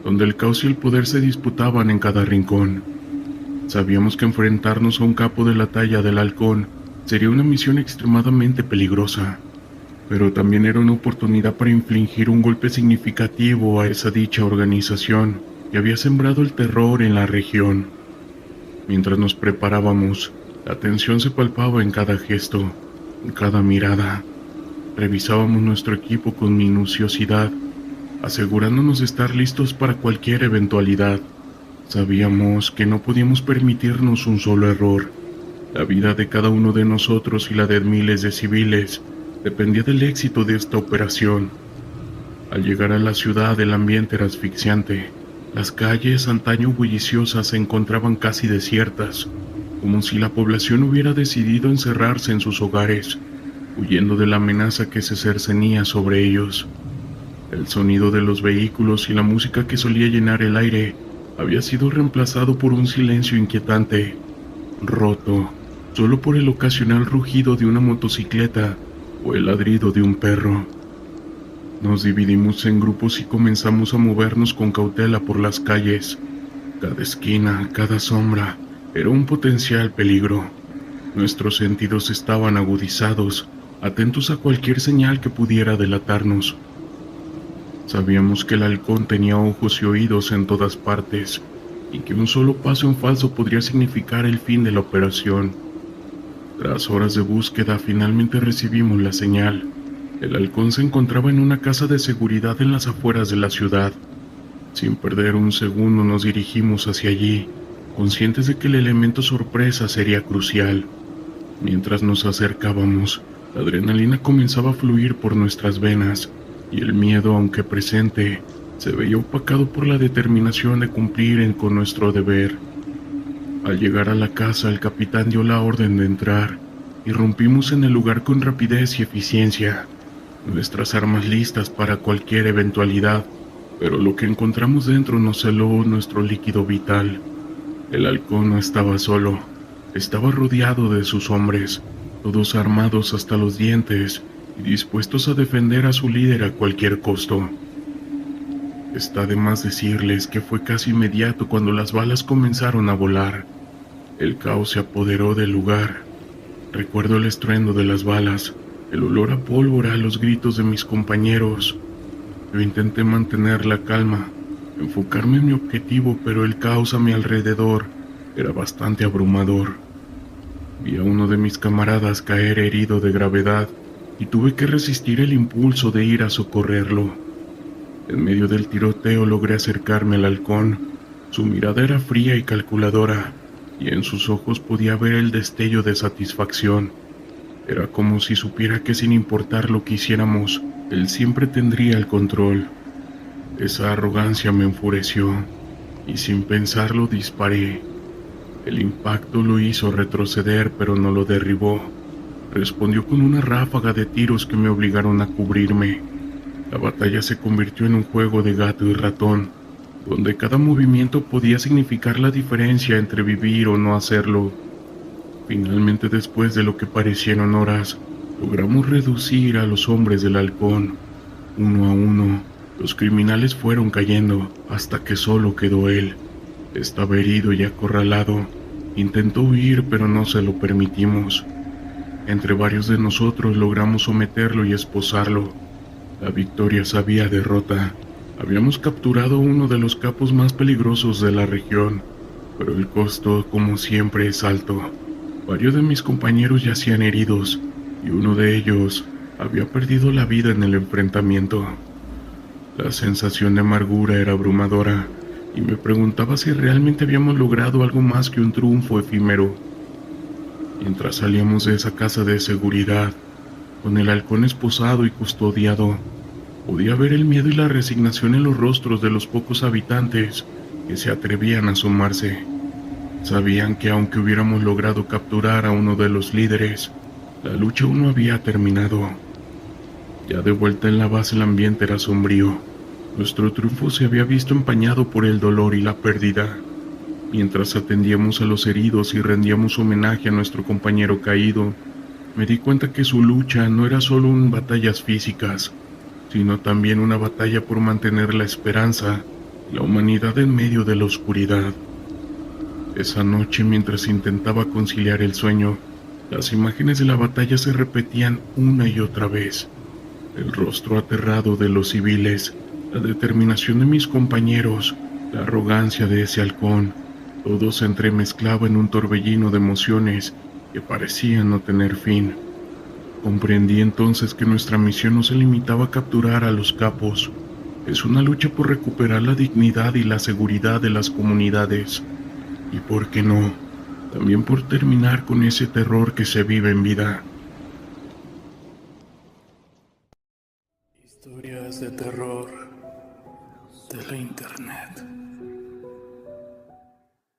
donde el caos y el poder se disputaban en cada rincón. Sabíamos que enfrentarnos a un capo de la talla del Halcón sería una misión extremadamente peligrosa, pero también era una oportunidad para infligir un golpe significativo a esa dicha organización que había sembrado el terror en la región. Mientras nos preparábamos, la tensión se palpaba en cada gesto, en cada mirada. Revisábamos nuestro equipo con minuciosidad, asegurándonos de estar listos para cualquier eventualidad. Sabíamos que no podíamos permitirnos un solo error. La vida de cada uno de nosotros y la de miles de civiles dependía del éxito de esta operación. Al llegar a la ciudad, el ambiente era asfixiante. Las calles, antaño bulliciosas, se encontraban casi desiertas. como si la población hubiera decidido encerrarse en sus hogares, huyendo de la amenaza que se cernía sobre ellos. El sonido de los vehículos y la música que solía llenar el aire había sido reemplazado por un silencio inquietante, roto solo por el ocasional rugido de una motocicleta o el ladrido de un perro. Nos dividimos en grupos y comenzamos a movernos con cautela por las calles. Cada esquina, cada sombra, era un potencial peligro. Nuestros sentidos estaban agudizados, atentos a cualquier señal que pudiera delatarnos. Sabíamos que el halcón tenía ojos y oídos en todas partes, y que un solo paso en falso podría significar el fin de la operación. Tras horas de búsqueda, finalmente recibimos la señal. El halcón se encontraba en una casa de seguridad en las afueras de la ciudad. Sin perder un segundo nos dirigimos hacia allí, conscientes de que el elemento sorpresa sería crucial. Mientras nos acercábamos, la adrenalina comenzaba a fluir por nuestras venas, y el miedo, aunque presente, se veía opacado por la determinación de cumplir con nuestro deber. Al llegar a la casa, el capitán dio la orden de entrar. Irrumpimos en el lugar con rapidez y eficiencia, nuestras armas listas para cualquier eventualidad, pero lo que encontramos dentro nos heló nuestro líquido vital. El halcón no estaba solo, estaba rodeado de sus hombres, todos armados hasta los dientes y dispuestos a defender a su líder a cualquier costo. Está de más decirles que fue casi inmediato cuando las balas comenzaron a volar. El caos se apoderó del lugar. Recuerdo el estruendo de las balas, el olor a pólvora, los gritos de mis compañeros. Yo intenté mantener la calma, enfocarme en mi objetivo, pero el caos a mi alrededor era bastante abrumador. Vi a uno de mis camaradas caer herido de gravedad y tuve que resistir el impulso de ir a socorrerlo. En medio del tiroteo logré acercarme al halcón. Su mirada era fría y calculadora, y en sus ojos podía ver el destello de satisfacción. Era como si supiera que sin importar lo que hiciéramos, él siempre tendría el control. Esa arrogancia me enfureció, y sin pensarlo disparé. El impacto lo hizo retroceder, pero no lo derribó. Respondió con una ráfaga de tiros que me obligaron a cubrirme. La batalla se convirtió en un juego de gato y ratón, donde cada movimiento podía significar la diferencia entre vivir o no hacerlo. Finalmente, después de lo que parecieron horas, logramos reducir a los hombres del halcón. Uno a uno, los criminales fueron cayendo hasta que solo quedó él. Estaba herido y acorralado. Intentó huir, pero no se lo permitimos. Entre varios de nosotros logramos someterlo y esposarlo. La victoria sabía derrota. Habíamos capturado a uno de los capos más peligrosos de la región, pero el costo, como siempre, es alto. Varios de mis compañeros yacían heridos, y uno de ellos había perdido la vida en el enfrentamiento. La sensación de amargura era abrumadora, y me preguntaba si realmente habíamos logrado algo más que un triunfo efímero. Mientras salíamos de esa casa de seguridad, con el halcón esposado y custodiado, podía ver el miedo y la resignación en los rostros de los pocos habitantes que se atrevían a asomarse. Sabían que aunque hubiéramos logrado capturar a uno de los líderes, la lucha aún no había terminado. Ya de vuelta en la base, el ambiente era sombrío. Nuestro triunfo se había visto empañado por el dolor y la pérdida. Mientras atendíamos a los heridos y rendíamos homenaje a nuestro compañero caído, me di cuenta que su lucha no era solo en batallas físicas, sino también una batalla por mantener la esperanza y la humanidad en medio de la oscuridad. Esa noche, mientras intentaba conciliar el sueño, las imágenes de la batalla se repetían una y otra vez. El rostro aterrado de los civiles, la determinación de mis compañeros, la arrogancia de ese halcón, todo se entremezclaba en un torbellino de emociones que parecían no tener fin. Comprendí entonces que nuestra misión no se limitaba a capturar a los capos. Es una lucha por recuperar la dignidad y la seguridad de las comunidades. Y por qué no, también por terminar con ese terror que se vive en vida. Historias de terror de la internet.